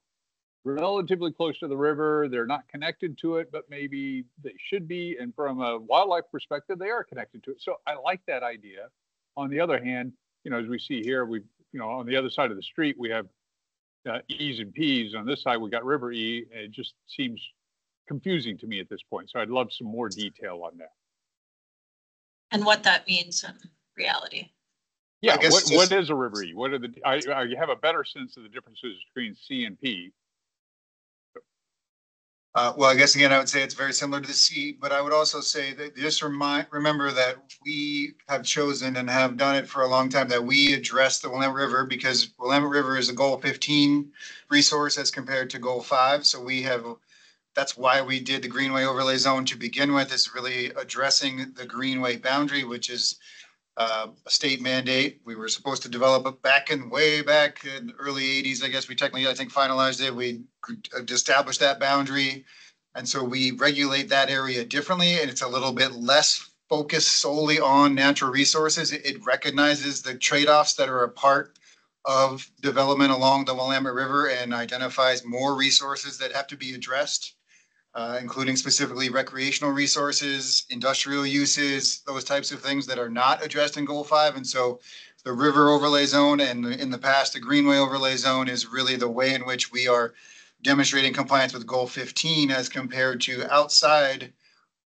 relatively close to the river. They're not connected to it, but maybe they should be. And from a wildlife perspective, they are connected to it. So I like that idea. On the other hand, as we see here, on the other side of the street, we have E's and P's. On this side, we got River E. It just seems confusing to me at this point. So I'd love some more detail on that. And what that means in reality. Yeah, what is a river E? What are I have a better sense of the differences between C and P. Well, I guess again, I would say it's very similar to the C, but I would also say that just remember that we have chosen and have done it for a long time that we address the Willamette River because Willamette River is a goal 15 resource as compared to goal 5. So that's why we did the Greenway overlay zone to begin with, is really addressing the Greenway boundary, which is a state mandate. We were supposed to develop it way back in the early 80s. I guess we technically, I think, finalized it. We established that boundary. And so we regulate that area differently, and it's a little bit less focused solely on natural resources. It recognizes the trade-offs that are a part of development along the Willamette River and identifies more resources that have to be addressed. Including specifically recreational resources, industrial uses, those types of things that are not addressed in Goal 5. And so the river overlay zone and in the past, the Greenway overlay zone is really the way in which we are demonstrating compliance with Goal 15 as compared to outside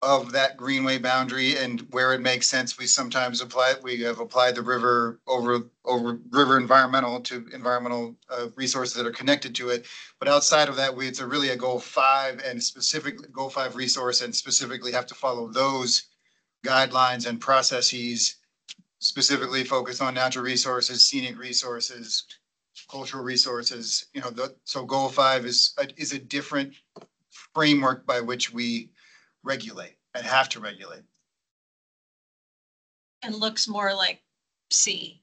of that Greenway boundary, and where it makes sense, we sometimes we have applied the river river environmental to environmental resources that are connected to it. But outside of that, it's really a Goal 5 and specifically Goal 5 resource, and specifically have to follow those guidelines and processes, specifically focused on natural resources, scenic resources, cultural resources. So Goal 5 is a different framework by which we regulate and have to regulate. And looks more like C.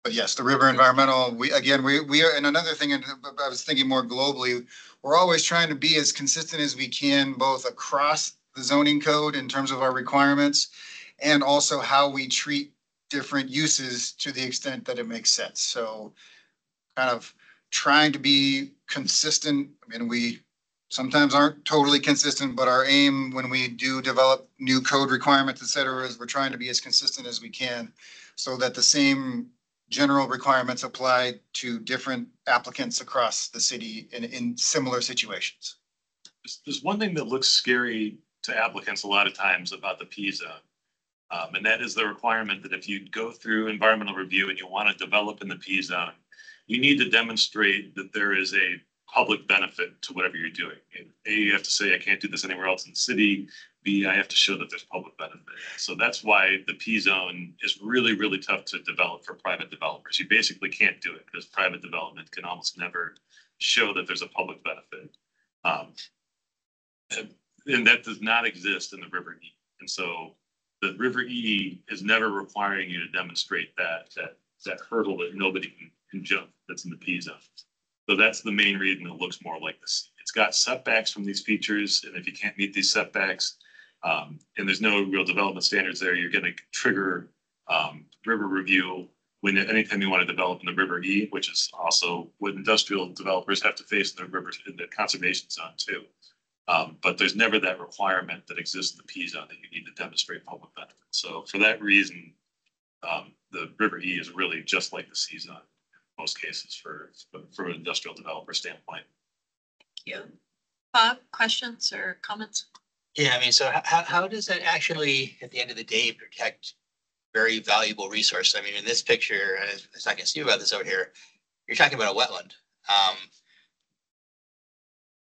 But yes, the river environmental, we are, and another thing, and I was thinking more globally, we're always trying to be as consistent as we can, both across the zoning code in terms of our requirements, and also how we treat different uses to the extent that it makes sense. So kind of trying to be consistent. I mean, we sometimes aren't totally consistent, but our aim when we do develop new code requirements, et cetera, is we're trying to be as consistent as we can so that the same general requirements apply to different applicants across the city in similar situations. There's one thing that looks scary to applicants a lot of times about the P zone. And that is the requirement that if you go through environmental review and you want to develop in the P zone, you need to demonstrate that there is a public benefit to whatever you're doing. And A, you have to say, I can't do this anywhere else in the city. B, I have to show that there's public benefit. So that's why the P zone is really, really tough to develop for private developers. You basically can't do it because private development can almost never show that there's a public benefit. And that does not exist in the River E. And so the River E is never requiring you to demonstrate that hurdle that nobody can jump that's in the P zone. So that's the main reason it looks more like this. It's got setbacks from these features, and if you can't meet these setbacks, and there's no real development standards there, you're going to trigger river review anytime you want to develop in the River E, which is also what industrial developers have to face in the rivers in the conservation zone too. But there's never that requirement that exists in the P zone that you need to demonstrate public benefit. So for that reason, the River E is really just like the C zone. Most cases from an industrial developer standpoint. Thank you. Bob, questions or comments? Yeah, I mean, so how does that actually, at the end of the day, protect very valuable resource? I mean, in this picture, as I can see about this over here, you're talking about a wetland,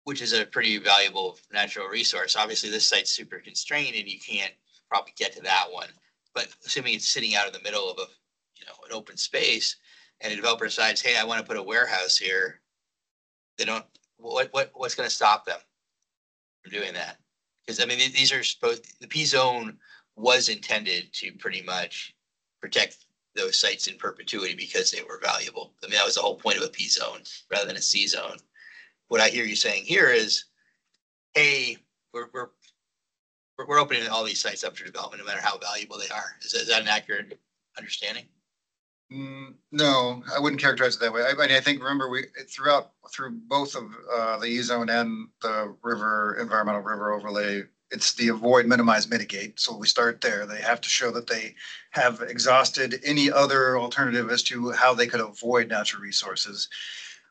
which is a pretty valuable natural resource. Obviously, this site's super constrained, and you can't probably get to that one. But assuming it's sitting out in the middle of an open space, and a developer decides, hey, I want to put a warehouse here, they don't, what's going to stop them from doing that? Because I mean, these are supposed, the P zone was intended to pretty much protect those sites in perpetuity because they were valuable. I mean, that was the whole point of a P zone rather than a C zone. What I hear you saying here is, hey, we're opening all these sites up for development, no matter how valuable they are. Is that an accurate understanding? No, I wouldn't characterize it that way. I mean, I think, remember, through both of the E zone and the environmental river overlay, it's the avoid, minimize, mitigate. So we start there. They have to show that they have exhausted any other alternative as to how they could avoid natural resources.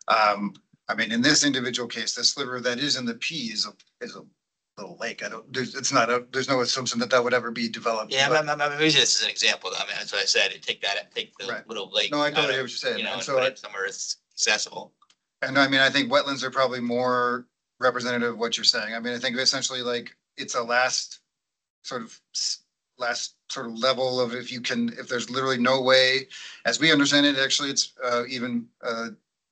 I mean, in this individual case, the sliver that is in the P is a little lake. There's no assumption that would ever be developed. Yeah, maybe this is an example. I mean, that's what I said. Take the right. little lake. No, I totally hear what you're saying. You know, and so put it somewhere it's accessible. And I mean, I think wetlands are probably more representative of what you're saying. I mean, I think essentially like it's a last sort of level of if there's literally no way, as we understand it, actually it's even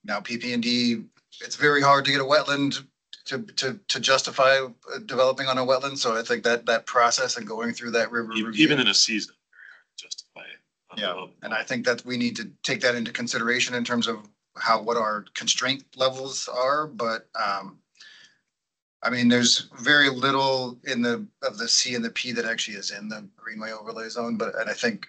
now PP&D, it's very hard to get a wetland to justify developing on a wetland. So I think that process and going through that river review, even in a season, justify it. Yeah, and I think that we need to take that into consideration in terms of what our constraint levels are. But I mean, there's very little of the C and the P that actually is in the Greenway overlay zone. And I think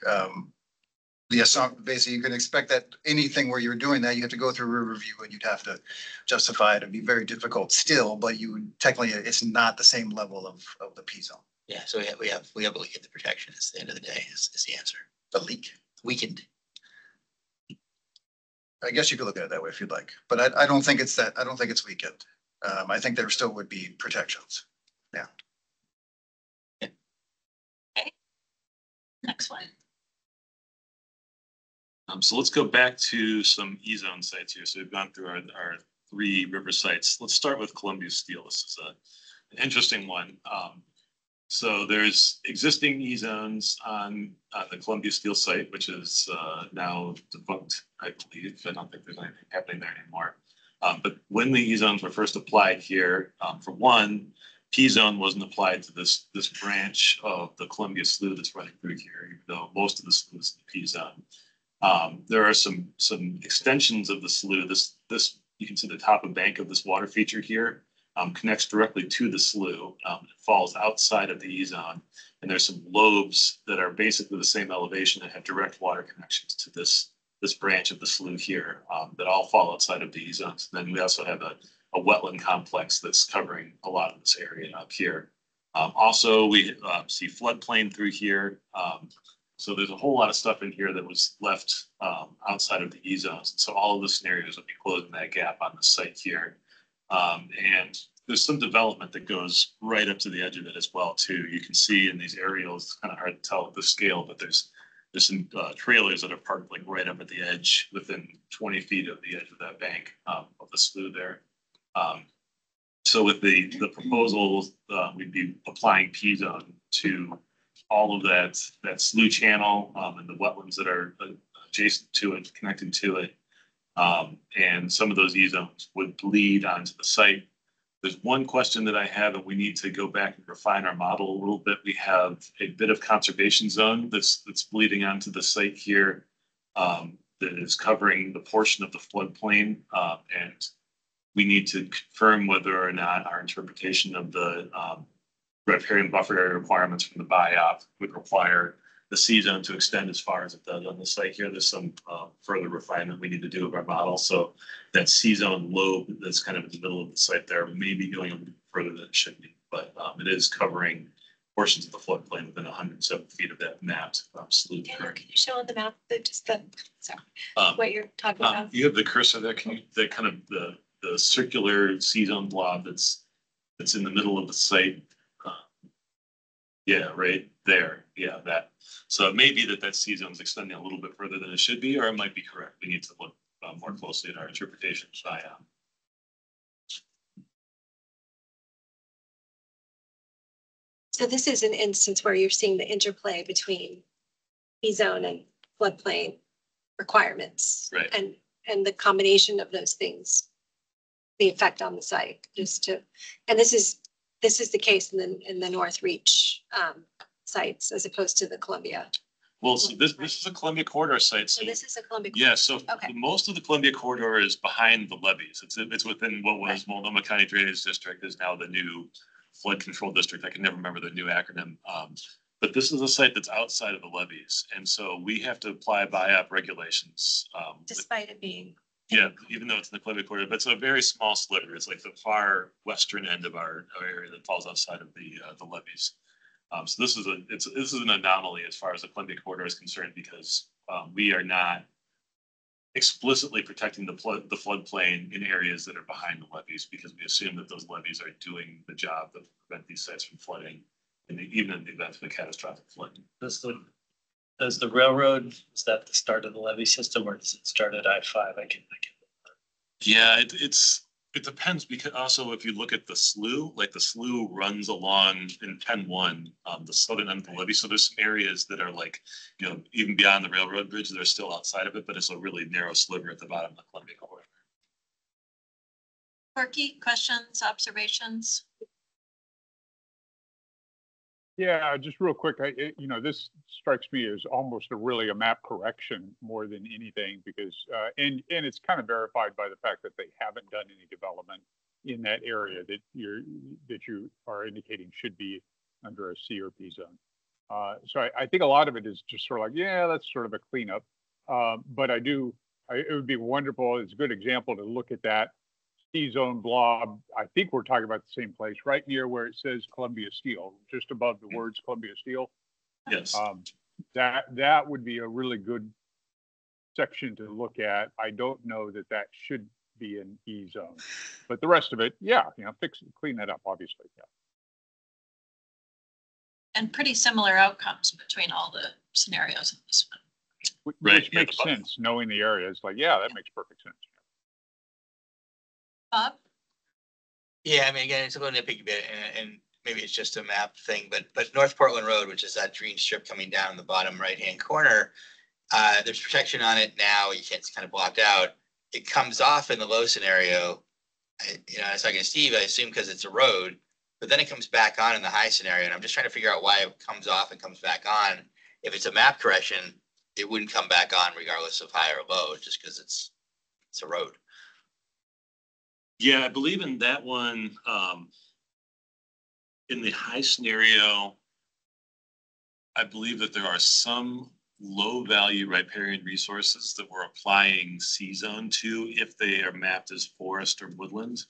basically you can expect that anything where you're doing that, you have to go through a review and you'd have to justify it. It'd be very difficult still, but technically it's not the same level of the P zone. Yeah, so we have to look at the protection. At the end of the day is the answer. The leak weakened. I guess you could look at it that way if you'd like, but I don't think it's that. I don't think it's weakened. I think there still would be protections. Yeah. Okay. Next one. So let's go back to some E-zone sites here. So we've gone through our 3 river sites. Let's start with Columbia Steel. This is an interesting one. So there's existing E-zones on the Columbia Steel site, which is now defunct, I believe. I don't think there's anything happening there anymore. But when the E-zones were first applied here, for one, P-zone wasn't applied to this branch of the Columbia Slough that's running through here, even though most of the slough is the P-zone. There are some extensions of the slough. This you can see the top of bank of this water feature here connects directly to the slough. It falls outside of the E-zone, and there's some lobes that are basically the same elevation that have direct water connections to this branch of the slough here that all fall outside of the E-zones. And then we also have a wetland complex that's covering a lot of this area up here. Also, we see floodplain through here. So there's a whole lot of stuff in here that was left outside of the E-zones. So all of the scenarios would be closing that gap on the site here. And there's some development that goes right up to the edge of it as well too. You can see in these aerials, it's kind of hard to tell the scale, but there's some trailers that are parked like right up at the edge within 20 feet of the edge of that bank of the slough there. So with the proposals, we'd be applying P-zone to all of that slough channel and the wetlands that are adjacent to it, connected to it. And some of those E-zones would bleed onto the site. There's one question that I have, and we need to go back and refine our model a little bit. We have a bit of conservation zone that's bleeding onto the site here that is covering the portion of the floodplain. And we need to confirm whether or not our interpretation of the riparian buffer area requirements from the BIOP would require the C-zone to extend as far as it does on the site here. There's some further refinement we need to do of our model. So that C-zone lobe that's kind of in the middle of the site there may be going a little further than it should be, but it is covering portions of the floodplain within 107 feet of that mapped slough. Can you show on the map what you're talking about? You have the cursor there. Can you, the kind of the circular C-zone blob that's in the middle of the site? Yeah, right there. Yeah, that. So it may be that C-zone is extending a little bit further than it should be, or it might be correct. We need to look more closely at our interpretation of BIOP. So this is an instance where you're seeing the interplay between P-zone and floodplain requirements. Right. And the combination of those things, the effect on the site, and this is the case in the North Reach sites as opposed to the Columbia Well, so this is a Columbia Corridor site. So this is a Columbia. Yeah, so Okay. most of the Columbia Corridor is behind the levees. It's within what was Multnomah County Drainage District, is now the new Flood Control District. I can never remember the new acronym. But this is a site that's outside of the levees, and so we have to apply BIOP regulations. Despite it being. Yeah, even though it's in the Columbia Corridor, but it's a very small sliver. It's like the far western end of our area that falls outside of the levees. So this is an anomaly as far as the Columbia Corridor is concerned, because we are not explicitly protecting the floodplain in areas that are behind the levees, because we assume that those levees are doing the job that prevent these sites from flooding, even in the event of a catastrophic flood. Does the railroad, is that the start of the levee system, or does it start at I-5? Yeah, it depends, because also if you look at the slough, like the slough runs along in 10-1, the southern end of the levee. So there's some areas that are like, even beyond the railroad bridge, they're still outside of it, but it's a really narrow sliver at the bottom of the Columbia Corridor. Quirky questions, observations? Yeah, just real quick, this strikes me as almost a map correction more than anything, because and it's kind of verified by the fact that they haven't done any development in that area that you are indicating should be under a C or P zone. So I think a lot of it is just sort of like, yeah, that's sort of a cleanup. But it would be wonderful. It's a good example to look at that C-zone blob. I think we're talking about the same place, right near where it says Columbia Steel, just above the words Columbia Steel. Yes. That would be a really good section to look at. I don't know that should be an E zone, but the rest of it, yeah, clean that up, obviously. Yeah. And pretty similar outcomes between all the scenarios in this one. Which makes sense, knowing the area. It's like, yeah, that makes perfect sense. Bob? Yeah, I mean, again, it's a little nitpicky bit, and maybe it's just a map thing, but North Portland Road, which is that green strip coming down the bottom right-hand corner, there's protection on it now. You can't, it's kind of blocked out. It comes off in the low scenario. I was talking to Steve, I assume because it's a road, but then it comes back on in the high scenario, and I'm just trying to figure out why it comes off and comes back on. If it's a map correction, it wouldn't come back on regardless of high or low, just because it's a road. Yeah, I believe in that one, in the high scenario, I believe that there are some low value riparian resources that we're applying C-zone to if they are mapped as forest or woodland.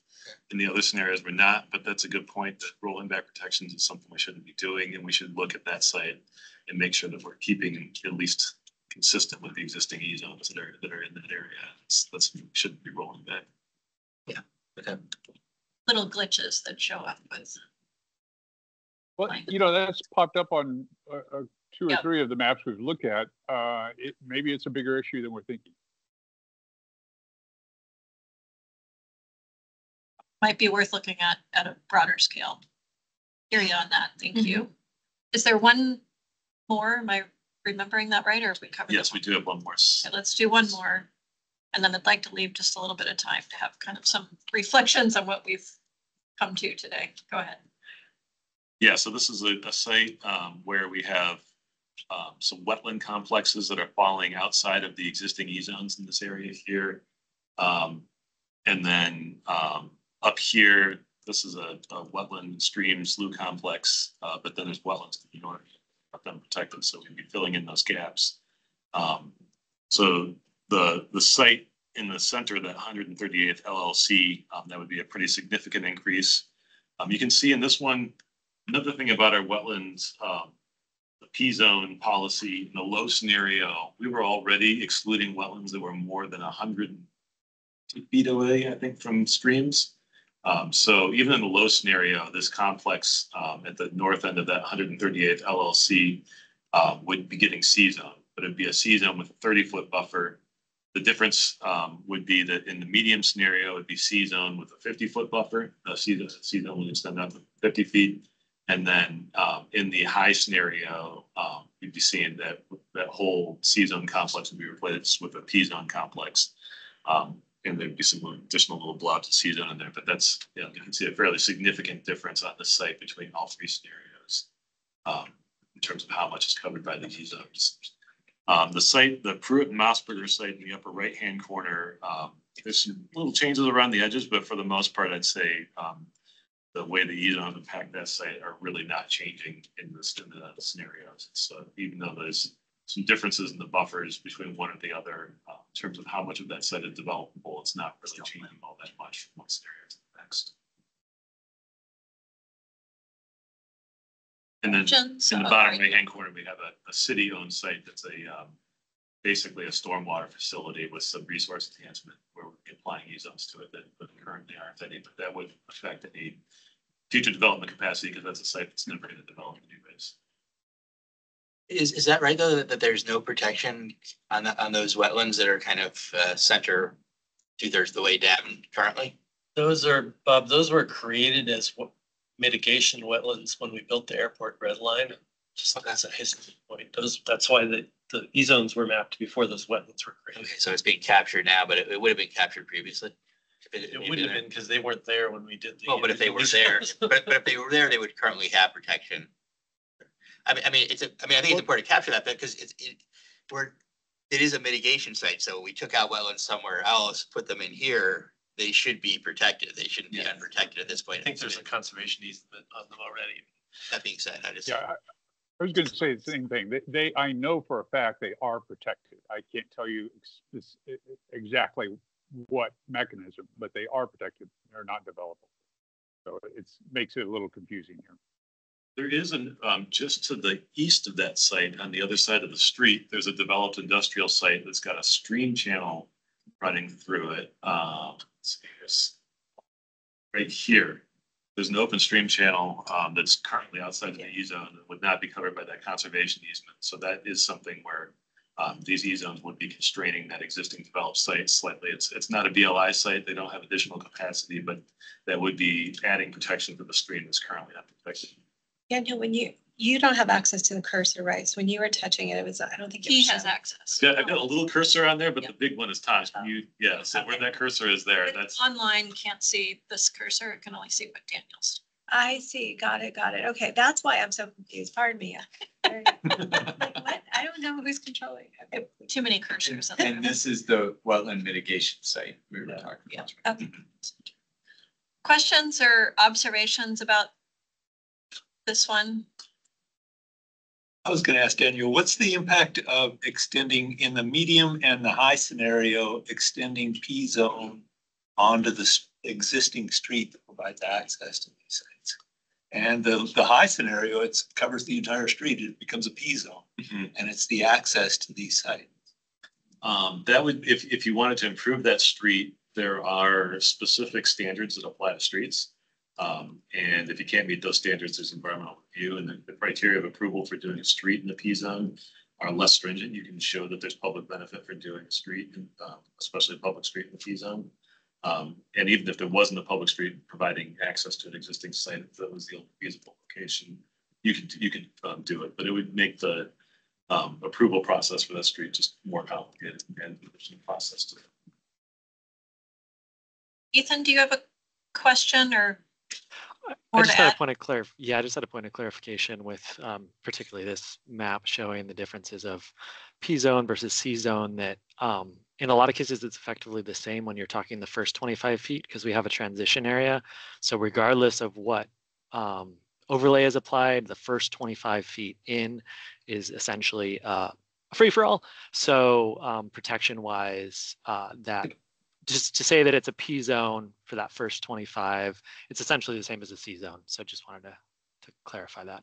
In the other scenarios, we're not, but that's a good point, that rolling back protections is something we shouldn't be doing, and we should look at that site and make sure that we're keeping at least consistent with the existing E-zones that are in that area. We shouldn't be rolling back. Yeah. Okay. Little glitches that show up with. Well, that's popped up on two or three of the maps we've looked at. Maybe it's a bigger issue than we're thinking. Might be worth looking at a broader scale. Hear you on that. Thank you. Is there one more? Am I remembering that right, or have we covered? Yes, we do have one more. Okay, let's do one more. And then I'd like to leave just a little bit of time to have kind of some reflections on what we've come to today. Go ahead. Yeah, so this is a site where we have some wetland complexes that are falling outside of the existing E-zones in this area here. And then up here, this is a wetland stream slough complex, but then there's wetlands to the north, not them protected, so we'd be filling in those gaps. So the site in the center of that 138th LLC, that would be a pretty significant increase. You can see in this one, another thing about our wetlands, the P-zone policy, in the low scenario, we were already excluding wetlands that were more than 100 feet away, I think, from streams. So even in the low scenario, this complex at the north end of that 138th LLC would be getting C-zone, but it'd be a C-zone with a 30-foot buffer. The difference would be that in the medium scenario, it'd be C-zone with a 50-foot buffer. C-zone would extend out to 50 feet. And then in the high scenario, you'd be seeing that whole C-zone complex would be replaced with a P-zone complex. And there'd be some additional little blobs of C-zone in there. But that's, you can see a fairly significant difference on the site between all three scenarios in terms of how much is covered by the E-zones. The site, the Pruitt and Mossberger site in the upper right-hand corner, there's some little changes around the edges, but for the most part, I'd say the way the e-zones impact that site are really not changing in the scenarios. So even though there's some differences in the buffers between one and the other, in terms of how much of that site is developable, it's not really changing all that much from one scenario to the next. And then in the bottom right-hand corner, we have a city-owned site that's basically a stormwater facility with some resource enhancement where we're applying e-zones to it that currently aren't any, but that would affect any future development capacity because that's a site that's never going to develop anyways. Is that right though, that there's no protection on those wetlands that are kind of center 2/3 of the way down currently? Those are, Bob, those were created as mitigation wetlands when we built the airport red line. Just as a history point, that's why the e-zones were mapped before those wetlands were created. Okay, so it's being captured now, but it would have been captured previously. It would have been because they weren't there when we did the. Oh, but if they were there, but if they were there, they would currently have protection. I think it's important to capture that because it is a mitigation site. So we took out wetlands somewhere else, put them in here. They should be protected. They shouldn't be unprotected at this point. I think there's a conservation easement on them already. That being said, I was going to say the same thing. I know for a fact they are protected. I can't tell you exactly what mechanism, but they are protected. They're not developable. So it makes it a little confusing here. There is just to the east of that site, on the other side of the street, there's a developed industrial site that's got a stream channel running through it. Let's see, here's right here. There's an open stream channel that's currently outside of the e-zone and would not be covered by that conservation easement. So that is something where these e-zones would be constraining that existing developed site slightly. It's not a BLI site. They don't have additional capacity, but that would be adding protection to the stream that's currently not protected. Daniel, when you don't have access to the cursor, right? So when you were touching it, it was, I don't think he has access. Yeah, I've got a little cursor on there, but the big one is Tosh. So where that cursor is there, that's online can't see this cursor. It can only see what Daniel's. I see. Got it. Okay. That's why I'm so confused. Pardon me. Like, what? I don't know who's controlling it. Too many cursors. And this is the wetland mitigation site we were talking about. Okay. Questions or observations about this one? I was going to ask Daniel, what's the impact of extending in the medium and the high scenario, extending P zone onto the existing street that provides access to these sites? And the high scenario, it covers the entire street. It becomes a P zone, and it's the access to these sites. That would, if you wanted to improve that street, there are specific standards that apply to streets. And if you can't meet those standards, there's environmental review, and the criteria of approval for doing a street in the P zone are less stringent. You can show that there's public benefit for doing a street, especially a public street in the P zone. And even if there wasn't a public street providing access to an existing site, if that was the only feasible location, you could do it, but it would make the approval process for that street just more complicated and there's a process to it. Ethan, do you have a question or? I just had a point of I just had a point of clarification with particularly this map showing the differences of P zone versus C zone that in a lot of cases it's effectively the same when you're talking the first 25 feet because we have a transition area. So regardless of what overlay is applied, the first 25 feet in is essentially a free-for-all. So protection wise, that just to say that it's a P zone for that first 25, it's essentially the same as a C zone. So just wanted to clarify that.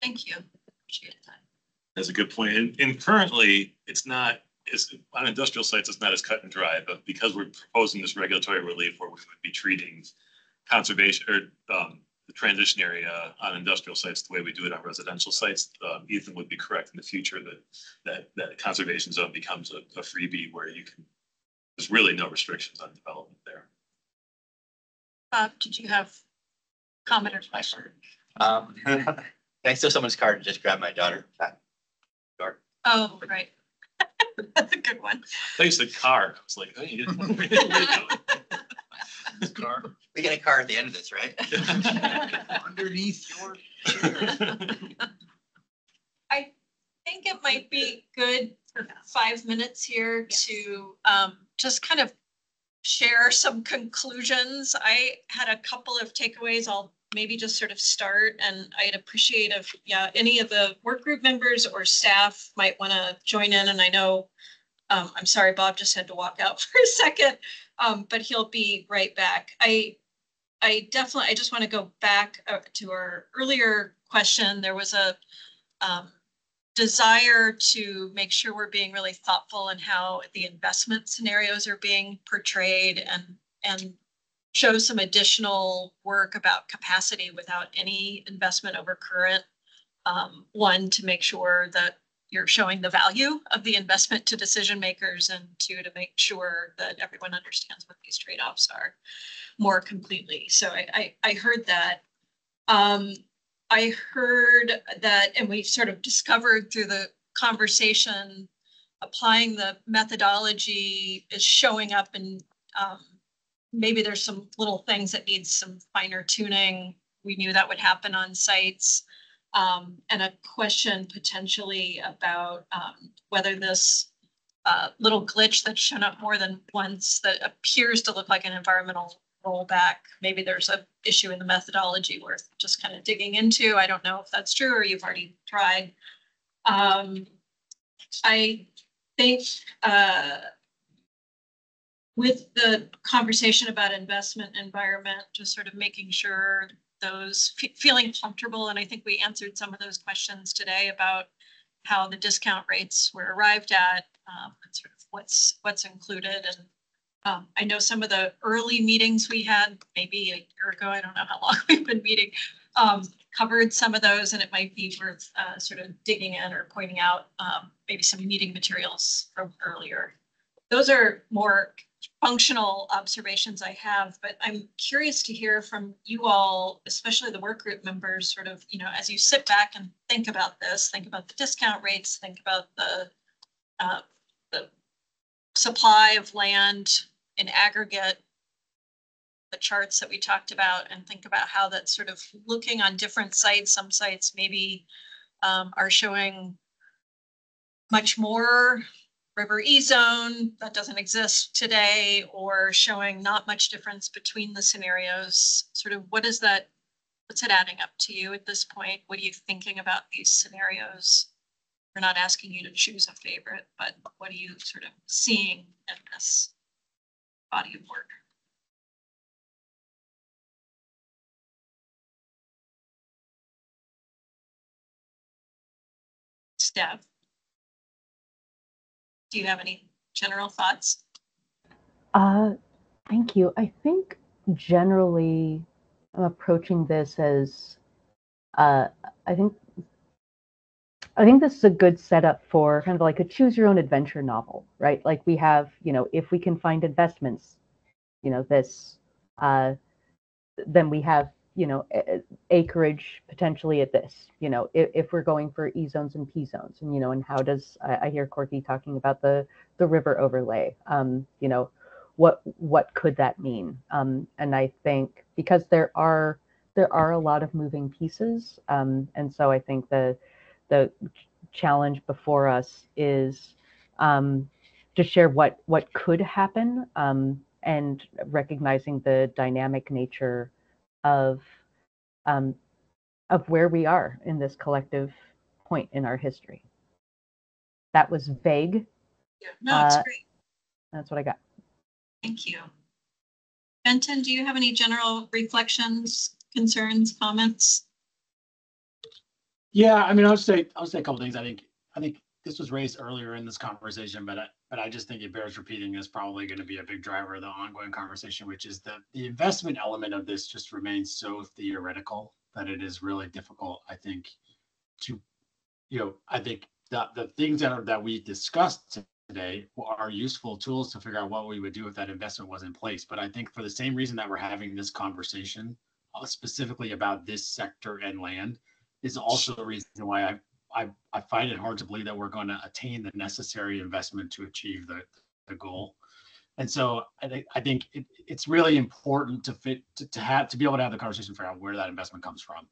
Thank you. Appreciate that. That's a good point. And currently, it's not, on industrial sites, it's not as cut and dry, but because we're proposing this regulatory relief where we would be treating conservation or the transition area on industrial sites the way we do it on residential sites, Ethan would be correct in the future that conservation zone becomes a freebie where there's really no restrictions on development there. Bob, did you have comment or question? Can I steal someone's card and just grab my daughter? Oh, right. That's a good one. They said car. I was like, hey, you didn't car. We get a car at the end of this, right? Underneath your I think it might be good for 5 minutes here to just kind of share some conclusions. I had a couple of takeaways. I'll maybe just sort of start, and I'd appreciate if any of the work group members or staff might want to join in. And I know, I'm sorry, Bob just had to walk out for a second, but he'll be right back. I just want to go back to our earlier question. There was a desire to make sure we're being really thoughtful in how the investment scenarios are being portrayed, and show some additional work about capacity without any investment over current. One, to make sure that you're showing the value of the investment to decision makers, and two, to make sure that everyone understands what these trade-offs are more completely. So I heard that. I heard that, and we sort of discovered through the conversation, applying the methodology is showing up, and maybe there's some little things that need some finer tuning. We knew that would happen on sites. And a question potentially about whether this little glitch that's shown up more than once that appears to look like an environmental rollback, maybe there's an issue in the methodology worth just kind of digging into. I don't know if that's true or you've already tried. I think with the conversation about investment environment, just sort of making sure those feeling comfortable. And I think we answered some of those questions today about how the discount rates were arrived at, and sort of what's included. And I know some of the early meetings we had, maybe a year ago, I don't know how long we've been meeting, covered some of those, and it might be worth sort of digging in or pointing out maybe some meeting materials from earlier. Those are more functional observations I have, but I'm curious to hear from you all, especially the work group members, sort of, as you sit back and think about this, think about the discount rates, think about the supply of land in aggregate, the charts that we talked about, and think about how that's sort of looking on different sites. Some sites maybe are showing much more river E zone that doesn't exist today, or showing not much difference between the scenarios. Sort of what is that, what's it adding up to you at this point? What are you thinking about these scenarios? We're not asking you to choose a favorite, but what are you sort of seeing in this body of work? Steph, do you have any general thoughts? Thank you. I think generally I'm approaching this as I think this is a good setup for kind of like a choose your own adventure novel, right? Like we have, if we can find investments, this, then we have, acreage potentially at this, if we're going for E zones and P zones, and, and how does, I hear Corky talking about the river overlay, what could that mean? And I think because there are a lot of moving pieces, and so I think the challenge before us is to share what could happen, and recognizing the dynamic nature of where we are in this collective point in our history. That was vague. Yeah, no, it's great. That's what I got. Thank you. Benton, do you have any general reflections, concerns, comments? Yeah, I mean, I'll say a couple things. I think this was raised earlier in this conversation, but I just think it bears repeating is probably going to be a big driver of the ongoing conversation, which is that the investment element of this just remains so theoretical that it is really difficult, I think, to, I think the things that we discussed today are useful tools to figure out what we would do if that investment was in place. But I think for the same reason that we're having this conversation specifically about this sector and land is also the reason why I find it hard to believe that we're going to attain the necessary investment to achieve the goal. And so I think it's really important to be able to have the conversation, figure out where that investment comes from,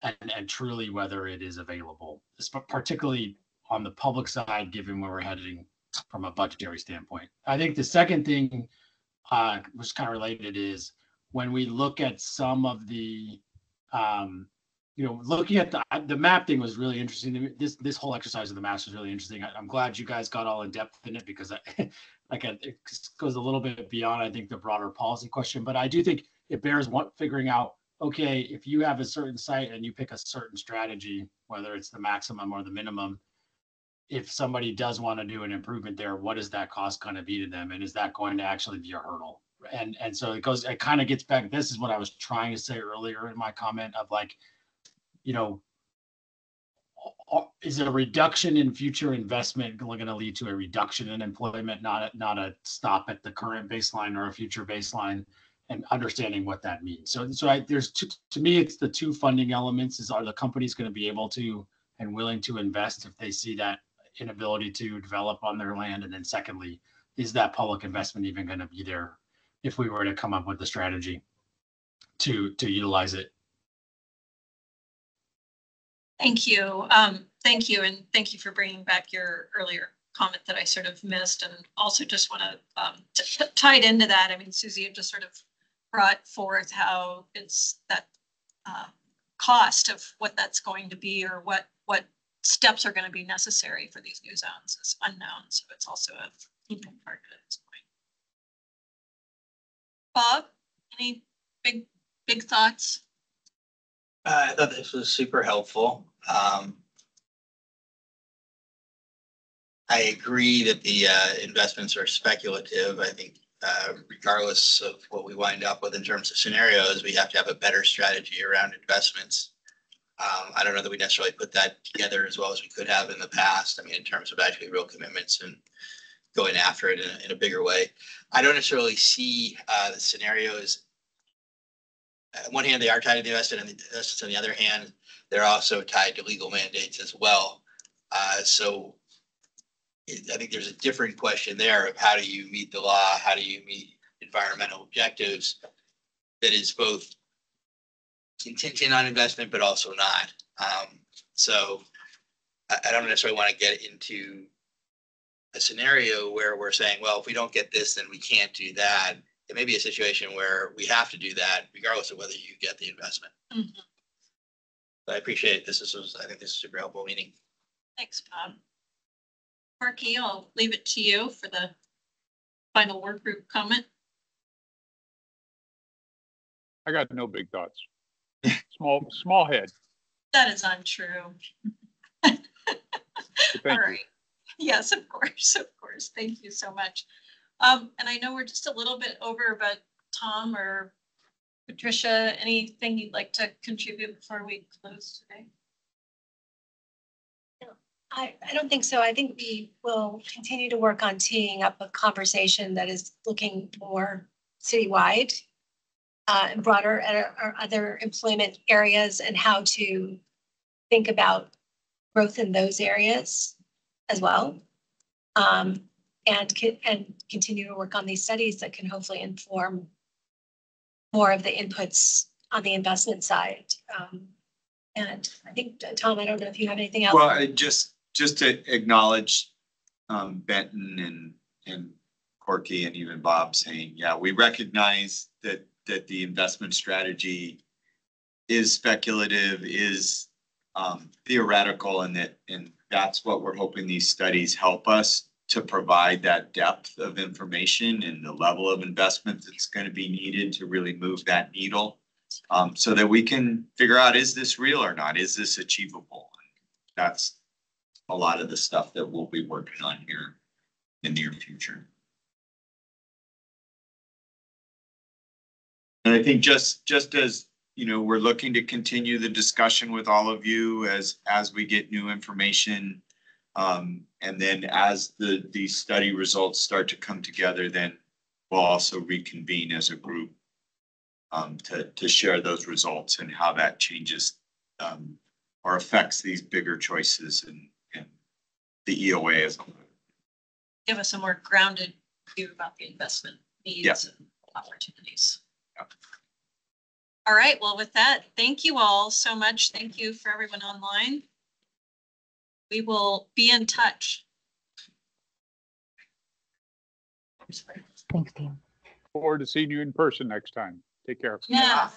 and truly whether it is available, particularly on the public side, given where we're heading from a budgetary standpoint. I think the second thing, which is kind of related, is when we look at some of the, looking at the map thing was really interesting to me. This whole exercise of the maps was really interesting. I'm glad you guys got all in depth in it, because it goes a little bit beyond, I think, the broader policy question. But I do think it bears figuring out, okay, if you have a certain site and you pick a certain strategy, whether it's the maximum or the minimum, if somebody does want to do an improvement there, what is that cost going to be to them? And is that going to actually be a hurdle? And so it kind of gets back. This is what I was trying to say earlier in my comment of like, is it a reduction in future investment going to lead to a reduction in employment, not a stop at the current baseline or a future baseline, and understanding what that means. So there's to me, it's the two funding elements: are the companies going to be able to and willing to invest if they see that inability to develop on their land? And then secondly, is that public investment even going to be there if we were to come up with a strategy to utilize it? Thank you. Thank you. And thank you for bringing back your earlier comment that I sort of missed. And also just want to tie it into that. I mean, Susie, you just sort of brought forth how it's that cost of what that's going to be, or what steps are going to be necessary for these new zones is unknown. So it's also a moving part at this point. Bob, any big thoughts? I thought this was super helpful. I agree that the investments are speculative. I think regardless of what we wind up with in terms of scenarios, we have to have a better strategy around investments. I don't know that we necessarily put that together as well as we could have in the past. I mean, in terms of actually real commitments and going after it in a bigger way. I don't necessarily see the scenarios. On one hand, they are tied to the investment, and on the other hand, they're also tied to legal mandates as well. So I think there's a different question there of how do you meet the law? How do you meet environmental objectives that is both contingent on investment, but also not. So I don't necessarily want to get into a scenario where we're saying, well, if we don't get this, then we can't do that. It may be a situation where we have to do that regardless of whether you get the investment. Mm-hmm. But I appreciate it. I think this is a super helpful meeting. Thanks, Bob. Marky, I'll leave it to you for the final work group comment. I got no big thoughts. Small head. That is untrue. All right. Yes, of course. Thank you so much. And I know we're just a little bit over, but Tom or Patricia, anything you'd like to contribute before we close today? I don't think so. I think we will continue to work on teeing up a conversation that is looking more citywide and broader at our other employment areas, and how to think about growth in those areas as well. And continue to work on these studies that can hopefully inform more of the inputs on the investment side. And I think, Tom, I don't know if you have anything else. Well, just to acknowledge Benton and Corky and even Bob saying, yeah, we recognize that the investment strategy is speculative, is theoretical, and that's what we're hoping these studies help us to provide, that depth of information and the level of investment that's going to be needed to really move that needle, so that we can figure out, is this real or not? Is this achievable? That's a lot of the stuff that we'll be working on here in the near future. And I think just as, we're looking to continue the discussion with all of you as we get new information, and then as these study results start to come together, then we'll also reconvene as a group to share those results and how that changes or affects these bigger choices and the EOA as well. Give us a more grounded view about the investment needs and opportunities. Yeah. All right. Well, with that, thank you all so much. Thank you for everyone online. We will be in touch. Thanks, team. Forward to seeing you in person next time. Take care. Yeah.